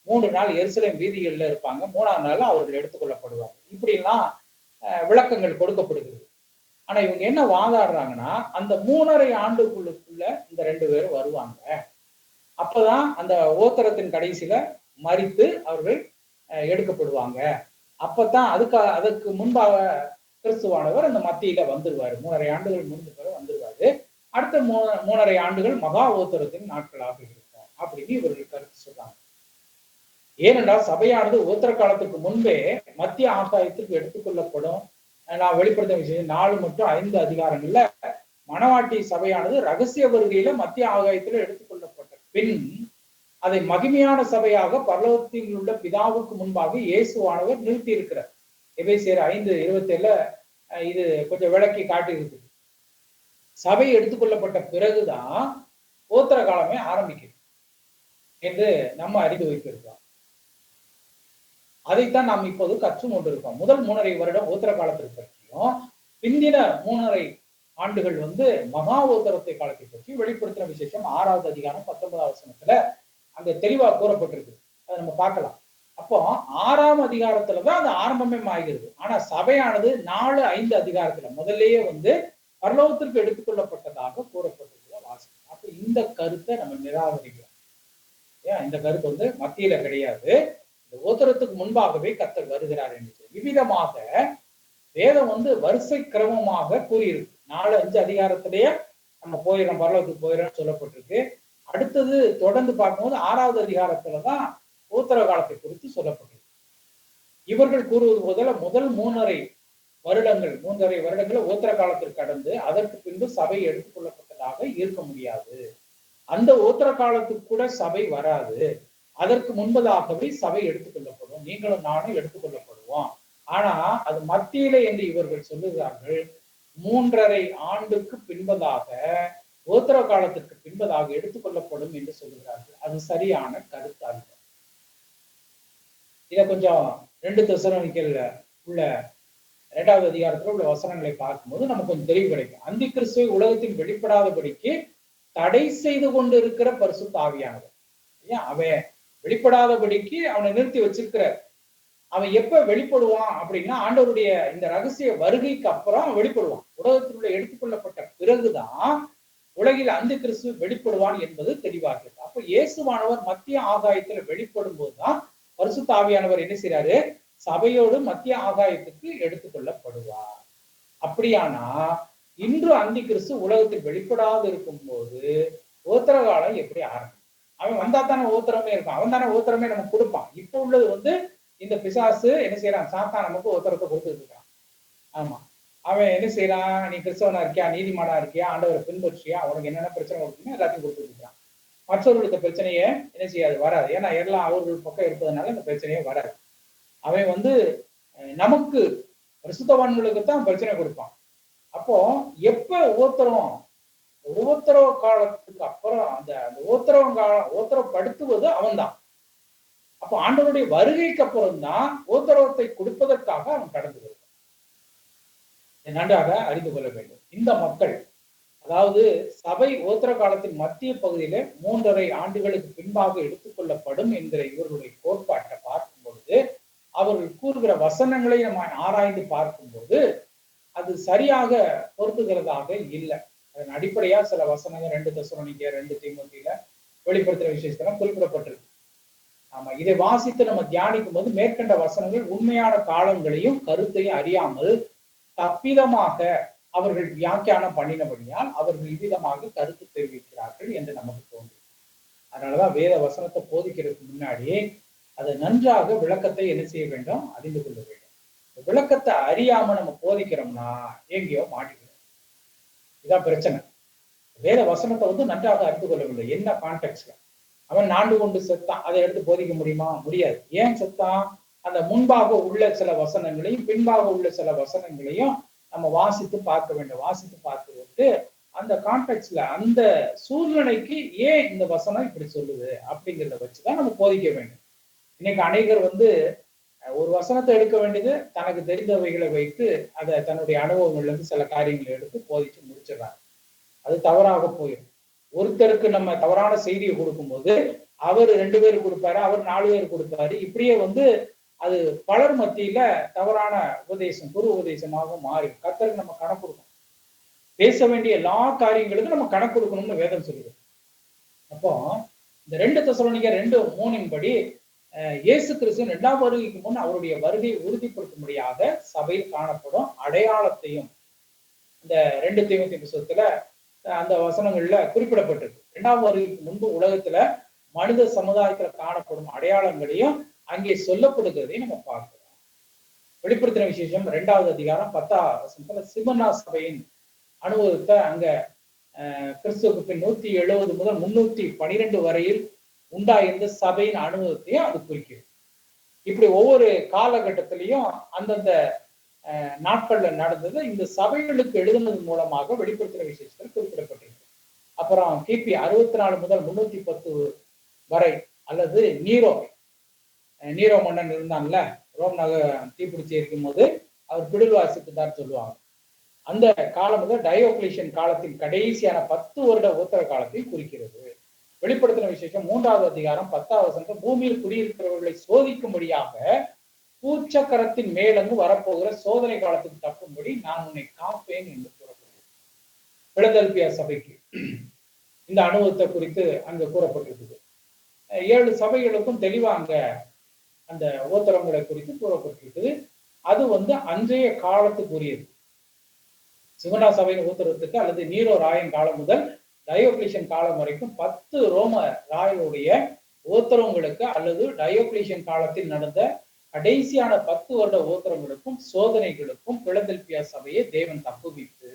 3 நாள் எருசலேம் வீதிகளில் இருப்பாங்க. 3ஆம் நாள் அவர்கள் எடுத்துக்கொள்ளப்படுவார்கள். இப்படி எல்லாம் விளக்கங்கள் கொடுக்கப்படுகிறது. ஆனா இவங்க என்ன வாதாடுறாங்கன்னா, அந்த 3½ ஆண்டுகளுக்குள்ள இந்த 2 பேரும் வருவாங்க. அப்பதான் அந்த ஓத்திரத்தின் கடைசியில மரித்து அவர்கள் எடுக்கப்படுவாங்க. அப்பதான் அதுக்கு முன்பாக கிறிஸ்துவானவர் அந்த மத்தியில வந்துருவாரு. 3½ ஆண்டுகள் முடிஞ்ச பிறகு வந்துருவாரு. அடுத்த 3½ ஆண்டுகள் மகா ஓத்திரத்தின் நாட்களாக இருக்கும் அப்படின்னு இவர்கள் கருத்து சொல்றாங்க. ஏனென்றால் சபையானது ஓத்திர காலத்துக்கு முன்பே மத்திய ஆகாயத்திற்கு எடுத்துக்கொள்ளப்படும். நான் வெளிப்படுத்த விஷயம் 4 மற்றும் 5 அதிகாரங்கள்ல மணவாட்டி சபையானது ரகசிய வருகையில மத்திய ஆகாயத்துல எடுத்துக்கொள்ளப்பட்ட பின் அதை மகிமையான சபையாக பரலோகத்தில் உள்ள பிதாவுக்கு முன்பாக இயேசுவானவர் நிறுத்தி இருக்கிறார். எபேசியர் 5:27 இது கொஞ்சம் விளக்கி காட்டி இருக்குது. சபை எடுத்துக்கொள்ளப்பட்ட பிறகுதான் ஓத்திர காலமே ஆரம்பிக்குது என்று நம்ம அறிந்து வைத்திருக்கிறோம். அதைத்தான் நாம் இப்போது கற்று கொண்டிருக்கோம். முதல் 3½ வருடம் ஓத்திர காலத்திற்கு பற்றியும், பிந்தின 3½ ஆண்டுகள் வந்து மகா ஓத்திரத்தை காலத்தை பற்றி வெளிப்படுத்தின விசேஷம் 6வது அதிகாரம் 19வது வசனத்துல அங்க தெளிவா கூறப்பட்டிருக்கு. அதை நம்ம பார்க்கலாம். அப்போ 6ஆம் அதிகாரத்துலதான் அது ஆரம்பமே ஆகிறது. ஆனா சபையானது 4-5 அதிகாரத்துல முதல்லயே வந்து பரலோகத்திற்கு எடுத்துக்கொள்ளப்பட்டதாக கூறப்பட்டிருக்கிற வாசகம். அப்ப இந்த கருத்தை நம்ம நிராகரிக்கிறோம். ஏன் இந்த கருத்து வந்து மத்தியில கிடையாது. இந்த ஓத்திரத்துக்கு முன்பாகவே கர்த்தர் வருகிறார் என்று விவிதமாக வேதம் வந்து வரிசை கிரமமாக கூறியிருக்கு. 4-5 அதிகாரத்திலேயே நம்ம போயிடும் பரலோகத்துக்கு போயிடும் சொல்லப்பட்டிருக்கு. அடுத்தது தொடர்ந்து பார்க்கும்போது 6வது அதிகாரத்துலதான் ஓத்திர காலத்தை குறித்து சொல்லப்பட்டிருக்கு. இவர்கள் கூறுவது போல முதல் 3½ வருடங்கள் ஓத்திர காலத்திற்கு கடந்து அதற்கு பின்பு சபை எடுத்துக்கொள்ளப்பட்டதாக இருக்க முடியாது. அந்த ஓத்திர காலத்துக்கு கூட சபை வராது. அதற்கு முன்பதாகவே சபை எடுத்துக்கொள்ளப்படும். நீங்களும் நானும் எடுத்துக்கொள்ளப்படுவோம். ஆனா அது மத்தியில என்று இவர்கள் சொல்லுகிறார்கள். 3½ ஆண்டுக்கு பின்பதாக ஓத்திர காலத்திற்கு பின்பதாக எடுத்துக்கொள்ளப்படும் என்று சொல்லுகிறார்கள். அது சரியான கருத்தாங்க. இதை கொஞ்சம் 2 தெசலோனிக்கேயர்ல உள்ள 2வது அதிகாரத்துல உள்ள வசனங்களை பார்க்கும்போது நமக்கு கொஞ்சம் தெளிவு கிடைக்கும். அந்தி கிறிஸ்துவை உலகத்தில் வெளிப்படாதபடிக்கு தடை செய்து கொண்டு இருக்கிற பரிசுத்த ஆவியானவர். அவன் வெளிப்படாதபடிக்கு அவனை நிறுத்தி வச்சிருக்கிறார். அவன் எப்ப வெளிப்படுவான் அப்படின்னா ஆண்டவருடைய இந்த ரகசிய வருகைக்கு அப்புறம் வெளிப்படுவான். உலகத்தினுடைய எடுத்துக்கொள்ளப்பட்ட பிறகுதான் உலகில் அந்தி கிறிஸ்து வெளிப்படுவான் என்பது தெளிவாகிறது. அப்ப இயேசுவானவர் மத்திய ஆகாயத்துல வெளிப்படும் போதுதான் பரிசுத்த ஆவியானவர் என்ன செய்யறாரு? சபையோடு மத்திய ஆகாயத்துக்கு எடுத்துக்கொள்ளப்படுவார். அப்படியானா இன்று அந்தி கிறிஸ்து உலகத்தில் வெளிப்படாது இருக்கும் போது ஓத்திர காலம் எப்படி ஆரம்பிக்கும்? அவன் வந்தா தானே ஓத்திரமே இருக்கும். அவன் தானே ஓத்திரமே நமக்கு கொடுப்பான். இப்ப உள்ளது வந்து இந்த பிசாசு என்ன செய்யறான்? சாத்தான் நமக்கு ஓத்திரத்தை கொடுத்துட்டு இருக்கான். ஆமா, அவன் என்ன செய்யறான்? நீ கிறிஸ்தவனா இருக்கியா, நீதிமானா இருக்கியா, ஆண்டவரை பின்பற்றியா, அவனுக்கு என்னென்ன பிரச்சனை கொடுக்கணும் எல்லாத்தையும் கொடுத்துட்டு இருக்கான். மற்றவர்களுக்கு பிரச்சனையே என்ன செய்யாது, வராது. ஏன்னா எல்லாம் அவர்கள் பக்கம் இருப்பதனால இந்த பிரச்சனையே வராது. அவன் வந்து நமக்கு பரிசுத்தவான்களுக்கு தான் பிரச்சனை கொடுப்பான். அப்போ எப்ப ஓத்திர காலத்துக்கு அப்புறம் அந்த ஓத்திரப்படுத்துவது அவன்தான். அப்போ ஆண்டவருடைய வருகைக்கு அப்புறம் தான் ஓத்திரத்தை கொடுப்பதற்காக அவன் கடந்து வருவான். நன்றாக அறிந்து கொள்ள வேண்டும். இந்த மக்கள், அதாவது சபை ஓத்திர காலத்தின் மத்திய பகுதியில 3½ ஆண்டுகளுக்கு பின்பாக எடுத்துக்கொள்ளப்படும் என்கிற இவர்களுடைய கோட்பாட்டை பார்க்கும் பொழுது, அவர்கள் கூறுகிற வசனங்களை நம்ம ஆராய்ந்து பார்க்கும்போது அது சரியாக பொருந்துகிறதாக இல்லை. அதன் அடிப்படையா சில வசனங்கள் 2 தெசலோனிக்கேயர் 2 தீமோத்தேயுல வெளிப்படுத்துற விஷயத்தெல்லாம் குறிப்பிடப்பட்டிருக்கு. ஆமா, இதை வாசித்து நம்ம தியானிக்கும் போது மேற்கண்ட வசனங்கள் உண்மையான காலங்களையும் கருத்தையும் அறியாமல் தப்பிதமாக அவர்கள் வியாக்கியானம் பண்ணினபடியால் அவர்கள் இவ்விதமாக கருத்து தெரிவிக்கிறார்கள் என்று நமக்கு தோன்றும். அதனாலதான் வேத வசனத்தை போதிக்கிறதுக்கு முன்னாடி அதை நன்றாக விளக்கத்தை என்ன செய்ய வேண்டும்? அறிந்து கொள்ள வேண்டும். விளக்கத்தை அறியாம நம்ம போதிக்கிறோம்னா எங்கேயோ மாட்டிக்கிறோம். இதான் பிரச்சனை. வேத வசனத்தை வந்து நன்றாக அறிந்து கொள்ளவில்லை. என்ன கான்டெக்ட்ல அவன் 4 கொண்டு செத்தான், அதை எடுத்து போதிக்க முடியுமா? முடியாது. ஏன் செத்தான்? அந்த முன்பாக உள்ள சில வசனங்களையும் பின்பாக உள்ள சில வசனங்களையும் நம்ம வாசித்து பார்க்க வேண்டும். வாசித்து பார்த்துவிட்டு அந்த கான்டெக்ட்ல அந்த சூழ்நிலைக்கு ஏன் இந்த வசனம் இப்படி சொல்லுது அப்படிங்கிறத வச்சுதான் நம்ம போதிக்க வேண்டும். இன்னைக்கு அநேகர் ஒரு வசனத்தை எடுக்க வேண்டியது தனக்கு தெரிந்தவைகளை வைத்து அதை தன்னுடைய அனுபவங்கள்ல இருந்து சில காரியங்களை எடுத்து போதிச்சு முடிச்சிடறாங்க. அது தவறாக போயிடும். ஒருத்தருக்கு நம்ம தவறான செய்தியை கொடுக்கும்போது அவர் 2 பேர் கொடுப்பாரு, அவர் 4 பேர் கொடுப்பாரு. இப்படியே அது பலர் மத்தியில தவறான உபதேசம், குரு உபதேசமாக மாறி கர்த்தருக்கு நம்ம கணக்கு கொடுக்கணும். பேச வேண்டிய எல்லா காரியங்களுக்கும் நம்ம கணக்கு கொடுக்கணும்னு வேதம் சொல்லுது. அப்போ இந்த 2 தெசலோனிக்கர் 2:3 படி இயேசு கிறிஸ்து 2ஆம் வருகைக்கு முன் அவருடைய வருகையை உறுதிப்படுத்தும்படியாக சபையில் காணப்படும் அடையாளத்தையும் இந்த 2 தீமோத்தேயு புத்தகத்துல அந்த வசனங்கள்ல குறிப்பிடப்பட்டிருக்கு. 2ஆம் வருகைக்கு முன்பு உலகத்துல மனித சமுதாயத்துல காணப்படும் அடையாளங்களையும் அங்கே சொல்லப்படுகிறதை நம்ம பார்க்கிறோம். வெளிப்படுத்தின விசேஷம் 2வது அதிகாரம் 10ஆம் வசனத்துல சிமர்னா சபையின் அனுபவத்தை அங்க கிறிஸ்துவுக்கு பின் 170 முதல் 312 வரையில் உண்டாயிருந்த சபையின் அனுபவத்தையும் அது குறிக்கிறது. இப்படி ஒவ்வொரு காலகட்டத்திலையும் அந்தந்த நாட்கள்ல நடந்தது இந்த சபைகளுக்கு எழுதுனது மூலமாக வெளிப்படுத்தின விசேஷத்தில் குறிப்பிடப்பட்டிருக்கு. அப்புறம் கிபி 64 முதல் 310 வரை அல்லது நீரோ மன்னன் இருந்தான்ல, ரோம் நகர் தீப்பிடிச்சி இருக்கும் போது அவர் பிடில்வாசித்துதான் சொல்லுவாங்க. அந்த காலம் டயோக்ளிஷியன் காலத்தின் கடைசியான 10 வருட உத்தர காலத்தை குறிக்கிறது. வெளிப்படுத்தின விசேஷம் 3வது அதிகாரம் 10ஆம் வசனம் பூமியில் குடியிருக்கிறவர்களை சோதிக்கும்படியாக பூச்சக்கரத்தின் மேலங்கு வரப்போகிற சோதனை காலத்துக்கு தப்பும்படி நான் உன்னை காப்பேன் என்று கூறப்படுகிறது. பிலதெல்பியா சபைக்கு இந்த அனுபவத்தை குறித்து அங்க கூறப்பட்டிருக்குது. 7 சபைகளுக்கும் தெளிவா அங்க அந்த உபத்திரங்களை குறித்து கூறப்பட்டிருக்குது. அது அன்றைய காலத்துக்குரியது. சிமர்னா சபையின் உபத்திரத்துக்கு அல்லது நீரோ ராயன் காலம் முதல் டயோக்ளிஷியன் காலம் வரைக்கும் 10 ரோம ராயனுடைய உபத்திரங்களுக்கு அல்லது டயோக்ளிஷியன் காலத்தில் நடந்த கடைசியான 10 வருட உபத்திரங்களுக்கும் சோதனைகளுக்கும் பிலதெல்பியா சபையை தேவன் தப்புவித்து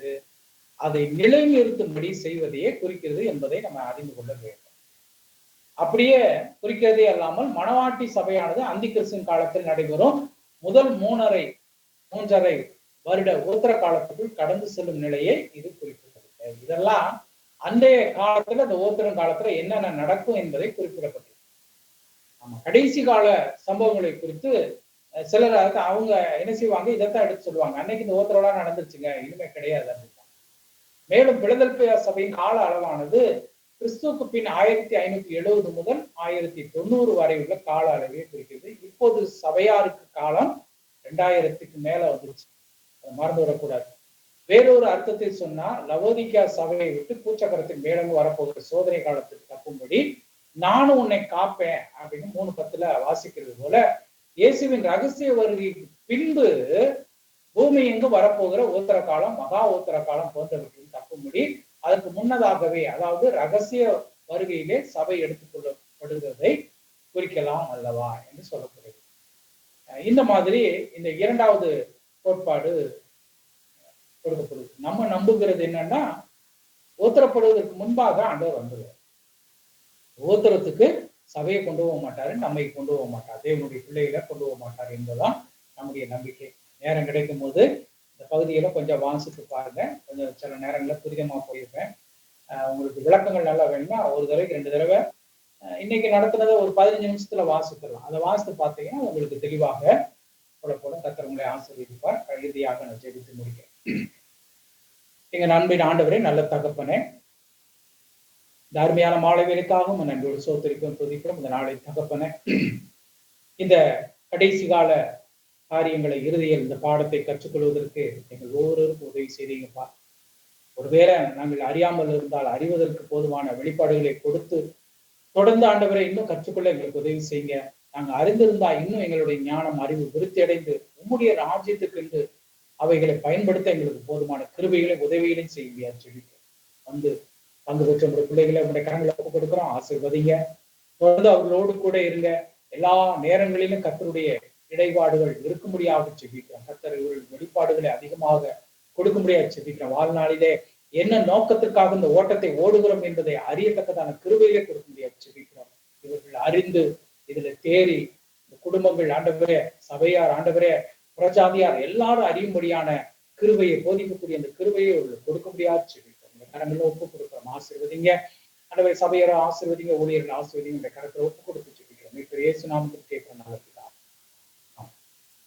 அதை நிலைநிறுத்தும்படி செய்வதையே குறிக்கிறது என்பதை நம்ம அறிந்து கொள்ள வேண்டும். அப்படியே குறிக்கிறதே அல்லாமல் மணவாட்டி சபையானது அந்தி கிறிஸ்துவின் காலத்தில் நடைபெறும் முதல் 3.5 வருட உத்தர காலத்துக்குள் கடந்து செல்லும் நிலையை இது குறிப்பிடுகிறது. இதெல்லாம் அன்றைய காலத்துல அந்த ஓத்திரம் காலத்துல என்னென்ன நடக்கும் என்பதை குறிப்பிடப்பட்டிருக்கு. ஆமா, கடைசி கால சம்பவங்களை குறித்து சிலர் அவங்க என்ன செய்வாங்க, இதைத்தான் எடுத்து சொல்லுவாங்க. அன்னைக்கு இந்த ஓத்திரம் நடந்துருச்சுங்க, இனிமே கிடையாது அப்படின்னா. மேலும் பிலதெல்பியா சபையின் கால அளவானது கிறிஸ்துவுக்கு பின் 1570 முதல் 1090 வரை உள்ள கால அளவை குறிக்கிறது. இப்போது சபையாருக்கு காலம் 2000க்கு மேல வந்துருச்சு, மறந்து விடக்கூடாது. வேறொரு அர்த்தத்தில் சொன்னா லவோதிக்கா சபையை விட்டு பூச்சக்கரத்தின் மேலங்கு வரப்போகிற சோதனை காலத்துக்கு தப்பும்படி நானும் உன்னை காப்பேன் அப்படின்னு 3:10 வாசிக்கிறது போல இயேசுவின் ரகசிய வருகைக்கு பின்பு பூமி எங்கு வரப்போகிற உத்தர காலம், மகா உத்தர காலம் போன்றவற்றில் தப்பும்படி அதற்கு முன்னதாகவே, அதாவது ரகசிய வருகையிலே சபை எடுத்துக்கொள்ளப்படுகிறதை குறிக்கலாம் அல்லவா என்று சொல்லப்படுகிறது. இந்த மாதிரி இந்த 2வது கோட்பாடு கொடுக்கப்படுது. நம்ம நம்புகிறது என்னன்னா, ஓத்திரப்படுவதற்கு முன்பாக ஆண்டவர் வந்துடுவார். ஓத்திரத்துக்கு சபையை கொண்டு போக மாட்டாரு, நம்மை கொண்டு போக மாட்டார், தேவனுடைய பிள்ளைகளை கொண்டு போக மாட்டார் என்பதுதான் நம்முடைய நம்பிக்கை. நேரம் கிடைக்கும் போது இந்த பகுதியில கொஞ்சம் வாசித்து பாருங்க. கொஞ்சம் சில நேரங்களில் துரிதமா போயிருப்பேன். உங்களுக்கு விளக்கங்கள் நல்லா வேணும்னா ஒரு தடவைக்கு 2 தடவை இன்னைக்கு நடத்துனதை ஒரு 15 நிமிஷத்துல வாசிக்கலாம். அதை வாசித்து பார்த்தீங்கன்னா உங்களுக்கு தெளிவாக புலப்படும். கர்த்தர் உங்களை ஆசீர்வதிப்பார். இறுதியாக நான் ஜெபித்து முடிக்கிறேன். எங்க நண்பின் ஆண்டவரே, நல்ல தகப்பனே, இந்த அருமையான மாலை வேலைக்காகவும் நன்றியோடு சோதரிக்கும் துதிக்கிறோம். இந்த நாளை தகப்பனே, இந்த கடைசி கால காரியங்களை இறுதியில் இந்த பாடத்தை கற்றுக்கொள்வதற்கு எங்கள் ஒவ்வொருவருக்கும் உதவி செய்தீங்கப்பா. ஒருவேளை நாங்கள் அறியாமல் இருந்தால் அறிவதற்கு போதுமான வெளிப்பாடுகளை கொடுத்து தொடர்ந்து ஆண்டவரை இன்னும் கற்றுக்கொள்ள எங்களுக்கு உதவி செய்யுங்க. நாங்கள் அறிந்திருந்தா இன்னும் எங்களுடைய ஞானம், அறிவு விருத்தி அடைந்து உம்முடைய ராஜ்யத்துக்கு என்று அவைகளை பயன்படுத்த எங்களுக்கு போதுமான கிருபைகளை உதவிகளையும் செய்ய சொல்லிட்டு பங்கு பெற்ற உங்களுடைய பிள்ளைகளை உங்களுடைய கரங்களை ஒப்புக் கொடுக்கிறோம். ஆசீர்வதிங்க. தொடர்ந்து அவர்களோடு கூட இருங்க. எல்லா நேரங்களிலும் கர்த்தருடைய இடைபாடுகள் இருக்கும்படியாக செபிக்கிறோம். கர்த்தர் வெளிப்பாடுகளை அதிகமாக கொடுக்கும்படியாக செபிக்கிறோம். வாழ்நாளிலே என்ன நோக்கத்திற்காக இந்த ஓட்டத்தை ஓடுகிறோம் என்பதை அறியத்தக்கதான கிருபையிலே கொடுக்கும்படியாக செபிக்கிறோம். இவர்கள் அறிந்து இதுல தேறி இந்த குடும்பங்கள் ஆண்டவரே, சபையார் ஆண்டவரே, புறஜாதியார் எல்லாரும் அறியும்படியான கிருபையை போதிக்கக்கூடிய அந்த கிருபையை கொடுக்க முடியாது சொல்லிட்டோம். இந்த கரங்களை ஒப்பு கொடுக்கிறோம். ஆசீர்வதிங்க ஆண்டவரே, சபையாரை ஆசீர்வதிங்க, ஊழியர்கள் ஆசீர்வதிங்க. இந்த கரத்தை ஒப்பு கொடுத்து சொல்லிக்கிறோம். இப்ப இயேசு நாமத்தில் கேட்கிறோம்.